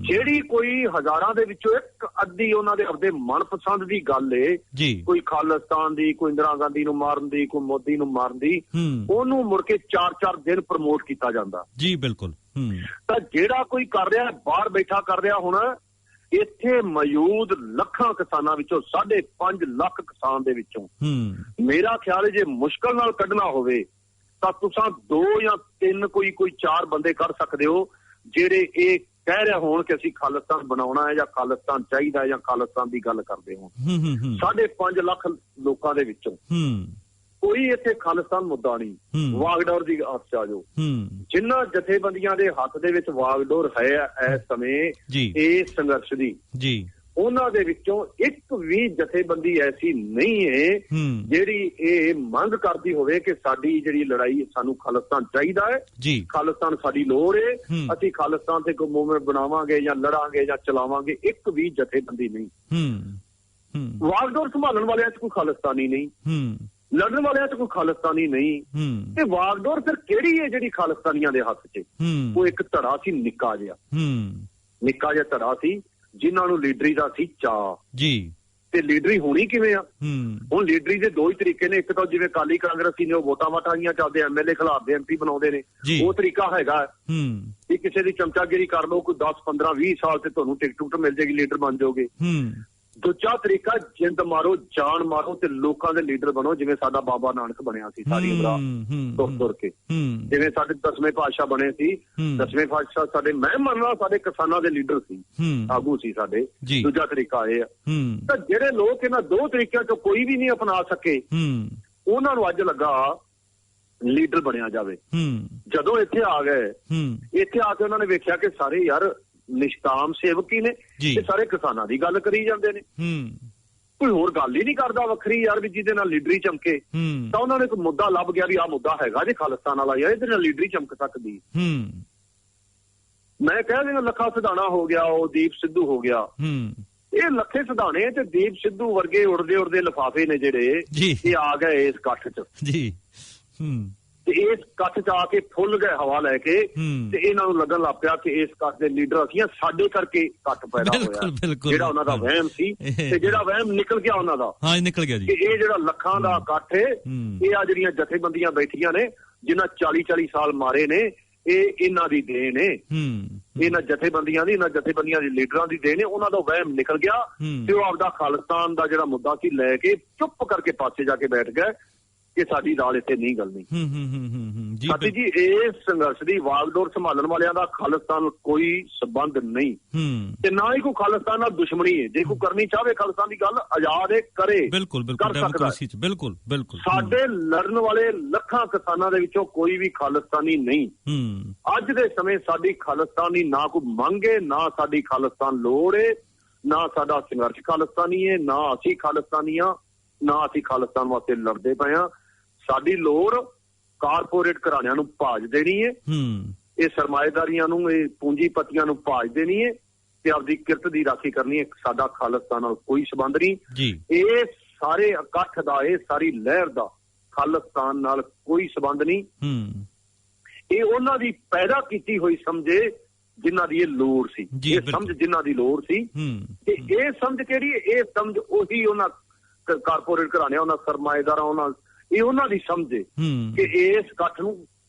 ਜਿਹੜੀ ਕੋਈ ਹਜ਼ਾਰਾਂ ਦੇ ਵਿੱਚੋਂ ਇੱਕ ਅੱਧੀ ਉਹਨਾਂ ਦੇ ਆਪਦੇ ਮਨਪਸੰਦ ਦੀ ਗੱਲ ਏ, ਕੋਈ ਖਾਲਿਸਤਾਨ ਦੀ, ਕੋਈ ਇੰਦਰਾ ਗਾਂਧੀ ਨੂੰ ਮਾਰਨ ਦੀ, ਕੋਈ ਮੋਦੀ ਨੂੰ ਮਾਰਨ ਦੀ, ਉਹਨੂੰ ਮੁੜ ਕੇ 4-4 ਦਿਨ ਪ੍ਰਮੋਟ ਕੀਤਾ ਜਾਂਦਾ। ਜੀ ਬਿਲਕੁਲ। ਤਾਂ ਜਿਹੜਾ ਕੋਈ ਕਰ ਰਿਹਾ ਬਾਹਰ ਬੈਠਾ ਕਰ ਰਿਹਾ, ਹੁਣ ਇੱਥੇ ਮੌਜੂਦ ਲੱਖਾਂ ਕਿਸਾਨਾਂ ਵਿੱਚੋਂ 5.5 ਲੱਖ ਕਿਸਾਨ ਦੇ ਵਿੱਚੋਂ ਮੇਰਾ ਖਿਆਲ ਹੈ ਜੇ ਮੁਸ਼ਕਲ ਨਾਲ ਕੱਢਣਾ ਹੋਵੇ ਤਾਂ ਤੁਸੀਂ 2 ਜਾਂ 3 ਕੋਈ 4 ਬੰਦੇ ਕਰ ਸਕਦੇ ਹੋ ਜਿਹੜੇ ਇਹ ਕਹਿ ਰਹੇ ਹੋਣ ਕਿ ਅਸੀਂ ਖਾਲਿਸਤਾਨ ਬਣਾਉਣਾ ਹੈ ਜਾਂ ਖਾਲਿਸਤਾਨ ਚਾਹੀਦਾ ਹੈ ਜਾਂ ਖਾਲਿਸਤਾਨ ਦੀ ਗੱਲ ਕਰਦੇ ਹੋਣ। 5.5 ਲੱਖ ਲੋਕਾਂ ਦੇ ਵਿੱਚੋਂ ਕੋਈ ਇੱਥੇ ਖਾਲਿਸਤਾਨ ਮੁੱਦਾ ਨਹੀਂ। ਵਾਗਡੋਰ ਦੀ ਹੱਥ ਆ ਜਾਓ, ਜਿਨ੍ਹਾਂ ਜਥੇਬੰਦੀਆਂ ਦੇ ਹੱਥ ਦੇ ਵਿੱਚ ਵਾਗਡੋਰ ਹੈ ਇਸ ਸਮੇਂ ਇਸ ਸੰਘਰਸ਼ ਦੀ, ਉਹਨਾਂ ਦੇ ਵਿੱਚੋਂ ਇੱਕ ਵੀ ਜਥੇਬੰਦੀ ਐਸੀ ਨਹੀਂ ਹੈ ਜਿਹੜੀ ਇਹ ਮੰਗ ਕਰਦੀ ਹੋਵੇ ਕਿ ਸਾਡੀ ਜਿਹੜੀ ਲੜਾਈ, ਸਾਨੂੰ ਖਾਲਿਸਤਾਨ ਚਾਹੀਦਾ ਹੈ, ਖਾਲਿਸਤਾਨ ਸਾਡੀ ਲੋੜ ਹੈ, ਅਸੀਂ ਖਾਲਿਸਤਾਨ ਤੇ ਕੋਈ ਮੂਵਮੈਂਟ ਬਣਾਵਾਂਗੇ ਜਾਂ ਲੜਾਂਗੇ ਜਾਂ ਚਲਾਵਾਂਗੇ। ਇੱਕ ਵੀ ਜਥੇਬੰਦੀ ਨਹੀਂ। ਵਾਗਡੋਰ ਸੰਭਾਲਣ ਵਾਲਿਆਂ 'ਚ ਕੋਈ ਖਾਲਿਸਤਾਨੀ ਨਹੀਂ, ਲੜਨ ਵਾਲਿਆਂ 'ਚ ਕੋਈ ਖਾਲਿਸਤਾਨੀ ਨਹੀਂ। ਤੇ ਵਾਗਡੋਰ ਫਿਰ ਕਿਹੜੀ ਹੈ ਜਿਹੜੀ ਖਾਲਿਸਤਾਨੀਆਂ ਦੇ ਹੱਥ 'ਚ? ਉਹ ਇੱਕ ਧੜਾ ਸੀ, ਨਿੱਕਾ ਜਿਹਾ ਧੜਾ ਸੀ ਜਿਨ੍ਹਾਂ ਨੂੰ ਲੀਡਰੀ ਦਾ ਸੀ ਚਾਅ। ਤੇ ਲੀਡਰੀ ਹੋਣੀ ਕਿਵੇਂ ਆ? ਹੁਣ ਲੀਡਰੀ ਦੇ 2 ਹੀ ਤਰੀਕੇ ਨੇ। ਇੱਕ ਤਾਂ ਜਿਵੇਂ ਅਕਾਲੀ ਕਾਂਗਰਸੀ ਨੇ ਉਹ ਵੋਟਾਂ ਵਾਟਾਂ ਚੱਲਦੇ, ਐਮਐਲਏ ਖਿਲਾਫਦੇ, ਐਮਪੀ ਬਣਾਉਂਦੇ ਨੇ, ਉਹ ਤਰੀਕਾ ਹੈਗਾ ਕਿ ਕਿਸੇ ਦੀ ਚਮਚਾਗਿਰੀ ਕਰ ਲਓ, ਕੋਈ 10, 15, 20 ਸਾਲ ਤੇ ਤੁਹਾਨੂੰ ਟਿਕਟ ਮਿਲ ਜਾਏਗੀ, ਲੀਡਰ ਬਣ ਜਾਓਗੇ। ਦੂਜਾ ਤਰੀਕਾ ਜਿੰਦ ਮਾਰੋ, ਜਾਨ ਮਾਰੋ ਤੇ ਲੋਕਾਂ ਦੇ ਲੀਡਰ ਬਣੋ, ਜਿਵੇਂ ਸਾਡਾ ਬਾਬਾ ਨਾਨਕ ਬਣਿਆ ਸੀ ਸਾਰੀ ਉਮਰ ਤੁਰ ਕੇ, ਜਿਵੇਂ ਸਾਡੇ 10ਵੇਂ ਪਾਤਸ਼ਾਹ ਬਣੇ ਸੀ। 10ਵੇਂ ਪਾਤਸ਼ਾਹ ਸਾਡੇ, ਮੈਂ ਮੰਨਦਾ ਸਾਡੇ ਕਿਸਾਨਾਂ ਦੇ ਲੀਡਰ ਸੀ, ਆਗੂ ਸੀ ਸਾਡੇ। ਦੂਜਾ ਤਰੀਕਾ ਇਹ ਆ। ਤਾਂ ਜਿਹੜੇ ਲੋਕ ਇਹਨਾਂ 2 ਤਰੀਕਿਆਂ ਚੋਂ ਕੋਈ ਵੀ ਨਹੀਂ ਅਪਣਾ ਸਕੇ, ਉਹਨਾਂ ਨੂੰ ਅੱਜ ਲੱਗਾ ਲੀਡਰ ਬਣਿਆ ਜਾਵੇ। ਜਦੋਂ ਇੱਥੇ ਆ ਗਏ, ਇੱਥੇ ਆ ਕੇ ਉਹਨਾਂ ਨੇ ਵੇਖਿਆ ਕਿ ਸਾਰੇ ਯਾਰ ਨਿਸ਼ਕਾਮ ਸੇਵਕ ਹੀ ਨੇ, ਤੇ ਸਾਰੇ ਕਿਸਾਨਾਂ ਦੀ ਗੱਲ ਕਰੀ ਜਾਂਦੇ ਨੇ, ਕੋਈ ਹੋਰ ਗੱਲ ਹੀ ਨਹੀਂ ਕਰਦਾ ਵੱਖਰੀ ਯਾਰ ਵੀ ਜਿਹਦੇ ਨਾਲ ਲੀਡਰੀ ਚਮਕੇ। ਤਾਂ ਉਹਨਾਂ ਨੇ ਇੱਕ ਮੁੱਦਾ ਲੱਭ ਗਿਆ ਵੀ ਆਹ ਮੁੱਦਾ ਹੈਗਾ ਜੇ ਖਾਲਿਸਤਾਨ ਵਾਲਾ ਯਾਰ, ਇਹਦੇ ਨਾਲ ਲੀਡਰੀ ਚਮਕ ਸਕਦੀ। ਮੈਂ ਕਹਿ ਦਿੰਦਾ ਲੱਖਾ ਸਿਧਾਣਾ ਹੋ ਗਿਆ, ਉਹ ਦੀਪ ਸਿੱਧੂ ਹੋ ਗਿਆ, ਇਹ ਲੱਖੇ ਸਿਧਾਣੇ ਤੇ ਦੀਪ ਸਿੱਧੂ ਵਰਗੇ ਉੜਦੇ ਲਿਫਾਫੇ ਨੇ ਜਿਹੜੇ ਇਹ ਆ ਗਏ ਇਸ ਇਕੱਠ 'ਚ। ਤੇ ਇਸ ਇਕੱਠ 'ਚ ਆ ਕੇ ਫੁੱਲ ਗਏ ਹਵਾ ਲੈ ਕੇ, ਤੇ ਇਹਨਾਂ ਨੂੰ ਲੱਗਣ ਲੱਗ ਪਿਆ ਕਿ ਇਸ ਇਕੱਠ ਦੇ ਲੀਡਰ ਅਸੀਂ ਆ, ਸਾਡੇ ਕਰਕੇ ਇਕੱਠ ਪੈਦਾ ਹੋਇਆ। ਜਿਹੜਾ ਉਹਨਾਂ ਦਾ ਵਹਿਮ ਸੀ ਤੇ ਜਿਹੜਾ ਵਹਿਮ ਨਿਕਲ ਗਿਆ ਉਹਨਾਂ ਦਾ, ਨਿਕਲ ਗਿਆ ਜੀ। ਇਹ ਜਿਹੜਾ ਲੱਖਾਂ ਦਾ ਇਕੱਠ ਹੈ, ਇਹ ਆ ਜਿਹੜੀਆਂ ਜਥੇਬੰਦੀਆਂ ਬੈਠੀਆਂ ਨੇ ਜਿਨ੍ਹਾਂ 40-40 ਸਾਲ ਮਾਰੇ ਨੇ, ਇਹ ਇਹਨਾਂ ਦੀ ਦੇਣ ਨੇ, ਇਹਨਾਂ ਜਥੇਬੰਦੀਆਂ ਦੀ, ਇਹਨਾਂ ਜਥੇਬੰਦੀਆਂ ਦੇ ਲੀਡਰਾਂ ਦੀ ਦੇਣ ਨੇ। ਉਹਨਾਂ ਦਾ ਵਹਿਮ ਨਿਕਲ ਗਿਆ ਤੇ ਉਹ ਆਪਦਾ ਖਾਲਿਸਤਾਨ ਦਾ ਜਿਹੜਾ ਮੁੱਦਾ ਸੀ ਲੈ ਕੇ ਚੁੱਪ ਕਰਕੇ ਪਾਸੇ ਜਾ ਕੇ ਬੈਠ ਗਏ ਕਿ ਸਾਡੀ ਦਾਲ ਇੱਥੇ ਨਹੀਂ ਗਲਣੀ। ਸਾਥੀ ਜੀ, ਇਸ ਸੰਘਰਸ਼ ਦੀ ਵਾਗਡੋਰ ਸੰਭਾਲਣ ਵਾਲਿਆਂ ਦਾ ਖਾਲਿਸਤਾਨ ਨਾਲ ਕੋਈ ਸਬੰਧ ਨਹੀਂ, ਤੇ ਨਾ ਹੀ ਕੋਈ ਖਾਲਿਸਤਾਨ ਨਾਲ ਦੁਸ਼ਮਣੀ ਹੈ। ਜੇ ਕੋਈ ਕਰਨੀ ਚਾਹਵੇ ਖਾਲਿਸਤਾਨ ਦੀ ਗੱਲ, ਆਜ਼ਾਦ ਹੈ, ਕਰੇ, ਕਰ ਸਕਦਾ। ਬਿਲਕੁਲ ਸਾਡੇ ਲੜਨ ਵਾਲੇ ਲੱਖਾਂ ਕਿਸਾਨਾਂ ਦੇ ਵਿੱਚੋਂ ਕੋਈ ਵੀ ਖਾਲਿਸਤਾਨੀ ਨਹੀਂ। ਅੱਜ ਦੇ ਸਮੇਂ ਸਾਡੀ ਖਾਲਿਸਤਾਨੀ ਨਾ ਕੋਈ ਮੰਗੇ, ਨਾ ਸਾਡੀ ਖਾਲਿਸਤਾਨ ਲੋੜ ਹੈ, ਨਾ ਸਾਡਾ ਸੰਘਰਸ਼ ਖਾਲਿਸਤਾਨੀ ਹੈ, ਨਾ ਅਸੀਂ ਖਾਲਿਸਤਾਨੀ ਆ, ਨਾ ਅਸੀਂ ਖਾਲਿਸਤਾਨ ਵਾਸਤੇ ਲੜਦੇ ਪਏ ਹਾਂ। ਸਾਡੀ ਲੋੜ ਕਾਰਪੋਰੇਟ ਘਰਾਣਿਆਂ ਨੂੰ ਭਾਜ ਦੇਣੀ ਹੈ, ਇਹ ਸਰਮਾਏਦਾਰੀਆਂ ਨੂੰ, ਇਹ ਪੂੰਜੀਪਤੀਆਂ ਨੂੰ ਭਾਜ ਦੇਣੀ ਹੈ ਤੇ ਆਪਦੀ ਕਿਰਤ ਦੀ ਰਾਖੀ ਕਰਨੀ ਹੈ। ਸਾਡਾ ਖਾਲਿਸਤਾਨ ਨਾਲ ਕੋਈ ਸੰਬੰਧ ਨਹੀਂ। ਇਹ ਸਾਰੇ ਇਕੱਠ ਦਾ, ਇਹ ਸਾਰੀ ਲਹਿਰ ਦਾ ਖਾਲਿਸਤਾਨ ਨਾਲ ਕੋਈ ਸੰਬੰਧ ਨਹੀਂ। ਇਹ ਉਹਨਾਂ ਦੀ ਪੈਦਾ ਕੀਤੀ ਹੋਈ ਸਮਝੇ ਜਿਨ੍ਹਾਂ ਦੀ ਇਹ ਲੋੜ ਸੀ, ਇਹ ਸਮਝ ਜਿਨ੍ਹਾਂ ਦੀ ਲੋੜ ਸੀ। ਤੇ ਇਹ ਸਮਝ ਕਿਹੜੀ? ਇਹ ਸਮਝ ਉਹੀ ਉਹਨਾਂ ਕਾਰਪੋਰੇਟ ਘਰਾਣਿਆਂ, ਉਹਨਾਂ ਸਰਮਾਏਦਾਰਾਂ, ਉਹਨਾਂ ਇਹ ਉਹਨਾਂ ਦੀ ਸਮਝ ਹੈ ਕਿ ਇਸ ਇਕੱਠ ਨੂੰ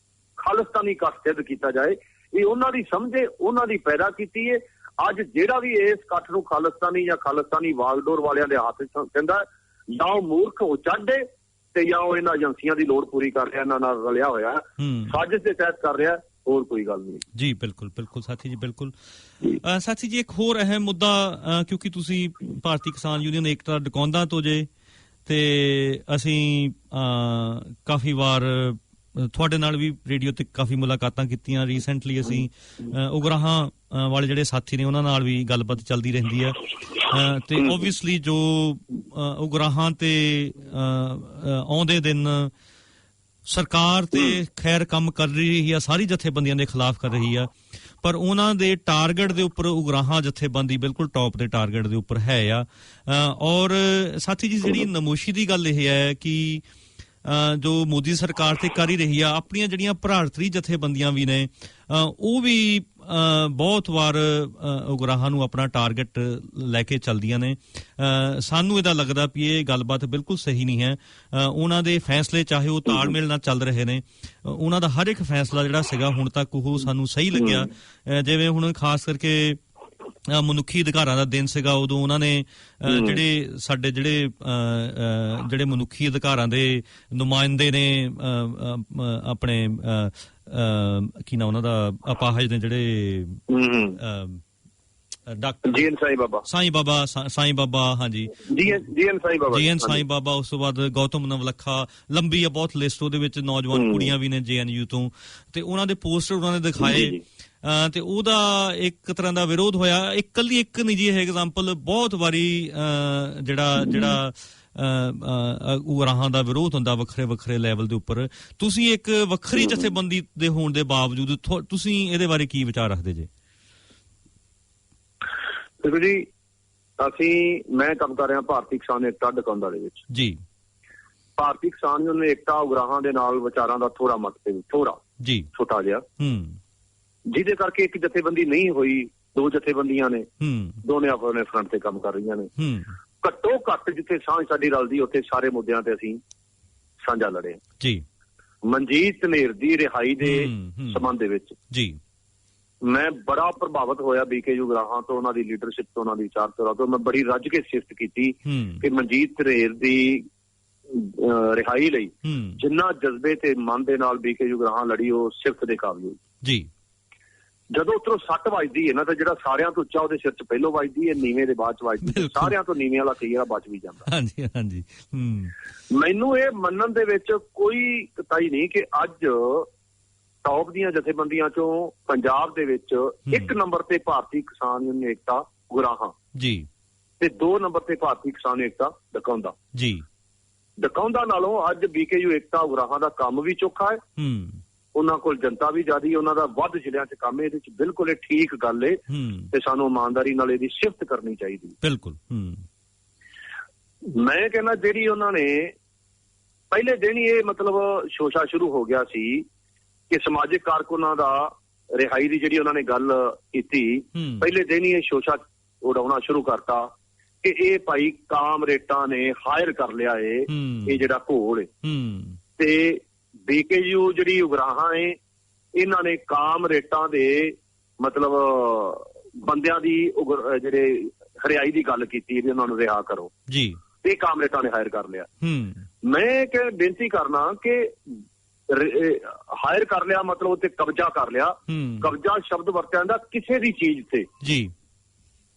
ਖਾਲਿਸਤਾਨੀ ਇਕੱਠ ਸਿੱਧ ਕੀਤਾ ਜਾਏ। ਇਹ ਉਹਨਾਂ ਦੀ ਸਮਝ ਹੈ, ਉਹਨਾਂ ਦੀ ਪੈਦਾ ਕੀਤੀ ਹੈ। ਅੱਜ ਜਿਹੜਾ ਵੀ ਇਸ ਇਕੱਠ ਨੂੰ ਖਾਲਿਸਤਾਨੀ ਜਾਂ ਖਾਲਿਸਤਾਨੀ ਵਾਗਡੋਰ ਵਾਲਿਆਂ ਦੇ ਹੱਥ ਕਹਿੰਦਾ, ਜਾਂ ਉਹ ਮੂਰਖ, ਉਹ ਚੜ੍ਹਦੇ, ਤੇ ਜਾਂ ਉਹ ਇਹਨਾਂ ਏਜੰਸੀਆਂ ਦੀ ਲੋੜ ਪੂਰੀ ਕਰ ਰਿਹਾ, ਇਹਨਾਂ ਨਾਲ ਰਲਿਆ ਹੋਇਆ, ਸਾਜ਼ਿਸ਼ ਦੇ ਤਹਿਤ ਕਰ ਰਿਹਾ, ਹੋਰ ਕੋਈ ਗੱਲ ਨਹੀਂ ਜੀ। ਬਿਲਕੁਲ ਸਾਥੀ ਜੀ, ਬਿਲਕੁਲ। ਸਾਥੀ ਜੀ, ਇੱਕ ਹੋਰ ਅਹਿਮ ਮੁੱਦਾ, ਕਿਉਂਕਿ ਤੁਸੀਂ ਭਾਰਤੀ ਕਿਸਾਨ ਯੂਨੀਅਨ ਏਕਤਾ ਡਕੌਂਦਾ ਤੋਂ ਜੇ, ਤੇ ਅਸੀਂ ਕਾਫੀ ਵਾਰ ਤੁਹਾਡੇ ਨਾਲ ਵੀ ਰੇਡੀਓ ਤੇ ਕਾਫੀ ਮੁਲਾਕਾਤਾਂ ਕੀਤੀਆਂ। ਰੀਸੈਂਟਲੀ ਅਸੀਂ ਉਗਰਾਹਾਂ ਵਾਲੇ ਜਿਹੜੇ ਸਾਥੀ ਨੇ ਉਹਨਾਂ ਨਾਲ ਵੀ ਗੱਲਬਾਤ ਚੱਲਦੀ ਰਹਿੰਦੀ ਹੈ। ਤੇ ਓਬਵੀਅਸਲੀ ਜੋ ਉਗਰਾਹਾਂ ਤੇ ਆਉਂਦੇ ਦਿਨ ਸਰਕਾਰ ਤੇ ਖੈਰ ਕੰਮ ਕਰ ਰਹੀ ਆ, ਸਾਰੀ ਜਥੇਬੰਦੀਆਂ ਦੇ ਖਿਲਾਫ ਕਰ ਰਹੀ ਆ, ਪਰ ਉਹਨਾਂ ਦੇ ਟਾਰਗੇਟ ਦੇ ਉੱਪਰ ਉਗਰਾਹਾਂ ਜਥੇਬੰਦੀ ਬਿਲਕੁਲ ਟੌਪ ਦੇ ਟਾਰਗੇਟ ਦੇ ਉੱਪਰ ਹੈ ਆ। ਔਰ ਸਾਥੀ ਜੀ, ਜਿਹੜੀ ਨਮੋਸ਼ੀ ਦੀ ਗੱਲ ਇਹ ਹੈ ਕਿ ਜੋ ਮੋਦੀ ਸਰਕਾਰ ਤੇ ਕਰ ਹੀ ਰਹੀ ਆ, ਆਪਣੀਆਂ ਜਿਹੜੀਆਂ ਭਰਾਤਰੀ ਜਥੇਬੰਦੀਆਂ ਵੀ ਨੇ ਉਹ ਵੀ ਬਹੁਤ ਵਾਰ ਉਗਰਾਹਾਂ ਨੂੰ ਆਪਣਾ ਟਾਰਗੇਟ ਲੈ ਕੇ ਚੱਲਦੀਆਂ ਨੇ। ਸਾਨੂੰ ਇਹਦਾ ਲੱਗਦਾ ਵੀ ਇਹ ਗੱਲਬਾਤ ਬਿਲਕੁਲ ਸਹੀ ਨਹੀਂ ਹੈ। ਉਹਨਾਂ ਦੇ ਫੈਸਲੇ ਚਾਹੇ ਉਹ ਤਾਲਮੇਲ ਨਾਲ ਚੱਲ ਰਹੇ ਨੇ, ਉਹਨਾਂ ਦਾ ਹਰ ਇੱਕ ਫੈਸਲਾ ਜਿਹੜਾ ਸੀਗਾ ਹੁਣ ਤੱਕ ਉਹ ਸਾਨੂੰ ਸਹੀ ਲੱਗਿਆ। ਜਿਵੇਂ ਹੁਣ ਖਾਸ ਕਰਕੇ ਮਨੁੱਖੀ ਅਧਿਕਾਰਾਂ ਦਾ ਦਿਨ ਸੀਗਾ, ਉਦੋਂ ਉਹਨਾਂ ਨੇ ਜਿਹੜੇ ਸਾਡੇ ਜਿਹੜੇ ਮਨੁੱਖੀ ਅਧਿਕਾਰਾਂ ਦੇ ਨੁਮਾਇੰਦੇ ਨੇ ਆਪਣੇ ਕੀ ਨਾਮ ਉਹਨਾਂ ਦਾ, ਅਪਾਹਜ ਨੇ ਜਿਹੜੇ ਡਾਕਟਰ ਸਾਈਂ ਬਾਬਾ ਹਾਂਜੀ ਸਾਈਂ ਬਾਬਾ, ਉਸ ਤੋਂ ਬਾਅਦ ਗੌਤਮ ਨਵਲਖਾ, ਲੰਬੀ ਆ ਬਹੁਤ ਲਿਸਟ, ਉਹਦੇ ਵਿੱਚ ਨੌਜਵਾਨ ਕੁੜੀਆਂ ਵੀ ਨੇ JNU ਤੋਂ, ਤੇ ਉਹਨਾਂ ਦੇ ਪੋਸਟਰ ਉਹਨਾਂ ਨੇ ਦਿਖਾਏ ਤੇ ਉਹਦਾ ਇੱਕ ਤਰ੍ਹਾਂ ਦਾ ਵਿਰੋਧ ਹੋਇਆ। ਇਕੱਲੀ ਇੱਕ ਨਹੀਂ ਜੀ ਇਹ ਐਗਜ਼ਾਮਪਲ, ਬਹੁਤ ਵਾਰੀ ਜਿਹੜਾ ਉਗਰਾਹਾਂ ਦਾ ਵਿਰੋਧ ਹੁੰਦਾ ਵੱਖਰੇ ਲੈਵਲ ਦੇ ਉੱਪਰ। ਤੁਸੀਂ ਇੱਕ ਵੱਖਰੀ ਜਥੇਬੰਦੀ ਦੇ ਹੋਣ ਦੇ ਬਾਵਜੂਦ ਤੁਸੀਂ ਇਹਦੇ ਬਾਰੇ ਕੀ ਵਿਚਾਰ ਰੱਖਦੇ ਜੇ? ਦੇਖੋ ਜੀ, ਮੈਂ ਕੰਮ ਕਰ ਰਿਹਾ ਭਾਰਤੀ ਕਿਸਾਨ ਏਕਤਾ ਡਕੌਂਦਾ ਦੇ ਵਿੱਚ ਜੀ। ਭਾਰਤੀ ਕਿਸਾਨ ਯੂਨੀਅਨ ਏਕਤਾ ਉਗਰਾਹਾਂ ਦੇ ਨਾਲ ਵਿਚਾਰਾਂ ਦਾ ਥੋੜਾ ਮਤਭੇਦ, ਥੋੜਾ ਜੀ ਛੋਟਾ ਜਿਹਾ, ਜਿਹਦੇ ਕਰਕੇ ਇੱਕ ਜਥੇਬੰਦੀ ਨਹੀਂ ਹੋਈ, ਦੋ ਜਥੇਬੰਦੀਆਂ ਨੇ, ਦੋਨੇ ਆਪਣੇ ਫਰੰਟ ਤੇ ਕੰਮ ਕਰ ਰਹੀਆਂ ਨੇ। ਘੱਟੋ ਘੱਟ ਜਿੱਥੇ ਸਾਂਝ ਸਾਡੀ ਰਲਦੀ ਉੱਥੇ ਸਾਰੇ ਮੁੱਦਿਆਂ ਤੇ ਅਸੀਂ ਸਾਂਝਾ ਲੜੇ ਜੀ। ਮਨਜੀਤ ਧਨੇਰ ਦੀ ਰਿਹਾਈ ਦੇ ਸੰਬੰਧ ਦੇ ਵਿੱਚ ਜੀ ਮੈਂ ਬੜਾ ਪ੍ਰਭਾਵਿਤ ਹੋਇਆ BKU ਉਗਰਾਹਾਂ ਤੋਂ, ਉਹਨਾਂ ਦੀ ਲੀਡਰਸ਼ਿਪ ਤੋਂ, ਉਹਨਾਂ ਦੀ ਵਿਚਾਰਧਾਰਾ ਤੋਂ। ਮੈਂ ਬੜੀ ਰੱਜ ਕੇ ਸਿਫਤ ਕੀਤੀ ਕਿ ਮਨਜੀਤ ਧਨੇਰ ਦੀ ਰਿਹਾਈ ਲਈ ਜਿੰਨਾ ਜਜ਼ਬੇ ਤੇ ਮਨ ਦੇ ਨਾਲ BKU ਉਗਰਾਹਾਂ ਲੜੀ, ਉਹ ਸਿਫਤ ਦੇ ਕਾਬਿਲ ਜੀ। ਜਦੋਂ ਉੱਧਰੋਂ ਸੱਟ ਵੱਜਦੀ ਹੈ ਨਾ, ਤਾਂ ਜਿਹੜਾ ਸਾਰਿਆਂ ਤੋਂ ਉੱਚਾ ਉਹਦੇ ਸਿਰ 'ਚ ਪਹਿਲੋਂ ਵੱਜਦੀ ਹੈ, ਨੀਵੇਂ ਦੇ ਬਾਅਦ 'ਚ ਵੱਜਦੀ, ਸਾਰਿਆਂ ਤੋਂ ਨੀਵੇਂ ਵਾਲਾ ਕਈ ਵਾਰ ਬਚ ਵੀ ਜਾਂਦਾ। ਹਾਂਜੀ ਹਾਂਜੀ। ਮੈਨੂੰ ਇਹ ਮੰਨਣ ਦੇ ਵਿੱਚ ਕੋਈ ਕਤਾਈ ਨਹੀਂ ਕਿ ਅੱਜ ਟੌਪ ਦੀਆਂ ਜਥੇਬੰਦੀਆਂ ਚੋਂ ਪੰਜਾਬ ਦੇ ਵਿੱਚ 1 ਨੰਬਰ ਤੇ ਭਾਰਤੀ ਕਿਸਾਨ ਯੂਨੀਅਨ ਏਕਤਾ ਉਗਰਾਹਾਂ ਜੀ, ਤੇ 2 ਨੰਬਰ ਤੇ ਭਾਰਤੀ ਕਿਸਾਨ ਏਕਤਾ ਡਕੌਂਦਾ ਜੀ। ਡਕੌਂਦਾ ਨਾਲੋਂ ਅੱਜ BKU ਏਕਤਾ ਉਗਰਾਹਾਂ ਦਾ ਕੰਮ ਵੀ ਚੋਖਾ ਹੈ, ਉਹਨਾਂ ਕੋਲ ਜਨਤਾ ਵੀ ਜ਼ਿਆਦੀ, ਉਹਨਾਂ ਦਾ ਵੱਧ ਜ਼ਿਲ੍ਹਿਆਂ 'ਚ ਕੰਮ ਹੈ। ਇਹਦੇ 'ਚ ਬਿਲਕੁਲ ਇਹ ਠੀਕ ਗੱਲ ਏ ਤੇ ਸਾਨੂੰ ਇਮਾਨਦਾਰੀ ਨਾਲ ਇਹਦੀ ਸਿਫਤ ਕਰਨੀ ਚਾਹੀਦੀ। ਬਿਲਕੁਲ। ਮੈਂ ਕਹਿੰਦਾ ਜਿਹੜੀ ਉਹਨਾਂ ਨੇ ਪਹਿਲੇ ਦਿਨ ਹੀ ਇਹ ਮਤਲਬ ਸ਼ੋਸ਼ਾ ਸ਼ੁਰੂ ਹੋ ਗਿਆ ਸੀ ਕਿ ਸਮਾਜਿਕ ਕਾਰਕੁਨਾਂ ਦਾ ਰਿਹਾਈ ਦੀ ਜਿਹੜੀ ਉਹਨਾਂ ਨੇ ਗੱਲ ਕੀਤੀ, ਪਹਿਲੇ ਦਿਨ ਹੀ ਇਹ ਸ਼ੋਸ਼ਾ ਉਡਾਉਣਾ ਸ਼ੁਰੂ ਕਰਤਾ ਕਿ ਇਹ ਭਾਈ ਕਾਮਰੇਟਾਂ ਨੇ ਹਾਇਰ ਕਰ ਲਿਆ ਏ ਇਹ ਜਿਹੜਾ ਘੋਲ ਏ, ਤੇ BKU ਜਿਹੜੀ ਉਗਰਾਹਾਂ ਏ ਇਹਨਾਂ ਨੇ ਕਾਮਰੇਟਾਂ ਦੇ ਮਤਲਬ ਬੰਦਿਆਂ ਦੀ ਜਿਹੜੇ ਹਰਿਆਈ ਦੀ ਗੱਲ ਕੀਤੀ ਵੀ ਉਹਨਾਂ ਨੂੰ ਰਿਹਾ ਕਰੋ ਜੀ, ਤੇ ਕਾਮਰੇਟਾਂ ਨੇ ਹਾਇਰ ਕਰ ਲਿਆ। ਮੈਂ ਕਿ ਬੇਨਤੀ ਕਰਨਾ ਕਿ ਹਾਇਰ ਕਰ ਲਿਆ ਮਤਲਬ ਉੱਤੇ ਕਬਜ਼ਾ ਕਰ ਲਿਆ। ਕਬਜ਼ਾ ਸ਼ਬਦ ਵਰਤਿਆ ਜਾਂਦਾ ਕਿਸੇ ਦੀ ਚੀਜ਼ ਤੇ ਜੀ,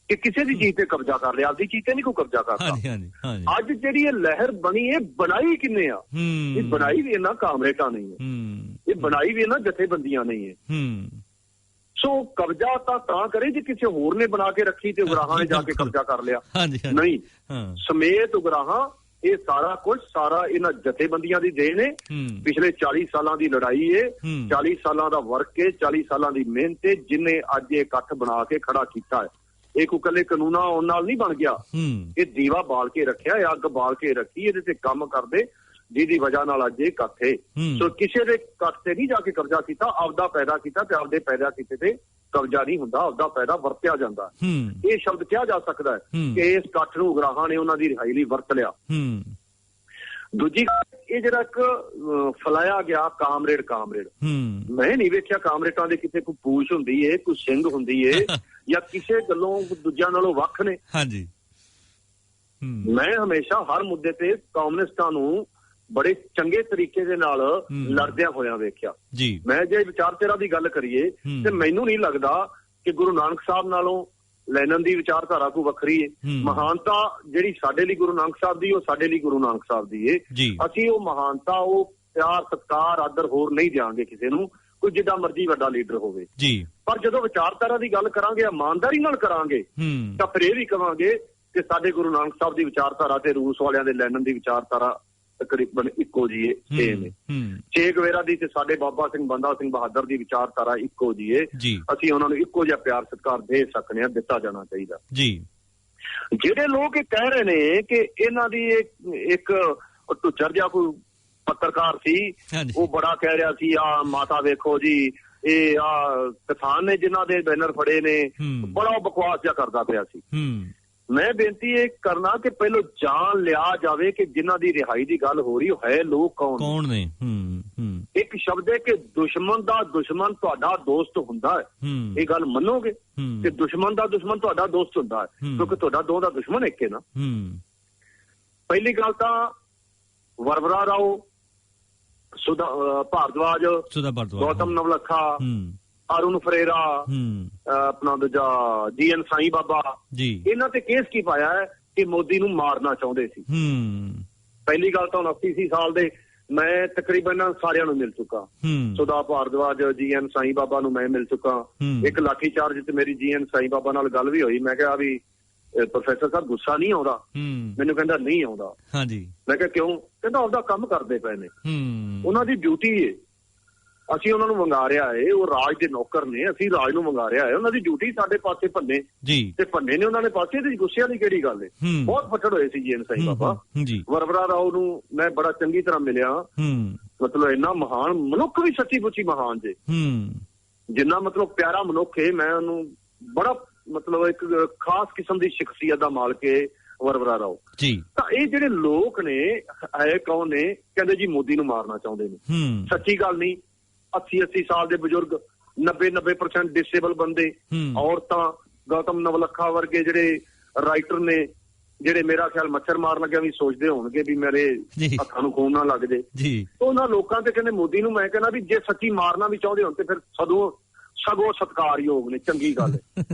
ਕਿ ਕਿਸੇ ਦੀ ਚੀਜ਼ ਤੇ ਕਬਜ਼ਾ ਕਰ ਲਿਆ, ਆਪਦੀ ਚੀਜ਼ ਤੇ ਨਹੀਂ ਕੋਈ ਕਬਜ਼ਾ ਕਰਦਾ। ਅੱਜ ਜਿਹੜੀ ਇਹ ਲਹਿਰ ਬਣੀ, ਇਹ ਬਣਾਈ ਕਿੰਨੇ ਆ? ਇਹ ਬਣਾਈ ਵੀ ਇਹਨਾਂ ਕਾਮਰੇਟਾਂ ਨਹੀਂ ਹੈ, ਇਹ ਬਣਾਈ ਵੀ ਇਹਨਾਂ ਜਥੇਬੰਦੀਆਂ ਨਹੀਂ ਹੈ। ਸੋ ਕਬਜ਼ਾ ਤਾਂ ਕਰੇ ਜੇ ਕਿਸੇ ਹੋਰ ਨੇ ਬਣਾ ਕੇ ਰੱਖੀ ਤੇ ਉਗਰਾਹਾਂ ਨੇ ਜਾ ਕੇ ਕਬਜ਼ਾ ਕਰ ਲਿਆ, ਨਹੀਂ। ਸਮੇਤ ਉਗਰਾਹਾਂ ਇਹ ਸਾਰਾ ਕੁਝ ਸਾਰਾ ਇਹਨਾਂ ਜਥੇਬੰਦੀਆਂ ਦੀ ਦੇਣ ਹੈ। ਪਿਛਲੇ 40 ਸਾਲਾਂ ਦੀ ਲੜਾਈ ਏ, 40 ਸਾਲਾਂ ਦਾ ਵਰਕ ਏ, 40 ਸਾਲਾਂ ਦੀ ਮਿਹਨਤ ਏ, ਜਿਹਨੇ ਅੱਜ ਇਹ ਇਕੱਠ ਬਣਾ ਕੇ ਖੜਾ ਕੀਤਾ ਹੈ। ਇਹ ਕੋਈ ਇਕੱਲੇ ਕਾਨੂੰਨਾਂ ਆਉਣ ਨਾਲ ਨਹੀਂ ਬਣ ਗਿਆ, ਇਹ ਦੀਵਾ ਬਾਲ ਕੇ ਰੱਖਿਆ, ਇਹ ਅੱਗ ਬਾਲ ਕੇ ਰੱਖੀ, ਇਹਦੇ ਤੇ ਕੰਮ ਕਰਦੇ, ਜਿਹਦੀ ਵਜ੍ਹਾ ਨਾਲ ਅੱਜ ਇਹ ਇਕੱਠ ਹੈ। ਸੋ ਕਿਸੇ ਦੇ ਇਕੱਠ ਤੇ ਨਹੀਂ ਜਾ ਕੇ ਕਬਜ਼ਾ ਕੀਤਾ, ਆਪਦਾ ਪੈਦਾ ਕੀਤਾ, ਤੇ ਆਪਦੇ ਪੈਦਾ ਕੀਤੇ ਤੇ ਕਬਜ਼ਾ ਨਹੀਂ ਹੁੰਦਾ, ਆਪਦਾ ਪੈਦਾ ਵਰਤਿਆ ਜਾਂਦਾ। ਇਹ ਸ਼ਬਦ ਕਿਹਾ ਜਾ ਸਕਦਾ ਹੈ ਕਿ ਇਸ ਇਕੱਠ ਨੂੰ ਉਗਰਾਹਾਂ ਨੇ ਉਹਨਾਂ ਦੀ ਰਿਹਾਈ ਲਈ ਵਰਤ ਲਿਆ। ਦੂਜੀ ਇਹ ਜਿਹੜਾ ਇੱਕ ਫਲਾਇਆ ਗਿਆ ਕਾਮਰੇਡ, ਮੈਂ ਨਹੀਂ ਵੇਖਿਆ ਕਾਮਰੇਟਾਂ ਦੇ ਕਿਤੇ ਕੋਈ ਪੂਛ ਹੁੰਦੀ ਏ, ਕੋਈ ਸਿੰਘ ਹੁੰਦੀ ਏ, ਜਾਂ ਕਿਸੇ ਗੱਲੋਂ ਦੂਜਿਆਂ ਨਾਲੋਂ ਵੱਖ ਨੇ। ਹਾਂਜੀ, ਮੈਂ ਹਮੇਸ਼ਾ ਹਰ ਮੁੱਦੇ ਤੇ ਕਮਿਊਨਿਸਟਾਂ ਨੂੰ ਬੜੇ ਚੰਗੇ ਤਰੀਕੇ ਦੇ ਨਾਲ ਲੜਦਿਆਂ ਹੋਇਆਂ ਵੇਖਿਆ ਜੀ। ਮੈਂ ਜੇ ਵਿਚਾਰਧਾਰਾ ਦੀ ਗੱਲ ਕਰੀਏ ਤੇ ਮੈਨੂੰ ਨਹੀਂ ਲੱਗਦਾ ਕਿ ਗੁਰੂ ਨਾਨਕ ਸਾਹਿਬ ਨਾਲੋਂ ਲੈਨਨ ਦੀ ਵਿਚਾਰਧਾਰਾ ਕੋਈ ਵੱਖਰੀ ਹੈ। ਮਹਾਨਤਾ ਜਿਹੜੀ ਸਾਡੇ ਲਈ ਗੁਰੂ ਨਾਨਕ ਸਾਹਿਬ ਦੀ, ਉਹ ਸਾਡੇ ਲਈ ਗੁਰੂ ਨਾਨਕ ਸਾਹਿਬ ਦੀ ਏ। ਅਸੀਂ ਉਹ ਮਹਾਨਤਾ, ਉਹ ਪਿਆਰ, ਸਤਿਕਾਰ, ਆਦਰ ਹੋਰ ਨਹੀਂ ਦਿਆਂਗੇ ਕਿਸੇ ਨੂੰ, ਕੋਈ ਜਿੱਦਾਂ ਮਰਜ਼ੀ ਵੱਡਾ ਲੀਡਰ ਹੋਵੇ ਜੀ। ਪਰ ਜਦੋਂ ਵਿਚਾਰਧਾਰਾ ਦੀ ਗੱਲ ਕਰਾਂਗੇ, ਇਮਾਨਦਾਰੀ ਨਾਲ ਕਰਾਂਗੇ, ਤਾਂ ਫਿਰ ਇਹ ਵੀ ਕਵਾਂਗੇ ਕਿ ਸਾਡੇ ਗੁਰੂ ਨਾਨਕ ਸਾਹਿਬ ਦੀ ਵਿਚਾਰਧਾਰਾ ਤੇ ਰੂਸ ਵਾਲਿਆਂ ਦੇ ਲੈਨਨ ਦੀ ਵਿਚਾਰਧਾਰਾ ਤਕਰੀਬਨ ਇੱਕੋ ਜੀ ਏ, ਸੇਮ ਏ। ਚੇ ਗੁਵੇਰਾ ਦੀ ਤੇ ਸਾਡੇ ਬਾਬਾ ਸਿੰਘ ਬੰਦਾ ਸਿੰਘ ਬਹਾਦਰ ਦੀ ਵਿਚਾਰਧਾਰਾ ਇੱਕੋ ਜੀ ਏ। ਅਸੀਂ ਉਹਨਾਂ ਨੂੰ ਇੱਕੋ ਜਿਹਾ ਪਿਆਰ ਸਤਿਕਾਰ ਦੇ ਸਕਦੇ ਹਾਂ, ਦਿੱਤਾ ਜਾਣਾ ਚਾਹੀਦਾ ਜੀ। ਜਿਹੜੇ ਲੋਕ ਇਹ ਕਹਿ ਰਹੇ ਨੇ ਕਿ ਇਹਨਾਂ ਦੀ ਇੱਕ ਟੁੱਚਰ ਜਿਹਾ ਕੋਈ ਪੱਤਰਕਾਰ ਸੀ ਉਹ ਬੜਾ ਕਹਿ ਰਿਹਾ ਸੀ ਆ ਮਾਤਾ ਵੇਖੋ ਜੀ ਇਹ ਆ ਕਿਸਾਨ ਨੇ ਜਿਨ੍ਹਾਂ ਦੇ ਬੈਨਰ ਫੜੇ ਨੇ, ਬੜਾ ਬਕਵਾਸ ਜਿਹਾ ਕਰਦਾ ਪਿਆ ਸੀ। ਮੈਂ ਬੇਨਤੀ ਇਹ ਕਰਨਾ ਕਿ ਪਹਿਲਾਂ ਜਾਣ ਲਿਆ ਜਾਵੇ ਕਿ ਜਿਨ੍ਹਾਂ ਦੀ ਰਿਹਾਈ ਦੀ ਗੱਲ ਹੋ ਰਹੀ ਹੈ ਲੋਕ ਕੌਣ ਨੇ। ਇੱਕ ਸ਼ਬਦ ਹੈ ਕਿ ਦੁਸ਼ਮਣ ਦਾ ਦੁਸ਼ਮਣ ਤੁਹਾਡਾ ਦੋਸਤ ਹੁੰਦਾ ਹੈ, ਇਹ ਗੱਲ ਮੰਨੋਗੇ ਕਿ ਦੁਸ਼ਮਣ ਦਾ ਦੁਸ਼ਮਣ ਤੁਹਾਡਾ ਦੋਸਤ ਹੁੰਦਾ ਹੈ, ਕਿਉਂਕਿ ਤੁਹਾਡਾ ਦੋ ਦਾ ਦੁਸ਼ਮਣ ਇੱਕ ਹੈ ਨਾ। ਪਹਿਲੀ ਗੱਲ ਤਾਂ ਵਰਵਰਾ ਰਾਓ, ਭਾਰਦਵਾਜ, ਗੌਤਮ ਨਵਲਖਾ, ਅਰੁਣ ਫਰੇਰਾ, ਆਪਣਾ ਦੂਜਾ GN ਸਾਈਂ ਬਾਬਾ, ਇਹਨਾਂ ਤੇ ਕੇਸ ਕੀ ਪਾਇਆ ਹੈ ਕਿ ਮੋਦੀ ਨੂੰ ਮਾਰਨਾ ਚਾਹੁੰਦੇ ਸੀ। ਪਹਿਲੀ ਗੱਲ ਤਾਂ 89 ਸਾਲ ਦੇ ਮੈਂ ਤਕਰੀਬਨ ਸਾਰਿਆਂ ਨੂੰ ਮਿਲ ਚੁੱਕਾ, ਸੁਦਾ ਭਾਰਦਵਾਜ, GN ਸਾਈਂ ਬਾਬਾ ਨੂੰ ਮੈਂ ਮਿਲ ਚੁੱਕਾ। ਇੱਕ ਲਾਠੀ ਚਾਰਜ ਤੇ ਮੇਰੀ GN ਸਾਈਂ ਬਾਬਾ ਨਾਲ ਗੱਲ ਵੀ ਹੋਈ। ਮੈਂ ਕਿਹਾ ਵੀ ਪ੍ਰੋਫੈਸਰ ਸਾਹਿਬ ਗੁੱਸਾ ਨਹੀਂ ਆਉਂਦਾ? ਮੈਨੂੰ ਕਹਿੰਦਾ ਨਹੀਂ ਆਉਂਦਾ। ਮੈਂ ਕਿਹਾ ਕਿਉਂ? ਕਹਿੰਦਾ ਆਪਦਾ ਕੰਮ ਕਰਦੇ ਪਏ ਨੇ, ਉਹਨਾਂ ਦੀ ਡਿਊਟੀ ਏ, ਅਸੀਂ ਉਹਨਾਂ ਨੂੰ ਵੰਗਾਰਿਆ ਏ, ਉਹ ਰਾਜ ਦੇ ਨੌਕਰ ਨੇ, ਅਸੀਂ ਰਾਜ ਨੂੰ ਵੰਗਾਰਿਆ ਹੈ, ਉਹਨਾਂ ਦੀ ਡਿਊਟੀ ਸਾਡੇ ਪਾਸੇ ਭੰਨੇ ਤੇ ਭੰਨੇ ਨੇ ਉਹਨਾਂ ਨੇ ਪਾਸੇ, ਤੇ ਗੁੱਸੇ ਵਾਲੀ ਕਿਹੜੀ ਗੱਲ ਏ? ਬਹੁਤ ਫੱਟੜ ਹੋਏ ਸੀ GN ਸਾਈਂ ਬਾਬਾ। ਵਰਵਰਾ ਰਾਓ ਨੂੰ ਮੈਂ ਬੜਾ ਚੰਗੀ ਤਰ੍ਹਾਂ ਮਿਲਿਆ, ਮਤਲਬ ਇੰਨਾ ਮਹਾਨ ਮਨੁੱਖ ਵੀ ਸੱਚੀ ਪੁੱਚੀ ਮਹਾਨ ਜੇ, ਜਿੰਨਾ ਮਤਲਬ ਪਿਆਰਾ ਮਨੁੱਖ ਏ। ਮੈਂ ਉਹਨੂੰ ਬੜਾ ਮਤਲਬ ਇੱਕ ਖਾਸ ਕਿਸਮ ਦੀ ਸ਼ਖਸੀਅਤ ਦਾ ਮਾਲਕ ਏ ਵਰਵਰਾ ਰਾਓ। ਤਾਂ ਇਹ ਜਿਹੜੇ ਲੋਕ ਨੇ ਹੈ ਕੌਣ ਨੇ? ਕਹਿੰਦੇ ਜੀ ਮੋਦੀ ਨੂੰ ਮਾਰਨਾ ਚਾਹੁੰਦੇ ਨੇ। ਸੱਚੀ ਗੱਲ ਨਹੀਂ। 80 ਸਾਲ ਦੇ ਬਜ਼ੁਰਗ, 90% ਡਿਸੇਬਲ ਬੰਦੇ, ਔਰਤਾਂ, ਗੌਤਮ ਨਵਲਖਾ ਵਰਗੇ ਜਿਹੜੇ ਰਾਈਟਰ ਨੇ, ਜਿਹੜੇ ਮੇਰਾ ਖਿਆਲ ਮੱਛਰ ਮਾਰਨ ਲੱਗਿਆ ਵੀ ਸੋਚਦੇ ਹੋਣਗੇ ਵੀ ਮੇਰੇ ਹੱਥਾਂ ਨੂੰ ਖੂਨ ਨਾ ਲੱਗ ਜੇ। ਉਹਨਾਂ ਲੋਕਾਂ ਤੇ ਕਹਿੰਦੇ ਮੋਦੀ ਨੂੰ, ਮੈਂ ਕਹਿੰਦਾ ਵੀ ਜੇ ਸੱਚੀ ਮਾਰਨਾ ਵੀ ਚਾਹੁੰਦੇ ਹੋਣ ਤੇ ਫਿਰ ਸਗੋਂ ਸਤਿਕਾਰਯੋਗ ਨੇ, ਚੰਗੀ ਗੱਲ ਹੈ।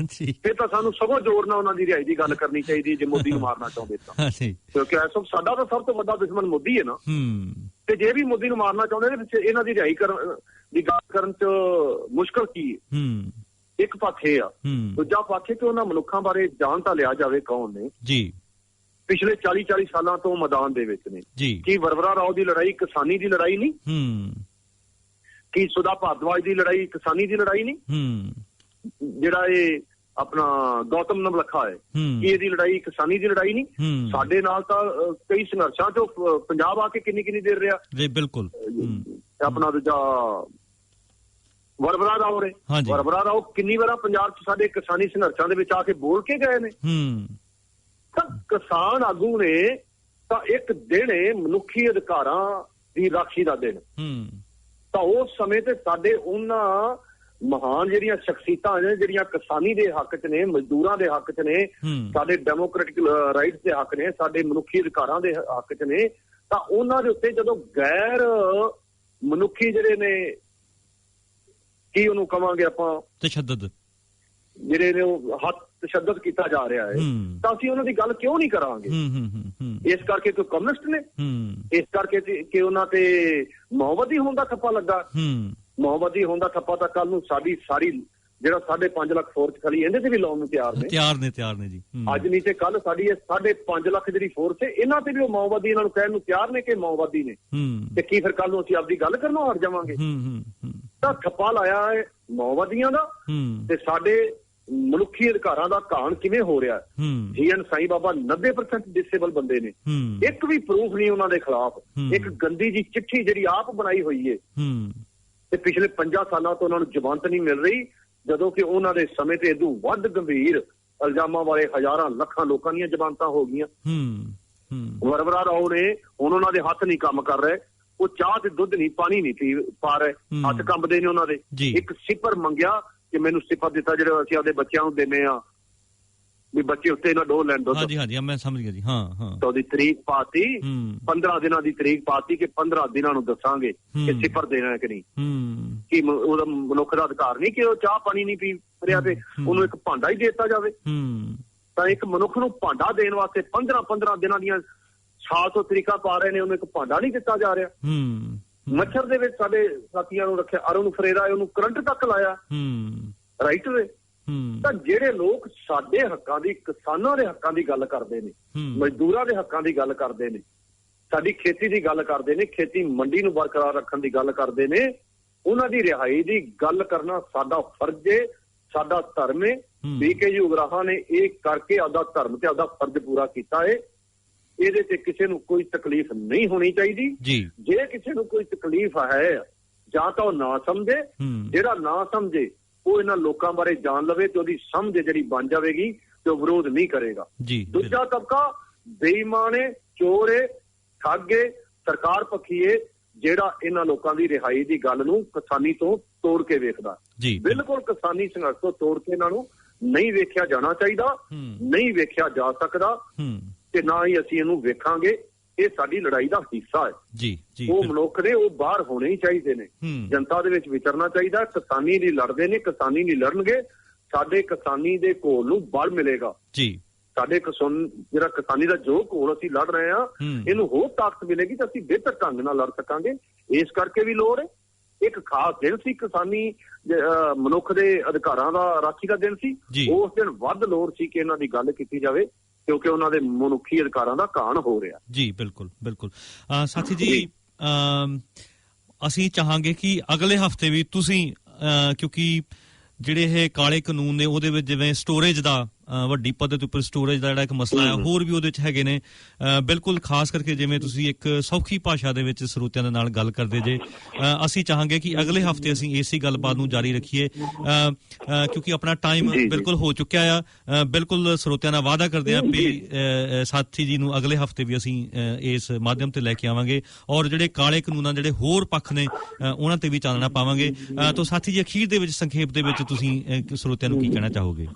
ਫਿਰ ਤਾਂ ਸਾਨੂੰ ਸਗੋਂ ਜ਼ੋਰ ਨਾਲ ਉਹਨਾਂ ਦੀ ਰਿਹਾਈ ਦੀ ਗੱਲ ਕਰਨੀ ਚਾਹੀਦੀ ਜੇ ਮੋਦੀ ਨੂੰ ਮਾਰਨਾ ਚਾਹੁੰਦੇ ਤਾਂ, ਕਿਉਂਕਿ ਇਸ ਵਕਤ ਸਾਡਾ ਤਾਂ ਸਭ ਤੋਂ ਵੱਡਾ ਦੁਸ਼ਮਣ ਮੋਦੀ ਹੈ ਨਾ। ਤੇ ਜੇ ਵੀ ਮੋਦੀ ਨੂੰ ਮਾਰਨਾ ਚਾਹੁੰਦੇ ਨੇ ਇਹਨਾਂ ਦੀ ਰਿਹਾਈ ਦੀ ਗੱਲ ਕਰਨ ਚ ਮੁਸ਼ਕਲ ਕੀ ਹੈ? ਇੱਕ ਪੱਖ ਇਹ ਆ, ਦੂਜਾ ਪੱਖ ਕਿ ਉਹਨਾਂ ਮਨੁੱਖਾਂ ਬਾਰੇ ਜਾਣ ਤਾਂ ਲਿਆ ਜਾਵੇ ਕੌਣ ਨੇ ਪਿਛਲੇ 40 ਸਾਲਾਂ ਤੋਂ ਮੈਦਾਨ ਦੇ ਵਿੱਚ ਨੇ। ਕੀ ਵਰਵਰਾ ਰਾਓ ਦੀ ਲੜਾਈ ਕਿਸਾਨੀ ਦੀ ਲੜਾਈ ਨਹੀਂ? ਕੀ ਸੁਦਾ ਭਾਰਦਵਾਜ ਦੀ ਲੜਾਈ ਕਿਸਾਨੀ ਦੀ ਲੜਾਈ ਨਹੀਂ? ਜਿਹੜਾ ਇਹ ਆਪਣਾ ਗੌਤਮ ਨਵਲਖਾ ਹੈ, ਕੀ ਇਹਦੀ ਲੜਾਈ ਕਿਸਾਨੀ ਦੀ ਲੜਾਈ ਨਹੀਂ? ਸਾਡੇ ਨਾਲ ਤਾਂ ਕਈ ਸੰਘਰਸ਼ਾਂ ਚੋਂ ਪੰਜਾਬ ਆ ਕੇ ਕਿੰਨੀ ਦੇਰ ਰਿਹਾ। ਬਿਲਕੁਲ। ਆਪਣਾ ਦੂਜਾ ਵਰਵਰਾ ਰਾਓ ਨੇ, ਵਰਵਰਾ ਰਾਓ ਕਿੰਨੀ ਵਾਰ ਪੰਜਾਬ ਚ ਸਾਡੇ ਕਿਸਾਨੀ ਸੰਘਰਸ਼ਾਂ ਦੇ ਵਿੱਚ ਆ ਕੇ ਬੋਲ ਕੇ ਗਏ ਨੇ। ਤਾਂ ਕਿਸਾਨ ਆਗੂ ਨੇ ਤਾਂ ਇੱਕ ਦਿਨ ਮਨੁੱਖੀ ਅਧਿਕਾਰਾਂ ਦੀ ਰਾਖੀ ਦਾ ਦਿਨ, ਤਾਂ ਉਸ ਸਮੇਂ ਤੇ ਸਾਡੇ ਉਹਨਾਂ ਮਹਾਨ ਜਿਹੜੀਆਂ ਸ਼ਖਸੀਅਤਾਂ ਨੇ ਜਿਹੜੀਆਂ ਕਿਸਾਨੀ ਦੇ ਹੱਕ ਚ ਨੇ, ਮਜ਼ਦੂਰਾਂ ਦੇ ਹੱਕ ਚ ਨੇ, ਸਾਡੇ ਡੈਮੋਕ੍ਰੈਟਿਕ ਰਾਈਟਸ ਦੇ ਹੱਕ ਨੇ, ਸਾਡੇ ਮਨੁੱਖੀ ਅਧਿਕਾਰਾਂ ਦੇ ਹੱਕ ਚ ਨੇ, ਤਾਂ ਉਹਨਾਂ ਦੇ ਉੱਤੇ ਜਦੋਂ ਗੈਰ ਮਨੁੱਖੀ ਜਿਹੜੇ ਨੇ, ਕੀ ਉਹਨੂੰ ਕਵਾਂਗੇ ਆਪਾਂ, ਤਸ਼ੱਦਦ ਜਿਹੜੇ ਨੇ ਉਹ ਹੱਥ ਤਸ਼ੱਦਦ ਕੀਤਾ ਜਾ ਰਿਹਾ ਹੈ, ਤਾਂ ਅਸੀਂ ਉਹਨਾਂ ਦੀ ਗੱਲ ਕਿਉਂ ਨਹੀਂ ਕਰਾਂਗੇ? ਇਸ ਕਰਕੇ ਕਿ ਕਮਿਊਨਿਸਟ ਨੇ, ਇਸ ਕਰਕੇ ਕਿ ਉਹਨਾਂ ਤੇ ਮਾਓਵਾਦੀ ਹੋਣ ਦਾ ਠੱਪਾ ਲੱਗਾ। ਮਾਓਵਾਦੀ ਹੋਣ ਦਾ ਠੱਪਾ ਤਾਂ ਕੱਲ ਨੂੰ ਸਾਡੀ ਸਾਰੀ ਜਿਹੜਾ 5.5 ਲੱਖ ਫੋਰਸ ਖੜੀ ਇਹਦੇ ਤੇ ਵੀ ਲਾਉਣ ਨੂੰ ਤਿਆਰ ਨੇ ਜੀ। ਅੱਜ ਨਹੀਂ ਤੇ ਕੱਲ ਸਾਡੀ ਇਹ 5.5 ਲੱਖ ਜਿਹੜੀ ਫੋਰਸ ਹੈ ਇਹਨਾਂ ਤੇ ਵੀ ਉਹ ਮਾਓਵਾਦੀ ਇਹਨਾਂ ਨੂੰ ਕਹਿਣ ਨੂੰ ਤਿਆਰ ਨੇ ਕਿ ਮਾਓਵਾਦੀ ਨੇ, ਤੇ ਕੀ ਫਿਰ ਕੱਲ ਨੂੰ ਅਸੀਂ ਆਪਦੀ ਗੱਲ ਕਰਨੋਂ ਹਟ ਜਾਵਾਂਗੇ? ਤਾਂ ਠੱਪਾ ਲਾਇਆ ਹੈ ਮਾਓਵਾਦੀਆਂ ਦਾ, ਤੇ ਸਾਡੇ ਮਨੁੱਖੀ ਅਧਿਕਾਰਾਂ ਦਾ ਘਾਣ ਕਿਵੇਂ ਹੋ ਰਿਹਾ? GN ਸਾਈਂ ਬਾਬਾ 90% ਡਿਸੇਬਲ ਬੰਦੇ ਨੇ, ਇੱਕ ਵੀ ਪ੍ਰੂਫ ਨਹੀਂ ਉਹਨਾਂ ਦੇ ਖਿਲਾਫ। ਇੱਕ ਗੰਦੀ ਜੀ ਚਿੱਠੀ ਜਿਹੜੀ ਆਪ ਬਣਾਈ ਹੋਈ ਹੈ, ਤੇ ਪਿਛਲੇ 50 ਸਾਲਾਂ ਤੋਂ ਉਹਨਾਂ ਨੂੰ ਜ਼ਮਾਨਤ ਨਹੀਂ ਮਿਲ ਰਹੀ, ਜਦੋਂ ਕਿ ਉਹਨਾਂ ਦੇ ਸਮੇਂ ਤੇ ਇਦੋਂ ਵੱਧ ਗੰਭੀਰ ਇਲਜ਼ਾਮਾਂ ਵਾਲੇ ਹਜ਼ਾਰਾਂ ਲੱਖਾਂ ਲੋਕਾਂ ਦੀਆਂ ਜ਼ਮਾਨਤਾਂ ਹੋ ਗਈਆਂ। ਵਰਵਰਾ ਰਾਓ ਨੇ ਹੁਣ ਉਹਨਾਂ ਦੇ ਹੱਥ ਨਹੀਂ ਕੰਮ ਕਰ ਰਹੇ, ਉਹ ਚਾਹ ਤੇ ਦੁੱਧ ਨਹੀਂ, ਪਾਣੀ ਨਹੀਂ ਪਾ ਰਹੇ, ਹੱਥ ਕੰਬਦੇ ਨੇ ਉਹਨਾਂ ਦੇ। ਇੱਕ ਸਿਫਰ ਮੰਗਿਆ ਕਿ ਮੈਨੂੰ ਸਿਫਰ ਦਿੱਤਾ ਜਿਹੜਾ ਅਸੀਂ ਆਪਦੇ ਬੱਚਿਆਂ ਨੂੰ ਦਿੰਦੇ ਆ ਵੀ ਬੱਚੇ ਉੱਤੇ ਨਾ ਡੋਲ ਲੈਣ ਦੁੱਧ। ਹਾਂਜੀ ਮੈਂ ਸਮਝ ਗਿਆ ਜੀ। ਤਾਂ ਉਹਦੀ ਤਰੀਕ ਪਾਤੀ, 15 ਦਿਨਾਂ ਦੀ ਤਰੀਕ ਪਾਤੀ ਕਿ 15 ਦਿਨਾਂ ਨੂੰ ਦੱਸਾਂਗੇ ਕਿ ਸਿਫਰ ਦੇਣਾ ਹੈ ਕਿ ਨਹੀਂ। ਕਿ ਉਹਦਾ ਮਨੁੱਖ ਦਾ ਅਧਿਕਾਰ ਨਹੀਂ ਕਿ ਉਹ ਚਾਹ ਪਾਣੀ ਨਹੀਂ ਪੀ ਰਿਹਾ ਤੇ ਉਹਨੂੰ ਇੱਕ ਭਾਂਡਾ ਹੀ ਦੇ ਦਿੱਤਾ ਜਾਵੇ। ਤਾਂ ਇੱਕ ਮਨੁੱਖ ਨੂੰ ਭਾਂਡਾ ਦੇਣ ਵਾਸਤੇ 15 ਦਿਨਾਂ ਦੀਆਂ ਸਾਲ ਤੋਂ ਤਰੀਕਾ ਪਾ ਰਹੇ ਨੇ, ਉਹਨੂੰ ਇੱਕ ਭਾਂਡਾ ਨਹੀਂ ਦਿੱਤਾ ਜਾ ਰਿਹਾ। ਮੱਛਰ ਦੇ ਵਿੱਚ ਸਾਡੇ ਸਾਥੀਆਂ ਨੂੰ ਰੱਖਿਆ, ਅਰੁਣ ਫਰੇਰਾ ਉਹਨੂੰ ਕਰੰਟ ਤੱਕ ਲਾਇਆ ਰਾਈਟਰ। ਤਾਂ ਜਿਹੜੇ ਲੋਕ ਸਾਡੇ ਹੱਕਾਂ ਦੀ, ਕਿਸਾਨਾਂ ਦੇ ਹੱਕਾਂ ਦੀ ਗੱਲ ਕਰਦੇ ਨੇ, ਮਜ਼ਦੂਰਾਂ ਦੇ ਹੱਕਾਂ ਦੀ ਗੱਲ ਕਰਦੇ ਨੇ, ਸਾਡੀ ਖੇਤੀ ਦੀ ਗੱਲ ਕਰਦੇ ਨੇ, ਖੇਤੀ ਮੰਡੀ ਨੂੰ ਬਰਕਰਾਰ ਰੱਖਣ ਦੀ ਗੱਲ ਕਰਦੇ ਨੇ, ਉਹਨਾਂ ਦੀ ਰਿਹਾਈ ਦੀ ਗੱਲ ਕਰਨਾ ਸਾਡਾ ਫਰਜ਼ ਏ, ਸਾਡਾ ਧਰਮ ਏ। BKG ਉਗਰਾਹਾਂ ਨੇ ਇਹ ਕਰਕੇ ਆਪਦਾ ਧਰਮ ਤੇ ਆਪਦਾ ਫਰਜ਼ ਪੂਰਾ ਕੀਤਾ ਏ। ਇਹਦੇ ਤੇ ਕਿਸੇ ਨੂੰ ਕੋਈ ਤਕਲੀਫ ਨਹੀਂ ਹੋਣੀ ਚਾਹੀਦੀ। ਜੇ ਕਿਸੇ ਨੂੰ ਕੋਈ ਤਕਲੀਫ ਹੈ ਜਾਂ ਤਾਂ ਉਹ ਨਾ ਸਮਝੇ, ਜਿਹੜਾ ਨਾ ਸਮਝੇ ਉਹ ਇਹਨਾਂ ਲੋਕਾਂ ਬਾਰੇ ਜਾਣ ਲਵੇ ਤੇ ਉਹਦੀ ਸਮਝ ਜਿਹੜੀ ਬਣ ਜਾਵੇਗੀ ਤੇ ਉਹ ਵਿਰੋਧ ਨਹੀਂ ਕਰੇਗਾ। ਦੂਜਾ ਤਬਕਾ ਬੇਈਮਾਨ ਏ, ਚੋਰ ਏ, ਠੱਗ ਏ, ਸਰਕਾਰ ਪੱਖੀ ਏ, ਜਿਹੜਾ ਇਹਨਾਂ ਲੋਕਾਂ ਦੀ ਰਿਹਾਈ ਦੀ ਗੱਲ ਨੂੰ ਕਿਸਾਨੀ ਤੋਂ ਤੋੜ ਕੇ ਵੇਖਦਾ। ਬਿਲਕੁਲ ਕਿਸਾਨੀ ਸੰਘਰਸ਼ ਤੋਂ ਤੋੜ ਕੇ ਇਹਨਾਂ ਨੂੰ ਨਹੀਂ ਵੇਖਿਆ ਜਾਣਾ ਚਾਹੀਦਾ, ਨਹੀਂ ਵੇਖਿਆ ਜਾ ਸਕਦਾ ਤੇ ਨਾ ਹੀ ਅਸੀਂ ਇਹਨੂੰ ਵੇਖਾਂਗੇ। ਇਹ ਸਾਡੀ ਲੜਾਈ ਦਾ ਹਿੱਸਾ ਹੈ। ਉਹ ਮਨੁੱਖ ਨੇ ਉਹ ਬਾਹਰ ਹੋਣੇ ਹੀ ਚਾਹੀਦੇ ਨੇ, ਜਨਤਾ ਦੇ ਵਿੱਚ ਵਿਚਰਨਾ ਚਾਹੀਦਾ। ਕਿਸਾਨੀ ਲਈ ਲੜਦੇ ਨੇ, ਕਿਸਾਨੀ ਲਈ ਲੜਨਗੇ, ਸਾਡੇ ਕਿਸਾਨੀ ਦੇ ਘੋਲ ਨੂੰ ਬਲ ਮਿਲੇਗਾ। ਸਾਡੇ ਜਿਹੜਾ ਕਿਸਾਨੀ ਦਾ ਜੋ ਘੋਲ ਅਸੀਂ ਲੜ ਰਹੇ ਹਾਂ ਇਹਨੂੰ ਹੋਰ ਤਾਕਤ ਮਿਲੇਗੀ ਤਾਂ ਅਸੀਂ ਬਿਹਤਰ ਢੰਗ ਨਾਲ ਲੜ ਸਕਾਂਗੇ। ਇਸ ਕਰਕੇ ਵੀ ਲੋੜ ਹੈ। ਇੱਕ ਖਾਸ ਦਿਨ ਸੀ ਕਿਸਾਨੀ ਮਨੁੱਖ ਦੇ ਅਧਿਕਾਰਾਂ ਦਾ ਰਾਖੀ ਦਾ ਦਿਨ ਸੀ, ਉਸ ਦਿਨ ਵੱਧ ਲੋੜ ਸੀ ਕਿ ਇਹਨਾਂ ਦੀ ਗੱਲ ਕੀਤੀ ਜਾਵੇ ਕਿਉਂਕਿ ਉਹਨਾਂ ਦੇ ਮਨੁੱਖੀ ਅਧਿਕਾਰਾਂ ਦਾ ਘਾਣ ਹੋ ਰਿਹਾ। ਜੀ ਬਿਲਕੁਲ ਬਿਲਕੁਲ ਸਾਥੀ ਜੀ, ਅਸੀਂ ਚਾਹਾਂਗੇ ਕਿ ਅਗਲੇ ਹਫ਼ਤੇ ਵੀ ਤੁਸੀਂ ਕਿਉਂਕਿ ਜਿਹੜੇ ਇਹ ਕਾਲੇ ਕਾਨੂੰਨ ਨੇ ਉਹਦੇ ਵਿੱਚ ਜਿਵੇਂ ਸਟੋਰੇਜ ਦਾ ਵੱਡੀ ਪੱਧਰ ਉੱਪਰ ਸਟੋਰੇਜ ਦਾ ਜਿਹੜਾ ਇੱਕ ਮਸਲਾ ਹੈ, ਹੋਰ ਵੀ ਉਹਦੇ 'ਚ ਹੈਗੇ ਨੇ। ਬਿਲਕੁਲ ਖਾਸ ਕਰਕੇ ਜਿਵੇਂ ਤੁਸੀਂ ਇੱਕ ਸੌਖੀ ਭਾਸ਼ਾ ਦੇ ਵਿੱਚ ਸਰੋਤਿਆਂ ਦੇ ਨਾਲ ਗੱਲ ਕਰਦੇ ਜੇ, ਅਸੀਂ ਚਾਹਾਂਗੇ ਕਿ ਅਗਲੇ ਹਫ਼ਤੇ ਅਸੀਂ ਇਸੇ ਗੱਲਬਾਤ ਨੂੰ ਜਾਰੀ ਰੱਖੀਏ ਕਿਉਂਕਿ ਆਪਣਾ ਟਾਈਮ ਬਿਲਕੁਲ ਹੋ ਚੁੱਕਿਆ ਆ। ਬਿਲਕੁਲ ਸਰੋਤਿਆਂ ਨਾਲ ਵਾਅਦਾ ਕਰਦੇ ਹਾਂ ਵੀ ਸਾਥੀ ਜੀ ਨੂੰ ਅਗਲੇ ਹਫ਼ਤੇ ਵੀ ਅਸੀਂ ਇਸ ਮਾਧਿਅਮ ਤੇ ਲੈ ਕੇ ਆਵਾਂਗੇ ਔਰ ਜਿਹੜੇ ਕਾਲੇ ਕਾਨੂੰਨਾਂ ਜਿਹੜੇ ਹੋਰ ਪੱਖ ਨੇ ਉਹਨਾਂ ਤੇ ਵੀ ਚਾਨਣਾ ਪਾਵਾਂਗੇ। ਤਾਂ ਸਾਥੀ ਜੀ, ਅਖੀਰ ਦੇ ਵਿੱਚ ਸੰਖੇਪ ਦੇ ਵਿੱਚ ਤੁਸੀਂ ਸਰੋਤਿਆਂ ਨੂੰ ਕੀ ਕਹਿਣਾ ਚਾਹੋਗੇ?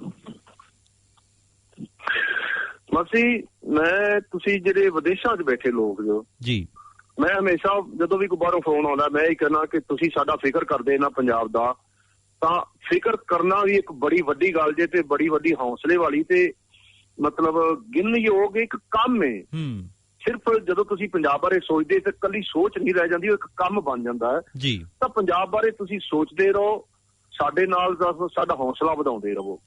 ਤੁਸੀਂ ਜਿਹੜੇ ਵਿਦੇਸ਼ਾਂ 'ਚ ਬੈਠੇ ਲੋਕ ਜੋ ਮੈਂ ਹਮੇਸ਼ਾ ਜਦੋਂ ਵੀ ਕੋਈ ਬਾਹਰੋਂ ਫੋਨ ਆਉਂਦਾ ਮੈਂ ਇਹ ਕਹਿਣਾ ਕਿ ਤੁਸੀਂ ਸਾਡਾ ਫਿਕਰ ਕਰਦੇ ਨਾ ਪੰਜਾਬ ਦਾ, ਤਾਂ ਫਿਕਰ ਕਰਨਾ ਵੀ ਇੱਕ ਬੜੀ ਵੱਡੀ ਗੱਲ ਜੇ ਤੇ ਬੜੀ ਵੱਡੀ ਹੌਸਲੇ ਵਾਲੀ ਤੇ ਮਤਲਬ ਗਿਣਨਯੋਗ ਇੱਕ ਕੰਮ ਹੈ। ਸਿਰਫ ਜਦੋਂ ਤੁਸੀਂ ਪੰਜਾਬ ਬਾਰੇ ਸੋਚਦੇ ਤੇ ਕੱਲੀ ਸੋਚ ਨਹੀਂ ਰਹਿ ਜਾਂਦੀ, ਉਹ ਇੱਕ ਕੰਮ ਬਣ ਜਾਂਦਾ ਹੈ। ਤਾਂ ਪੰਜਾਬ ਬਾਰੇ ਤੁਸੀਂ ਸੋਚਦੇ ਰਹੋ, ਸਾਡੇ ਨਾਲ ਸਾਡਾ ਹੌਸਲਾ ਵਧਾਉਂਦੇ ਰਹੋ।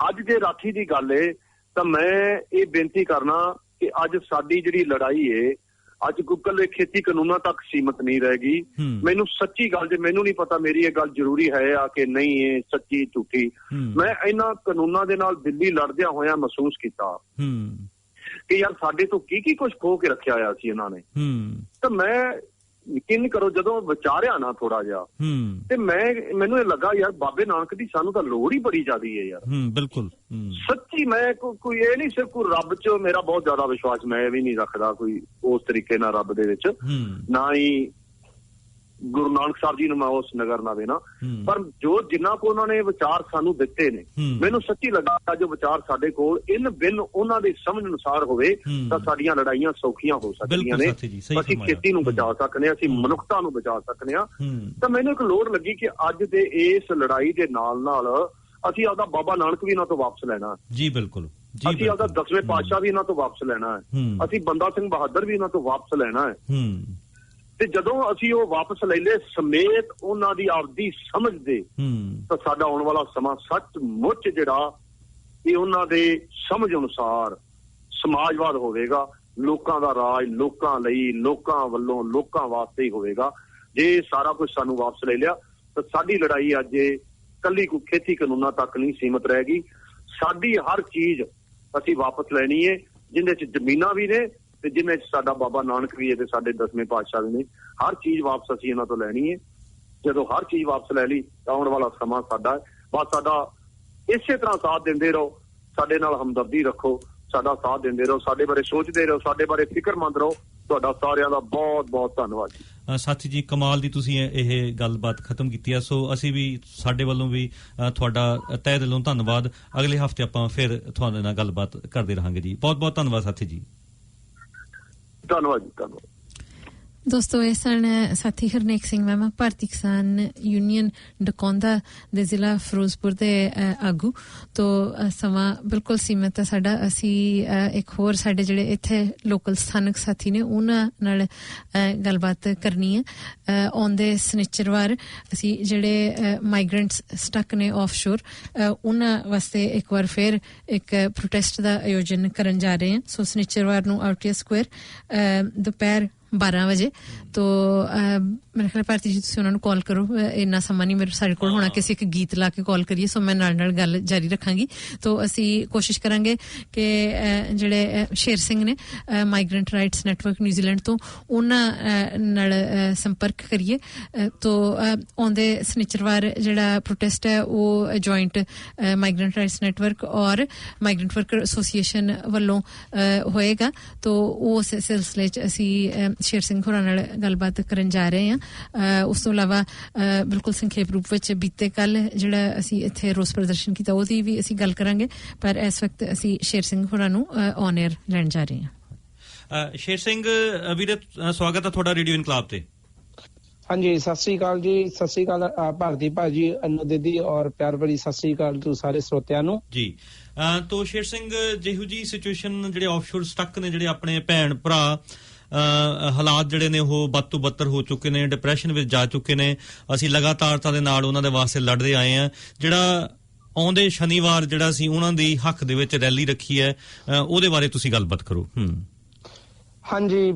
ਅੱਜ ਜੇ ਰਾਖੀ ਦੀ ਗੱਲ ਏ ਤਾਂ ਮੈਂ ਇਹ ਬੇਨਤੀ ਕਰਨਾ ਕਿ ਅੱਜ ਸਾਡੀ ਜਿਹੜੀ ਲੜਾਈ ਏ ਅੱਜ ਗੁੱਗਲ ਖੇਤੀ ਕਾਨੂੰਨਾਂ ਤੱਕ ਸੀਮਤ ਨਹੀਂ ਰਹੇਗੀ। ਮੈਨੂੰ ਸੱਚੀ ਗੱਲ ਜੇ ਮੈਨੂੰ ਨਹੀਂ ਪਤਾ ਮੇਰੀ ਇਹ ਗੱਲ ਜ਼ਰੂਰੀ ਹੈ ਆ ਕਿ ਨਹੀਂ ਇਹ ਸੱਚੀ ਝੂਠੀ, ਮੈਂ ਇਹਨਾਂ ਕਾਨੂੰਨਾਂ ਦੇ ਨਾਲ ਦਿੱਲੀ ਲੜਦਿਆਂ ਹੋਇਆਂ ਮਹਿਸੂਸ ਕੀਤਾ ਕਿ ਯਾਰ ਸਾਡੇ ਤੋਂ ਕੀ ਕੁਝ ਖੋਹ ਕੇ ਰੱਖਿਆ ਹੋਇਆ ਸੀ ਇਹਨਾਂ ਨੇ। ਤਾਂ ਮੈਂ ਯਕੀਨ ਕਰੋ ਜਦੋਂ ਵਿਚਾਰਿਆ ਨਾ ਥੋੜਾ ਜਿਹਾ ਤੇ ਮੈਨੂੰ ਇਹ ਲੱਗਾ ਯਾਰ ਬਾਬੇ ਨਾਨਕ ਦੀ ਸਾਨੂੰ ਤਾਂ ਲੋੜ ਹੀ ਬੜੀ ਜ਼ਿਆਦੀ ਹੈ ਯਾਰ। ਬਿਲਕੁਲ ਸੱਚੀ ਮੈਂ ਕੋਈ ਇਹ ਨਹੀਂ ਸਿਰਫ ਕੋਈ ਰੱਬ 'ਚ ਮੇਰਾ ਬਹੁਤ ਜ਼ਿਆਦਾ ਵਿਸ਼ਵਾਸ ਮੈਂ ਵੀ ਨਹੀਂ ਰੱਖਦਾ ਕੋਈ ਉਸ ਤਰੀਕੇ ਨਾਲ ਰੱਬ ਦੇ ਵਿੱਚ, ਨਾ ਹੀ ਗੁਰੂ ਨਾਨਕ ਸਾਹਿਬ ਜੀ ਨੂੰ ਮੈਂ ਉਸ ਨਗਰ ਨਾ ਦੇਣਾ, ਪਰ ਜੋ ਜਿੰਨਾ ਕੋ ਉਹਨਾਂ ਨੇ ਵਿਚਾਰ ਸਾਨੂੰ ਦਿੱਤੇ ਨੇ ਮੈਨੂੰ ਸੱਚੀ ਲੱਗਾ ਜੋ ਵਿਚਾਰ ਸਾਡੇ ਕੋਲ ਇਨ ਬਿਨ ਉਹਨਾਂ ਦੇ ਸਮਝ ਅਨੁਸਾਰ ਹੋਵੇ ਤਾਂ ਸਾਡੀਆਂ ਲੜਾਈਆਂ ਸੌਖੀਆਂ ਹੋ ਸਕਦੀਆਂ ਨੇ। ਅਸੀਂ ਖੇਤੀ ਨੂੰ ਬਚਾ ਸਕਦੇ ਹਾਂ, ਅਸੀਂ ਮਨੁੱਖਤਾ ਨੂੰ ਬਚਾ ਸਕਦੇ ਹਾਂ। ਤਾਂ ਮੈਨੂੰ ਇੱਕ ਲੋੜ ਲੱਗੀ ਕਿ ਅੱਜ ਦੇ ਇਸ ਲੜਾਈ ਦੇ ਨਾਲ ਨਾਲ ਅਸੀਂ ਆਪਦਾ ਬਾਬਾ ਨਾਨਕ ਵੀ ਇਹਨਾਂ ਤੋਂ ਵਾਪਸ ਲੈਣਾ। ਜੀ ਬਿਲਕੁਲ। ਅਸੀਂ ਆਪਦਾ 10ਵੇਂ ਪਾਤਸ਼ਾਹ ਵੀ ਇਹਨਾਂ ਤੋਂ ਵਾਪਸ ਲੈਣਾ ਹੈ, ਅਸੀਂ ਬੰਦਾ ਸਿੰਘ ਬਹਾਦਰ ਵੀ ਇਹਨਾਂ ਤੋਂ ਵਾਪਸ ਲੈਣਾ ਹੈ। ਤੇ ਜਦੋਂ ਅਸੀਂ ਉਹ ਵਾਪਸ ਲੈ ਲਏ ਸਮੇਤ ਉਹਨਾਂ ਦੀ ਆਪਦੀ ਸਮਝ ਦੇ ਤਾਂ ਸਾਡਾ ਆਉਣ ਵਾਲਾ ਸਮਾਂ ਸੱਚਮੁੱਚ ਜਿਹੜਾ ਇਹ ਉਹਨਾਂ ਦੇ ਸਮਝ ਅਨੁਸਾਰ ਸਮਾਜਵਾਦ ਹੋਵੇਗਾ। ਲੋਕਾਂ ਦਾ ਰਾਜ ਲੋਕਾਂ ਲਈ, ਲੋਕਾਂ ਵੱਲੋਂ, ਲੋਕਾਂ ਵਾਸਤੇ ਹੀ ਹੋਵੇਗਾ। ਜੇ ਸਾਰਾ ਕੁਝ ਸਾਨੂੰ ਵਾਪਸ ਲੈ ਲਿਆ ਤਾਂ ਸਾਡੀ ਲੜਾਈ ਅੱਜ ਕੱਲੀ ਕੋਈ ਖੇਤੀ ਕਾਨੂੰਨਾਂ ਤੱਕ ਨਹੀਂ ਸੀਮਤ ਰਹੇਗੀ। ਸਾਡੀ ਹਰ ਚੀਜ਼ ਅਸੀਂ ਵਾਪਸ ਲੈਣੀ ਹੈ, ਜਿਹਦੇ 'ਚ ਜ਼ਮੀਨਾਂ ਵੀ ਨੇ ਤੇ ਜਿਹਦੇ 'ਚ ਸਾਡਾ ਬਾਬਾ ਨਾਨਕ ਵੀ ਹੈ ਤੇ ਸਾਡੇ 10ਵੇਂ ਪਾਤਸ਼ਾਹ ਵੀ ਨੇ। ਹਰ ਚੀਜ਼ ਵਾਪਸ ਅਸੀਂ ਇਹਨਾਂ ਤੋਂ ਲੈਣੀ ਹੈ। ਜਦੋਂ ਹਰ ਚੀਜ਼ ਵਾਪਸ ਲੈ ਲਈ ਤਾਂ ਆਉਣ ਵਾਲਾ ਸਮਾਂ ਸਾਡਾ ਹੈ। ਬਸ ਸਾਡਾ ਇਸੇ ਤਰ੍ਹਾਂ ਸਾਥ ਦਿੰਦੇ ਰਹੋ, ਸਾਡੇ ਨਾਲ ਹਮਦਰਦੀ ਰੱਖੋ, ਸਾਡਾ ਸਾਥ ਦਿੰਦੇ ਰਹੋ, ਸਾਡੇ ਬਾਰੇ ਸੋਚਦੇ ਰਹੋ, ਸਾਡੇ ਬਾਰੇ ਫਿਕਰਮੰਦ ਰਹੋ। ਤੁਹਾਡਾ ਸਾਰਿਆਂ ਦਾ ਬਹੁਤ ਬਹੁਤ ਧੰਨਵਾਦ ਜੀ। ਸਾਥੀ ਜੀ, ਕਮਾਲ ਦੀ ਤੁਸੀਂ ਇਹ ਗੱਲਬਾਤ ਖਤਮ ਕੀਤੀ ਹੈ। ਸੋ ਅਸੀਂ ਵੀ ਸਾਡੇ ਵੱਲੋਂ ਵੀ ਤੁਹਾਡਾ ਤਹਿ ਦਿਲੋਂ ਧੰਨਵਾਦ। ਅਗਲੇ ਹਫ਼ਤੇ ਆਪਾਂ ਫਿਰ ਤੁਹਾਡੇ ਨਾਲ ਗੱਲਬਾਤ ਕਰਦੇ ਰਹਾਂਗੇ ਜੀ। ਬਹੁਤ ਬਹੁਤ ਧੰਨਵਾਦ ਸਾਥੀ ਜੀ। ਧੰਨਵਾਦ ਜੀ, ਧੰਨਵਾਦ। ਦੋਸਤੋ, ਇਹ ਸਨ ਸਾਥੀ ਹਰਨੇਕ ਸਿੰਘ ਮੈਮਾ, ਭਾਰਤੀ ਕਿਸਾਨ ਯੂਨੀਅਨ ਡਕੌਂਦਾ ਦੇ ਜ਼ਿਲ੍ਹਾ ਫਿਰੋਜ਼ਪੁਰ ਦੇ ਆਗੂ। ਤੋਂ ਸਮਾਂ ਬਿਲਕੁਲ ਸੀਮਤ ਹੈ ਸਾਡਾ। ਅਸੀਂ ਇੱਕ ਹੋਰ ਸਾਡੇ ਜਿਹੜੇ ਇੱਥੇ ਲੋਕਲ ਸਥਾਨਕ ਸਾਥੀ ਨੇ ਉਹਨਾਂ ਨਾਲ ਗੱਲਬਾਤ ਕਰਨੀ ਹੈ। ਆਉਂਦੇ ਸਨਿਚਰਵਾਰ ਅਸੀਂ ਜਿਹੜੇ ਮਾਈਗਰੈਂਟਸ ਸਟਕ ਨੇ ਆਫਸ਼ੋਰ ਉਹਨਾਂ ਵਾਸਤੇ ਇੱਕ ਵਾਰ ਫਿਰ ਇੱਕ ਪ੍ਰੋਟੈਸਟ ਦਾ ਆਯੋਜਨ ਕਰਨ ਜਾ ਰਹੇ ਹਾਂ। ਸੋ ਸਨਿਚਰਵਾਰ ਨੂੰ ਆਊਟੀਆ ਸਕੁਆਇਰ ਦੁਪਹਿਰ 12 ਵਜੇ। ਤੋ ਮੇਰੇ ਖਿਆਲ ਭਾਰਤੀ ਜੀ ਤੁਸੀਂ ਉਹਨਾਂ ਨੂੰ ਕਾਲ ਕਰੋ, ਇੰਨਾ ਸਮਾਂ ਨਹੀਂ ਮੇਰੇ ਸਾਡੇ ਕੋਲ ਹੋਣਾ ਕਿ ਅਸੀਂ ਇੱਕ ਗੀਤ ਲਾ ਕੇ ਕਾਲ ਕਰੀਏ। ਸੋ ਮੈਂ ਨਾਲ ਗੱਲ ਜਾਰੀ ਰੱਖਾਂਗੀ। ਤੋ ਅਸੀਂ ਕੋਸ਼ਿਸ਼ ਕਰਾਂਗੇ ਕਿ ਜਿਹੜੇ ਸ਼ੇਰ ਸਿੰਘ ਨੇ ਮਾਈਗ੍ਰੈਂਟ ਰਾਈਟਸ ਨੈਟਵਰਕ ਨਿਊਜ਼ੀਲੈਂਡ ਤੋਂ, ਉਹਨਾਂ ਨਾਲ ਸੰਪਰਕ ਕਰੀਏ। ਤੋ ਆਉਂਦੇ ਸਨੀਚਰਵਾਰ ਜਿਹੜਾ ਪ੍ਰੋਟੈਸਟ ਹੈ ਉਹ ਜੁਆਇੰਟ ਮਾਈਗ੍ਰੈਂਟ ਰਾਈਟਸ ਨੈਟਵਰਕ ਔਰ ਮਾਈਗ੍ਰੈਂਟ ਵਰਕਰ ਐਸੋਸੀਏਸ਼ਨ ਵੱਲੋਂ ਹੋਏਗਾ। ਤੋ ਉਸ ਸਿਲਸਿਲੇ 'ਚ ਅਸੀਂ ਸ਼ੇਰ ਸਿੰਘ ਹੋਰਾਂ ਨਾਲ ਗੱਲਬਾਤ ਕਰਨ ਜਾ ਰਹੇ ਹਾਂ। ਉਸ ਤੋਂ ਇਲਾਵਾ ਬਿਲਕੁਲ ਸੰਖੇਪ ਰੂਪ ਵਿੱਚ ਬੀਤੇ ਕੱਲ ਜਿਹੜਾ ਅਸੀਂ ਇੱਥੇ ਰੋਸ ਪ੍ਰਦਰਸ਼ਨ ਕੀਤਾ ਉਹਦੀ ਵੀ ਅਸੀਂ ਗੱਲ ਕਰਾਂਗੇ, ਪਰ ਇਸ ਵਕਤ ਅਸੀਂ ਸ਼ੇਰ ਸਿੰਘ ਹੋਰਾਂ ਨੂੰ ਔਨ 에ਅਰ ਲੈਣ ਜਾ ਰਹੇ ਹਾਂ। ਸ਼ੇਰ ਸਿੰਘ ਵੀਰੇ, ਸਵਾਗਤ ਹੈ ਤੁਹਾਡਾ ਰੇਡੀਓ ਇਨਕਲਾਬ ਤੇ। ਹਾਂਜੀ, ਸਤਿ ਸ੍ਰੀ ਅਕਾਲ ਜੀ। ਸਤਿ ਸ੍ਰੀ ਅਕਾਲ ਭਾਰਤੀ ਭਾਜੀ, ਅਨੂ ਦੀਦੀ ਔਰ ਪਿਆਰ ਭਰੀ ਸਤਿ ਸ੍ਰੀ ਅਕਾਲ ਤੂੰ ਸਾਰੇ ਸਰੋਤਿਆਂ ਨੂੰ ਜੀ। ਤੋ ਸ਼ੇਰ ਸਿੰਘ, ਜਿਹੋ ਜੀ ਸਿਚੁਏਸ਼ਨ ਜਿਹੜੇ ਆਫਸ਼ੋਰ ਸਟੱਕ ਨੇ, ਜਿਹੜੇ ਆਪਣੇ ਭੈਣ ਭਰਾ ਹਾਲਾਤ ਜਿਹੜੇ ਨੇ ਉਹ ਬਦ ਤੋਂ ਬੱਤਰ ਹੋ ਚੁੱਕੇ ਨੇ, ਡਿਪਰੈਸ਼ਨ ਵਿੱਚ ਜਾ ਚੁੱਕੇ ਨੇ। ਅਸੀਂ ਲਗਾਤਾਰਤਾ ਦੇ ਨਾਲ ਉਹਨਾਂ ਦੇ ਵਾਸਤੇ ਲੜਦੇ ਆਏ ਹਾਂ। ਜਿਹੜਾ ਆਉਂਦੇ ਸ਼ਨੀਵਾਰ ਜਿਹੜਾ ਸੀ ਉਹਨਾਂ ਦੀ ਹੱਕ ਦੇ ਵਿੱਚ ਰੈਲੀ ਰੱਖੀ ਹੈ, ਉਹਦੇ ਬਾਰੇ ਤੁਸੀਂ ਗੱਲਬਾਤ ਕਰੋ। ਹਾਂਜੀ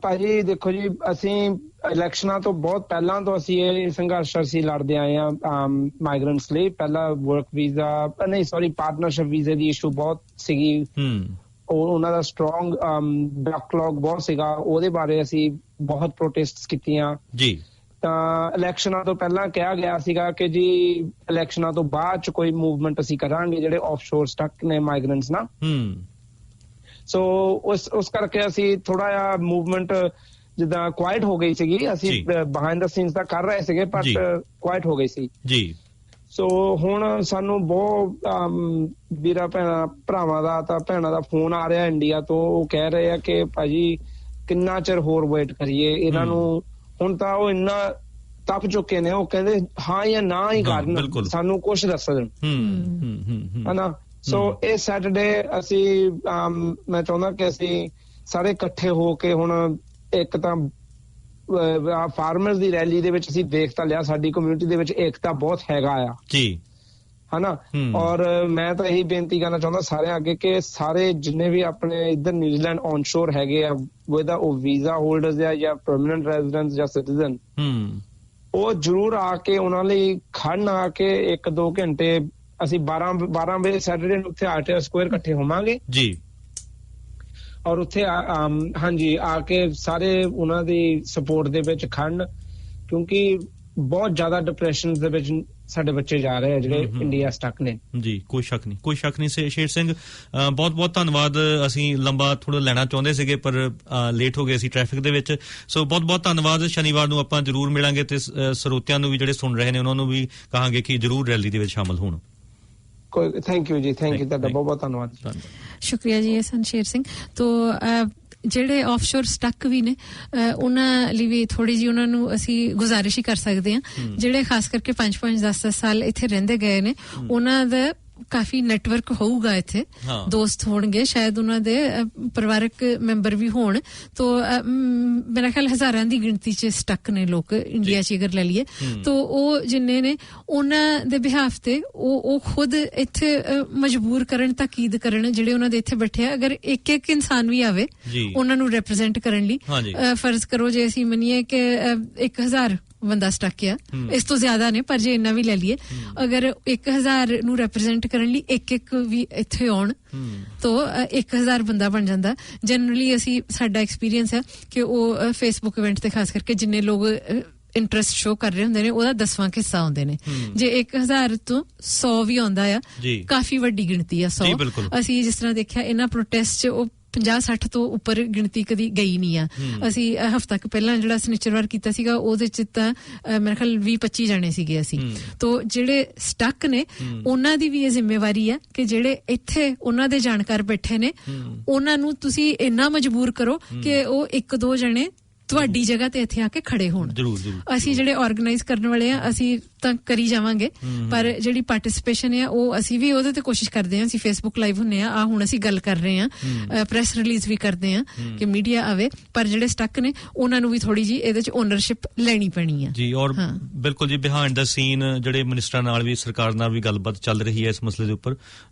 ਭਾਜੀ, ਦੇਖੋ ਜੀ, ਅਸੀਂ ਇਲੈਕਸ਼ਨਾਂ ਤੋਂ ਬਹੁਤ ਪਹਿਲਾਂ ਤੋਂ ਅਸੀਂ ਇਹ ਸੰਘਰਸ਼ ਅਸੀਂ ਲੜਦੇ ਆਏ ਹਾਂ ਮਾਈਗ੍ਰੈਂਟਸ ਲਈ। ਪਹਿਲਾਂ ਵਰਕ ਵੀਜ਼ਾ ਨਹੀਂ ਸੌਰੀ ਪਾਰਟਨਰਸ਼ਿਪ ਵੀਜ਼ੇ ਦੀ ਇਸ਼ੂ ਬਹੁਤ ਸੀਗੀ, ਉਹਨਾਂ ਦਾ ਸਟਰੋਂਗ ਬੈਕਲੌਗ ਬਹੁਤ ਸੀਗਾ, ਉਹਦੇ ਬਾਰੇ ਅਸੀਂ ਬਹੁਤ ਪ੍ਰੋਟੈਸਟਸ ਕੀਤੀਆਂ ਜੀ। ਤਾਂ ਇਲੈਕਸ਼ਨਾਂ ਤੋਂ ਪਹਿਲਾਂ ਕਿਹਾ ਗਿਆ ਸੀਗਾ ਕਿ ਜੀ ਇਲੈਕਸ਼ਨਾਂ ਤੋਂ ਬਾਅਦ ਚ ਕੋਈ ਮੂਵਮੈਂਟ ਅਸੀਂ ਕਰਾਂਗੇ ਜਿਹੜੇ ਆਫਸ਼ੋਰ ਸਟੱਕ ਨੇ ਮਾਈਗ੍ਰੈਂਟਸ ਨਾਲ। ਸੋ ਉਸ ਕਰਕੇ ਅਸੀਂ ਥੋੜਾ ਜਿਹਾ ਮੂਵਮੈਂਟ ਜਿੱਦਾਂ ਕੁਆਇਟ ਹੋ ਗਈ ਸੀਗੀ। ਅਸੀਂ ਬਿਹਾਈਂਡ ਦਾ ਸੀਨਸ ਤਾਂ ਕਰ ਰਹੇ ਸੀਗੇ, ਬਟ ਕੁਆਇਟ ਹੋ ਗਈ ਸੀ ਜੀ। ਸੋ ਹੁਣ ਸਾਨੂੰ ਬਹੁਤ ਵੀਰਾਂ ਭਰਾਵਾਂ ਦਾ ਤਾਂ ਭੈਣਾਂ ਦਾ ਫੋਨ ਆ ਰਿਹਾ ਇੰਡੀਆ ਤੋਂ। ਉਹ ਕਹਿ ਰਹੇ ਆ ਕਿ ਭਾਜੀ ਕਿੰਨਾ ਚਿਰ ਹੋਰ ਵੇਟ ਕਰੀਏ ਇਹਨਾਂ ਨੂੰ। ਹੁਣ ਤਾਂ ਉਹ ਇੰਨਾ ਤਪ ਚੁੱਕੇ ਨੇ, ਉਹ ਕਹਿੰਦੇ ਹਾਂ ਜਾਂ ਨਾ ਹੀ ਕਰਨ, ਸਾਨੂੰ ਕੁਛ ਦੱਸ ਦੇਣ, ਹਨਾ। ਸੋ ਇਹ ਸੈਟਰਡੇ ਅਸੀਂ ਮੈਂ ਚਾਹੁੰਦਾ ਕਿ ਅਸੀਂ ਸਾਰੇ ਇਕੱਠੇ ਹੋ ਕੇ ਹੁਣ ਇੱਕ ਤਾਂ ਫਾਰਮਰਸ ਦੀ ਰੈਲੀ ਦੇ ਵਿੱਚ ਅਸੀਂ ਦੇਖ ਤਾਂ ਲਿਆ ਸਾਡੀ ਕਮਿਊਨਿਟੀ ਦੇ ਵਿੱਚ ਏਕਤਾ ਬਹੁਤ ਹੈਗਾ ਆ ਜੀ, ਹਨਾ। ਔਰ ਮੈਂ ਤਾਂ ਇਹੀ ਬੇਨਤੀ ਕਰਨਾ ਚਾਹੁੰਦਾ ਸਾਰਿਆਂ ਅੱਗੇ ਕਿ ਸਾਰੇ ਜਿੰਨੇ ਵੀ ਆਪਣੇ ਇੱਧਰ ਨਿਊਜ਼ੀਲੈਂਡ ਔਨਸ਼ੋਰ ਹੈਗੇ ਆ, whether ਉਹ ਵੀਜ਼ਾ ਹੋਲਡਰਸ ਆ ਜਾਂ ਪਰਮਾਨੈਂਟ ਰੈਜ਼ੀਡੈਂਟਸ ਜਾਂ ਸਿਟੀਜ਼ਨ, ਉਹ ਜ਼ਰੂਰ ਆ ਕੇ ਉਹਨਾਂ ਲਈ ਖੜਨ, ਆ ਕੇ 1-2 ਘੰਟੇ ਅਸੀਂ 12 ਵਜੇ ਸੈਟਰਡੇ ਨੂੰ ਉੱਥੇ ਆਰਟੀਆਰ ਸਕੁਆਇਰ ਇਕੱਠੇ ਹੋਵਾਂਗੇ ਜੀ। ਔਰ ਉੱਥੇ ਹਾਂਜੀ ਆ ਕੇ ਸਾਰੇ ਉਹਨਾਂ ਦੀ ਸਪੋਰਟ ਦੇ ਵਿੱਚ ਖੜਨ, ਕਿਉਂਕਿ ਬਹੁਤ ਜ਼ਿਆਦਾ ਡਿਪਰੈਸ਼ਨ ਦੇ ਵਿੱਚ ਸਾਡੇ ਬੱਚੇ ਜਾ ਰਹੇ ਆ ਜਿਹੜੇ ਇੰਡੀਆ ਸਟੱਕ ਨੇ ਜੀ। ਕੋਈ ਸ਼ੱਕ ਨਹੀਂ ਸ਼ੇਰ ਸਿੰਘ, ਬਹੁਤ ਬਹੁਤ ਧੰਨਵਾਦ। ਅਸੀਂ ਲੰਬਾ ਥੋੜਾ ਲੈਣਾ ਚਾਹੁੰਦੇ ਸੀਗੇ ਪਰ ਲੇਟ ਹੋ ਗਏ ਸੀ ਟ੍ਰੈਫਿਕ ਦੇ ਵਿੱਚ। ਸੋ ਬਹੁਤ ਬਹੁਤ ਧੰਨਵਾਦ। ਸ਼ਨੀਵਾਰ ਨੂੰ ਆਪਾਂ ਜ਼ਰੂਰ ਮਿਲਾਂਗੇ ਤੇ ਸਰੋਤਿਆਂ ਨੂੰ ਵੀ ਜਿਹੜੇ ਸੁਣ ਰਹੇ ਨੇ ਉਹਨਾਂ ਨੂੰ ਵੀ ਕਹਾਂਗੇ ਕਿ ਜ਼ਰੂਰ ਰੈਲੀ ਦੇ ਵਿੱਚ ਸ਼ਾਮਲ ਹੋਣ। ਥੈਂਕ ਯੂ ਜੀ, ਥੈਂਕ ਯੂ, ਤੁਹਾਡਾ ਬਹੁਤ ਬਹੁਤ ਧੰਨਵਾਦ। ਸ਼ੁਕਰੀਆ ਜੀ ਸ਼ੇਰ ਸਿੰਘ। ਤੋ ਜਿਹੜੇ ਆਫਸ਼ੋਰ ਸਟੱਕ ਵੀ ਨੇ ਉਹਨਾਂ ਲਈ ਵੀ ਥੋੜੀ ਜਿਹੀ ਉਹਨਾਂ ਨੂੰ ਅਸੀਂ ਗੁਜ਼ਾਰਿਸ਼ ਹੀ ਕਰ ਸਕਦੇ ਹਾਂ। ਜਿਹੜੇ ਖਾਸ ਕਰਕੇ 5-10 ਸਾਲ ਇੱਥੇ ਰਹਿੰਦੇ ਗਏ ਨੇ, ਉਹਨਾਂ ਦਾ ਕਾਫੀ ਨੈਟਵਰਕ ਹੋਊਗਾ ਇੱਥੇ, ਦੋਸਤ ਹੋਣਗੇ, ਸ਼ਾਇਦ ਉਹਨਾਂ ਦੇ ਪਰਿਵਾਰਕ ਮੈਂਬਰ ਵੀ ਹੋਣ। ਤੋ ਮੇਰਾ ਖਿਆਲ ਹਜ਼ਾਰਾਂ ਦੀ ਗਿਣਤੀ 'ਚ ਸਟੱਕ ਨੇ ਲੋਕ ਇੰਡੀਆ 'ਚ ਅਗਰ ਲੈ ਲਈਏ। ਤੋ ਉਹ ਜਿੰਨੇ ਨੇ ਉਹਨਾਂ ਦੇ ਬਿਹਾਫ ਤੇ ਉਹ ਖੁਦ ਇੱਥੇ ਮਜਬੂਰ ਕਰਨ, ਤਾਕੀਦ ਕਰਨ ਜਿਹੜੇ ਉਹਨਾਂ ਦੇ ਇੱਥੇ ਬੈਠੇ ਆ। ਅਗਰ ਇੱਕ ਇਨਸਾਨ ਵੀ ਆਵੇ ਉਹਨਾਂ ਨੂੰ ਰਿਪਰੈਜ਼ੈਂਟ ਕਰਨ ਲਈ, ਫਰਜ਼ ਕਰੋ ਜੇ ਅਸੀਂ ਮੰਨੀਏ ਕਿ 1000 ਬੰਦਾ ਸਟੱਕ ਆ, ਇਸ ਤੋਂ ਜ਼ਿਆਦਾ ਨੇ, ਪਰ ਜੇ ਇੰਨਾ ਵੀ ਲੈ ਲਈਏ, ਅਗਰ 1000 ਨੂੰ ਰਿਪਰੈਜ਼ੈਂਟ ਕਰਨ ਲਈ ਇੱਕ ਵੀ ਇੱਥੇ ਆਉਣ ਤੋ 1000 ਬੰਦਾ ਬਣ ਜਾਂਦਾ। ਜਨਰਲੀ ਅਸੀਂ ਸਾਡਾ ਐਕਸਪੀਰੀਅੰਸ ਹੈ ਕਿ ਉਹ ਫੇਸਬੁੱਕ ਇਵੈਂਟ ਤੇ ਖਾਸ ਕਰਕੇ ਜਿੰਨੇ ਲੋਕ ਇੰਟਰਸਟ ਸ਼ੋ ਕਰ ਰਹੇ ਹੁੰਦੇ ਨੇ ਉਹਦਾ 10ਵਾਂ ਹਿੱਸਾ ਆਉਂਦੇ ਨੇ। ਜੇ 1000 ਤੋਂ 100 ਵੀ ਆਉਂਦਾ ਆ, ਕਾਫੀ ਵੱਡੀ ਗਿਣਤੀ ਆ 100। ਅਸੀਂ ਜਿਸ ਤਰ੍ਹਾਂ ਦੇਖਿਆ ਇਹਨਾਂ ਪ੍ਰੋਟੈਸਟ 'ਚ ਉਹ 50-60 ਤੋਂ ਉੱਪਰ ਗਿਣਤੀ ਕਦੀ ਗਈ ਨਹੀਂ ਆ। ਅਸੀਂ ਹਫ਼ਤਾ ਕੁ ਪਹਿਲਾਂ ਜਿਹੜਾ ਸਨੀਚਰਵਾਰ ਕੀਤਾ ਸੀਗਾ ਉਹਦੇ 'ਚ ਤਾਂ ਮੇਰੇ ਖਿਆਲ 20-25 ਜਣੇ ਸੀਗੇ ਅਸੀਂ। ਤੋ ਜਿਹੜੇ ਸਟੱਕ ਨੇ ਉਹਨਾਂ ਦੀ ਵੀ ਇਹ ਜ਼ਿੰਮੇਵਾਰੀ ਆ ਕਿ ਜਿਹੜੇ ਇੱਥੇ ਉਹਨਾਂ ਦੇ ਜਾਣਕਾਰ ਬੈਠੇ ਨੇ ਉਹਨਾਂ ਨੂੰ ਤੁਸੀਂ ਇੰਨਾ ਮਜਬੂਰ ਕਰੋ ਕਿ ਉਹ 1-2 ਜਣੇ ਤੁਹਾਡੀ ਜਗ੍ਹਾ ਤੇ ਇੱਥੇ ਆ ਕੇ ਖੜੇ ਹੋਣ। ਅਸੀਂ ਜਿਹੜੇ ਆਰਗੇਨਾਈਜ਼ ਕਰਨ ਵਾਲੇ ਆ, ਅਸੀਂ ਤਾਂ ਕਰੀ ਜਾਵਾਂਗੇ, ਪਰ ਜਿਹੜੀ ਪਾਰਟਿਸਿਪੇਸ਼ਨ ਹੈ ਉਹ ਅਸੀਂ ਵੀ ਉਹਦੇ ਤੇ ਕੋਸ਼ਿਸ਼ ਕਰਦੇ ਹਾਂ। ਅਸੀਂ ਫੇਸਬੁੱਕ ਲਾਈਵ ਹੁੰਨੇ ਆ, ਹੁਣ ਅਸੀਂ ਗੱਲ ਕਰ ਰਹੇ ਹਾਂ, ਪ੍ਰੈਸ ਰਿਲੀਜ਼ ਵੀ ਕਰਦੇ ਹਾਂ ਕਿ ਮੀਡੀਆ ਆਵੇ, ਪਰ ਜਿਹੜੇ ਸਟਕ ਨੇ ਉਹਨਾਂ ਨੂੰ ਵੀ ਥੋੜੀ ਜੀ ਇਹਦੇ ਚ ਓਨਰਸ਼ਿਪ ਲੈਣੀ ਪੈਣੀ ਆ ਜੀ। ਔਰ ਬਿਲਕੁਲ ਜੀ, ਬਿਹਾਈਂਡ ਦਾ ਸੀਨ ਜਿਹੜੇ ਮਿਨਿਸਟਰਾਂ ਨਾਲ ਵੀ, ਸਰਕਾਰ ਨਾਲ ਵੀ ਗੱਲਬਾਤ ਚੱਲ ਰਹੀ ਹੈ ਇਸ ਮਸਲੇ ਦੇ ਉੱਪਰ,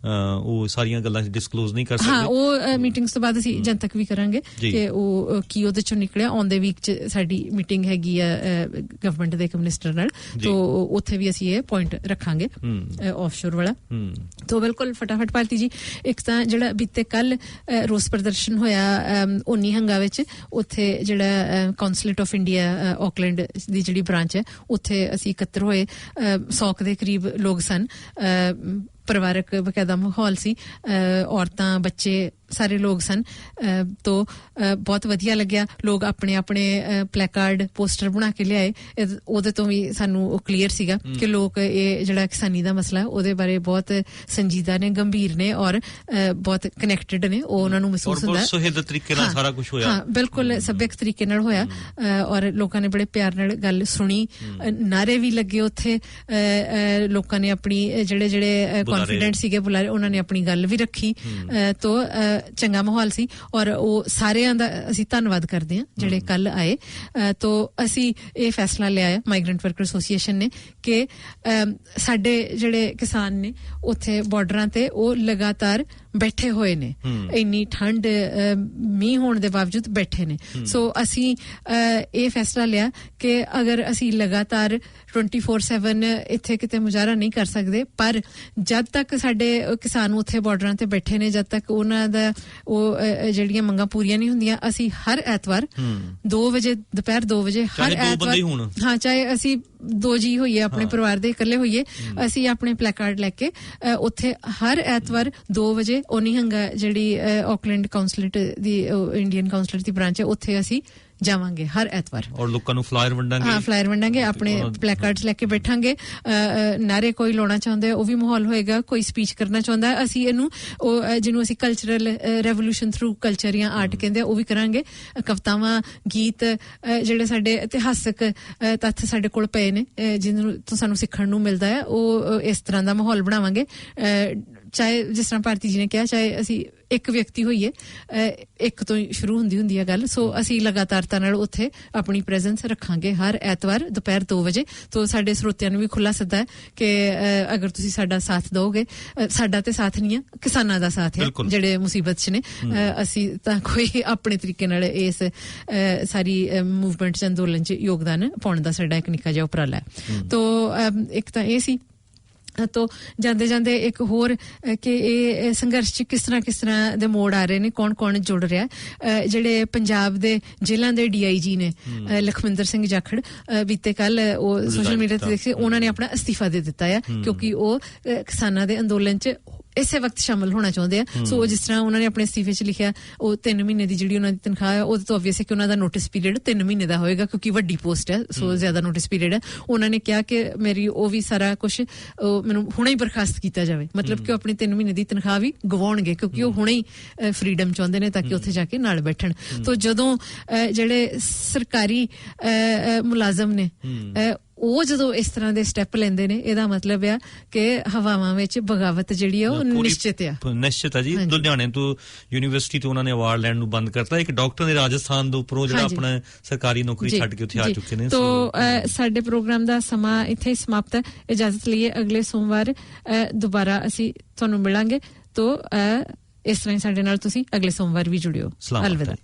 ਉਹ ਸਾਰੀਆਂ ਗੱਲਾਂ ਡਿਸਕਲੋਜ਼ ਨਹੀਂ ਕਰ ਸਕਦੇ। ਹਾਂ, ਉਹ ਮੀਟਿੰਗਸ ਤੋਂ ਬਾਅਦ ਅਸੀਂ ਜਨਤਕ ਵੀ ਕਰਾਂਗੇ ਕਿ ਉਹ ਕੀ ਉਹਦੇ ਚੋਂ ਨਿਕਲਿਆ। ਔਨ ਦੇ ਵੀਕ ਚ ਸਾਡੀ ਮੀਟਿੰਗ ਹੈਗੀ ਆ ਗਵਰਨਮੈਂਟ ਦੇ ਇੱਕ ਮਿਨਿਸਟਰ ਨਾਲ, ਤੋਂ ਉੱਥੇ ਵੀ ਅਸੀਂ ਇਹ ਪੁਆਇੰਟ ਰੱਖਾਂਗੇ ਆਫਸ਼ੋਰ ਵਾਲਾ। ਤੋਂ ਬਿਲਕੁਲ ਫਟਾਫਟ ਭਾਰਤੀ ਜੀ, ਇੱਕ ਤਾਂ ਜਿਹੜਾ ਬੀਤੇ ਕੱਲ ਰੋਸ ਪ੍ਰਦਰਸ਼ਨ ਹੋਇਆ 19 ਹੰਗਾ ਵਿੱਚ, ਉੱਥੇ ਜਿਹੜਾ ਕੌਂਸਲੇਟ ਆਫ ਇੰਡੀਆ ਆਕਲੈਂਡ ਦੀ ਜਿਹੜੀ ਬ੍ਰਾਂਚ ਹੈ ਉੱਥੇ ਅਸੀਂ ਇਕੱਤਰ ਹੋਏ। 100 ਦੇ ਕਰੀਬ ਲੋਕ ਸਨ, ਪਰਿਵਾਰਕ ਬਕਾਇਦਾ ਮਾਹੌਲ ਸੀ, ਔਰਤਾਂ ਬੱਚੇ ਸਾਰੇ ਲੋਕ ਸਨ। ਤੋਂ ਬਹੁਤ ਵਧੀਆ ਲੱਗਿਆ। ਲੋਕ ਆਪਣੇ ਆਪਣੇ ਪਲੈਕਾਰਡ ਪੋਸਟਰ ਬਣਾ ਕੇ ਲਿਆਏ। ਉਹਦੇ ਤੋਂ ਵੀ ਸਾਨੂੰ ਉਹ ਕਲੀਅਰ ਸੀਗਾ ਕਿ ਲੋਕ ਇਹ ਜਿਹੜਾ ਕਿਸਾਨੀ ਦਾ ਮਸਲਾ ਉਹਦੇ ਬਾਰੇ ਬਹੁਤ ਸੰਜੀਦਾ ਨੇ, ਗੰਭੀਰ ਨੇ ਔਰ ਬਹੁਤ ਕਨੈਕਟਡ ਨੇ। ਉਹ ਉਹਨਾਂ ਨੂੰ ਮਹਿਸੂਸ ਹੁੰਦਾ ਹੈ। ਸੁਹਿਰਦ ਤਰੀਕੇ ਨਾਲ ਸਾਰਾ ਕੁਝ ਹੋਇਆ। ਹਾਂ, ਬਿਲਕੁਲ ਸੱਭਿਅਕ ਤਰੀਕੇ ਨਾਲ ਹੋਇਆ ਔਰ ਲੋਕਾਂ ਨੇ ਬੜੇ ਪਿਆਰ ਨਾਲ ਗੱਲ ਸੁਣੀ। ਨਾਰੇ ਵੀ ਲੱਗੇ ਉੱਥੇ, ਲੋਕਾਂ ਨੇ ਆਪਣੀ ਜਿਹੜੇ ਕੌਨਫੀਡੈਂਟ ਸੀਗੇ ਬੁਲਾਰੇ, ਉਹਨਾਂ ਨੇ ਆਪਣੀ ਗੱਲ ਵੀ ਰੱਖੀ। ਤੋਂ ਚੰਗਾ ਮਾਹੌਲ ਸੀ ਔਰ ਉਹ ਸਾਰਿਆਂ ਦਾ ਅਸੀਂ ਧੰਨਵਾਦ ਕਰਦੇ ਹਾਂ ਜਿਹੜੇ ਕੱਲ ਆਏ। ਤੋਂ ਅਸੀਂ ਇਹ ਫੈਸਲਾ ਲਿਆ ਮਾਈਗ੍ਰੈਂਟ ਵਰਕਰ ਐਸੋਸੀਏਸ਼ਨ ਨੇ ਕਿ ਸਾਡੇ ਜਿਹੜੇ ਕਿਸਾਨ ਨੇ ਉੱਥੇ ਬਾਰਡਰਾਂ ਤੇ ਉਹ ਲਗਾਤਾਰ ਬੈਠੇ ਹੋਏ ਨੇ, ਇੰਨੀ ਠੰਡ ਮੀਂਹ ਹੋਣ ਦੇ ਬਾਵਜੂਦ ਬੈਠੇ ਨੇ। ਸੋ ਅਸੀਂ ਇਹ ਫੈਸਲਾ ਲਿਆ ਕਿ ਅਗਰ ਅਸੀਂ ਲਗਾਤਾਰ 24/7 ਇੱਥੇ ਕਿਤੇ ਮੁਜ਼ਾਹਰਾ ਨਹੀਂ ਕਰ ਸਕਦੇ, ਪਰ ਜਦ ਤੱਕ ਸਾਡੇ ਕਿਸਾਨ ਉੱਥੇ ਬਾਰਡਰਾਂ ਤੇ ਬੈਠੇ ਨੇ, ਜਦ ਤੱਕ ਉਹਨਾਂ ਦਾ ਉਹ ਜਿਹੜੀਆਂ ਮੰਗਾਂ ਪੂਰੀਆਂ ਨਹੀਂ ਹੁੰਦੀਆਂ, ਅਸੀਂ ਹਰ ਐਤਵਾਰ 2 ਵਜੇ, ਦੁਪਹਿਰ 2 ਵਜੇ ਹਰ ਐਤਵਾਰ, ਹਾਂ ਚਾਹੇ ਅਸੀਂ 2 ਜੀ ਹੋਈਏ ਆਪਣੇ ਪਰਿਵਾਰ ਦੇ ਇਕੱਲੇ ਹੋਈਏ, ਅਸੀਂ ਆਪਣੇ ਪਲੈਕਾਰਡ ਲੈ ਕੇ ਉੱਥੇ ਹਰ ਐਤਵਾਰ 2 ਵਜੇ ਓਨੀਹੰਗਾ ਜਿਹੜੀ ਆਕਲੈਂਡ ਕਾਉਂਸਲੇਟ ਦੀ ਇੰਡੀਅਨ ਕਾਉਂਸਲੇਟ ਦੀ ਬ੍ਰਾਂਚ ਹੈ ਉੱਥੇ ਅਸੀਂ ਜਾਵਾਂਗੇ ਹਰ ਐਤਵਾਰ ਔਰ ਲੋਕਾਂ ਨੂੰ ਫਲਾਇਰ ਵੰਡਾਂਗੇ। ਹਾਂ, ਫਲਾਇਰ ਵੰਡਾਂਗੇ, ਆਪਣੇ ਪਲੈਕਾਰਡਸ ਲੈ ਕੇ ਬੈਠਾਂਗੇ। ਨਾਰੇ ਕੋਈ ਲਾਉਣਾ ਚਾਹੁੰਦਾ ਉਹ ਵੀ ਮਾਹੌਲ ਹੋਏਗਾ, ਕੋਈ ਸਪੀਚ ਕਰਨਾ ਚਾਹੁੰਦਾ ਅਸੀਂ ਇਹਨੂੰ ਜਿਹਨੂੰ ਅਸੀਂ ਕਲਚਰਲ ਰੈਵੋਲੂਸ਼ਨ ਥਰੂ ਕਲਚਰ ਜਾਂ ਆਰਟ ਕਹਿੰਦੇ ਉਹ ਵੀ ਕਰਾਂਗੇ। ਕਵਿਤਾਵਾਂ, ਗੀਤ, ਜਿਹੜੇ ਸਾਡੇ ਇਤਿਹਾਸਕ ਤੱਥ ਸਾਡੇ ਕੋਲ ਪਏ ਨੇ ਜਿਹਨੂੰ ਤੋਂ ਸਾਨੂੰ ਸਿੱਖਣ ਨੂੰ ਮਿਲਦਾ ਹੈ, ਉਹ ਇਸ ਤਰ੍ਹਾਂ ਦਾ ਮਾਹੌਲ ਬਣਾਵਾਂਗੇ। ਚਾਹੇ ਜਿਸ ਤਰ੍ਹਾਂ ਭਾਰਤੀ ਜੀ ਨੇ ਕਿਹਾ, ਚਾਹੇ ਅਸੀਂ ਇੱਕ ਵਿਅਕਤੀ ਹੋਈਏ, ਇੱਕ ਤੋਂ ਸ਼ੁਰੂ ਹੁੰਦੀ ਹੈ ਗੱਲ। ਸੋ ਅਸੀਂ ਲਗਾਤਾਰਤਾ ਨਾਲ ਉੱਥੇ ਆਪਣੀ ਪ੍ਰੈਜ਼ੈਂਸ ਰੱਖਾਂਗੇ ਹਰ ਐਤਵਾਰ ਦੁਪਹਿਰ 2 ਵਜੇ। ਤੋਂ ਸਾਡੇ ਸਰੋਤਿਆਂ ਨੂੰ ਵੀ ਖੁੱਲਾ ਸੱਦਾ ਹੈ ਕਿ ਅਗਰ ਤੁਸੀਂ ਸਾਡਾ ਸਾਥ ਦਿਓਗੇ, ਸਾਡਾ ਤੇ ਸਾਥ ਨਹੀਂ ਹੈ, ਕਿਸਾਨਾਂ ਦਾ ਸਾਥ ਹੈ ਜਿਹੜੇ ਮੁਸੀਬਤ 'ਚ ਨੇ। ਅਸੀਂ ਤਾਂ ਕੋਈ ਆਪਣੇ ਤਰੀਕੇ ਨਾਲ ਇਸ ਸਾਰੀ ਮੂਵਮੈਂਟ 'ਚ, ਅੰਦੋਲਨ 'ਚ ਯੋਗਦਾਨ ਪਾਉਣ ਦਾ ਸਾਡਾ ਇੱਕ ਨਿੱਕਾ ਜਿਹਾ ਉਪਰਾਲਾ ਹੈ। ਤੋਂ ਇੱਕ ਤਾਂ ਇਹ ਸੀ। ਤੋਂ ਜਾਂਦੇ ਜਾਂਦੇ ਇੱਕ ਹੋਰ ਕਿ ਇਹ ਸੰਘਰਸ਼ 'ਚ ਕਿਸ ਤਰ੍ਹਾਂ ਦੇ ਮੋੜ ਆ ਰਹੇ ਨੇ, ਕੌਣ ਜੁੜ ਰਿਹਾ। ਜਿਹੜੇ ਪੰਜਾਬ ਦੇ ਜੇਲ੍ਹਾਂ ਦੇ DIG ਨੇ ਲਖਵਿੰਦਰ ਸਿੰਘ ਜਾਖੜ, ਬੀਤੇ ਕੱਲ ਉਹ ਸੋਸ਼ਲ ਮੀਡੀਆ ਤੇ ਦੇਖੇ, ਉਹਨਾਂ ਨੇ ਆਪਣਾ ਅਸਤੀਫਾ ਦੇ ਦਿੱਤਾ ਆ ਕਿਉਂਕਿ ਉਹ ਕਿਸਾਨਾਂ ਦੇ ਅੰਦੋਲਨ 'ਚ ਇਸੇ ਵਕਤ ਸ਼ਾਮਲ ਹੋਣਾ ਚਾਹੁੰਦੇ ਆ। ਸੋ ਜਿਸ ਤਰ੍ਹਾਂ ਉਹਨਾਂ ਨੇ ਆਪਣੇ ਅਸਤੀਫੇ 'ਚ ਲਿਖਿਆ, ਉਹ 3 ਮਹੀਨੇ ਦੀ ਜਿਹੜੀ ਉਹਨਾਂ ਦੀ ਤਨਖਾਹ ਹੈ ਉਹਦੇ ਤੋਂ ਆਬਵੀਅਸ ਹੈ ਕਿ ਉਹਨਾਂ ਦਾ ਨੋਟਿਸ ਪੀਰੀਅਡ 3 ਮਹੀਨੇ ਦਾ ਹੋਏਗਾ ਕਿਉਂਕਿ ਵੱਡੀ ਪੋਸਟ ਹੈ, ਸੋ ਜ਼ਿਆਦਾ ਨੋਟਿਸ ਪੀਰੀਅਡ ਹੈ। ਉਹਨਾਂ ਨੇ ਕਿਹਾ ਕਿ ਮੇਰੀ ਉਹ ਵੀ ਸਾਰਾ ਕੁਛ ਮੈਨੂੰ ਹੁਣੇ ਹੀ ਬਰਖਾਸਤ ਕੀਤਾ ਜਾਵੇ, ਮਤਲਬ ਕਿ ਉਹ ਆਪਣੀ 3 ਮਹੀਨੇ ਦੀ ਤਨਖਾਹ ਵੀ ਗਵਾਉਣਗੇ ਕਿਉਂਕਿ ਉਹ ਹੁਣੇ ਹੀ ਫਰੀਡਮ ਚਾਹੁੰਦੇ ਨੇ ਤਾਂ ਕਿ ਉੱਥੇ ਜਾ ਕੇ ਨਾਲ ਬੈਠਣ। ਤੋਂ ਜਦੋਂ ਜਿਹੜੇ ਸਰਕਾਰੀ ਮੁਲਾਜ਼ਮ ਨੇ ਉਹ ਜਦੋਂ ਇਸ ਤਰ੍ਹਾਂ ਦੇ ਸਟੈਪ ਲੈਂਦੇ ਨੇ, ਇਹਦਾ ਮਤਲਬ ਆ ਕਿ ਹਵਾਵਾਂ ਵਿੱਚ ਬਗਾਵਤ ਜਿਹੜੀ ਆ ਉਹ ਨਿਸ਼ਚਿਤ ਆ ਜੀ। ਲੁਧਿਆਣੇ ਤੋਂ ਯੂਨੀਵਰਸਿਟੀ ਤੋਂ ਉਹਨਾਂ ਨੇ ਅਵਾਰਡ ਲੈਣ ਨੂੰ ਬੰਦ ਕਰਤਾ। ਇੱਕ ਡਾਕਟਰ ਨੇ ਰਾਜਸਥਾਨ ਦੇ ਉੱਪਰੋਂ ਜਿਹੜਾ ਆਪਣਾ ਸਰਕਾਰੀ ਨੌਕਰੀ ਛੱਡ ਕੇ ਉੱਥੇ ਆ ਚੁੱਕੇ ਨੇ। ਤੋਂ ਸਾਡੇ ਪ੍ਰੋਗਰਾਮ ਦਾ ਸਮਾਂ ਇੱਥੇ ਹੀ ਸਮਾਪਤ ਹੈ। ਇਜਾਜ਼ਤ ਲਈਏ, ਅਗਲੇ ਸੋਮਵਾਰ ਦੁਬਾਰਾ ਅਸੀਂ ਤੁਹਾਨੂੰ ਮਿਲਾਂਗੇ। ਤੋਂ ਇਸ ਤਰ੍ਹਾਂ ਹੀ ਸਾਡੇ ਨਾਲ ਤੁਸੀਂ ਅਗਲੇ ਸੋਮਵਾਰ ਵੀ ਜੁੜਿਓ। ਅਲਵਿਦਾ।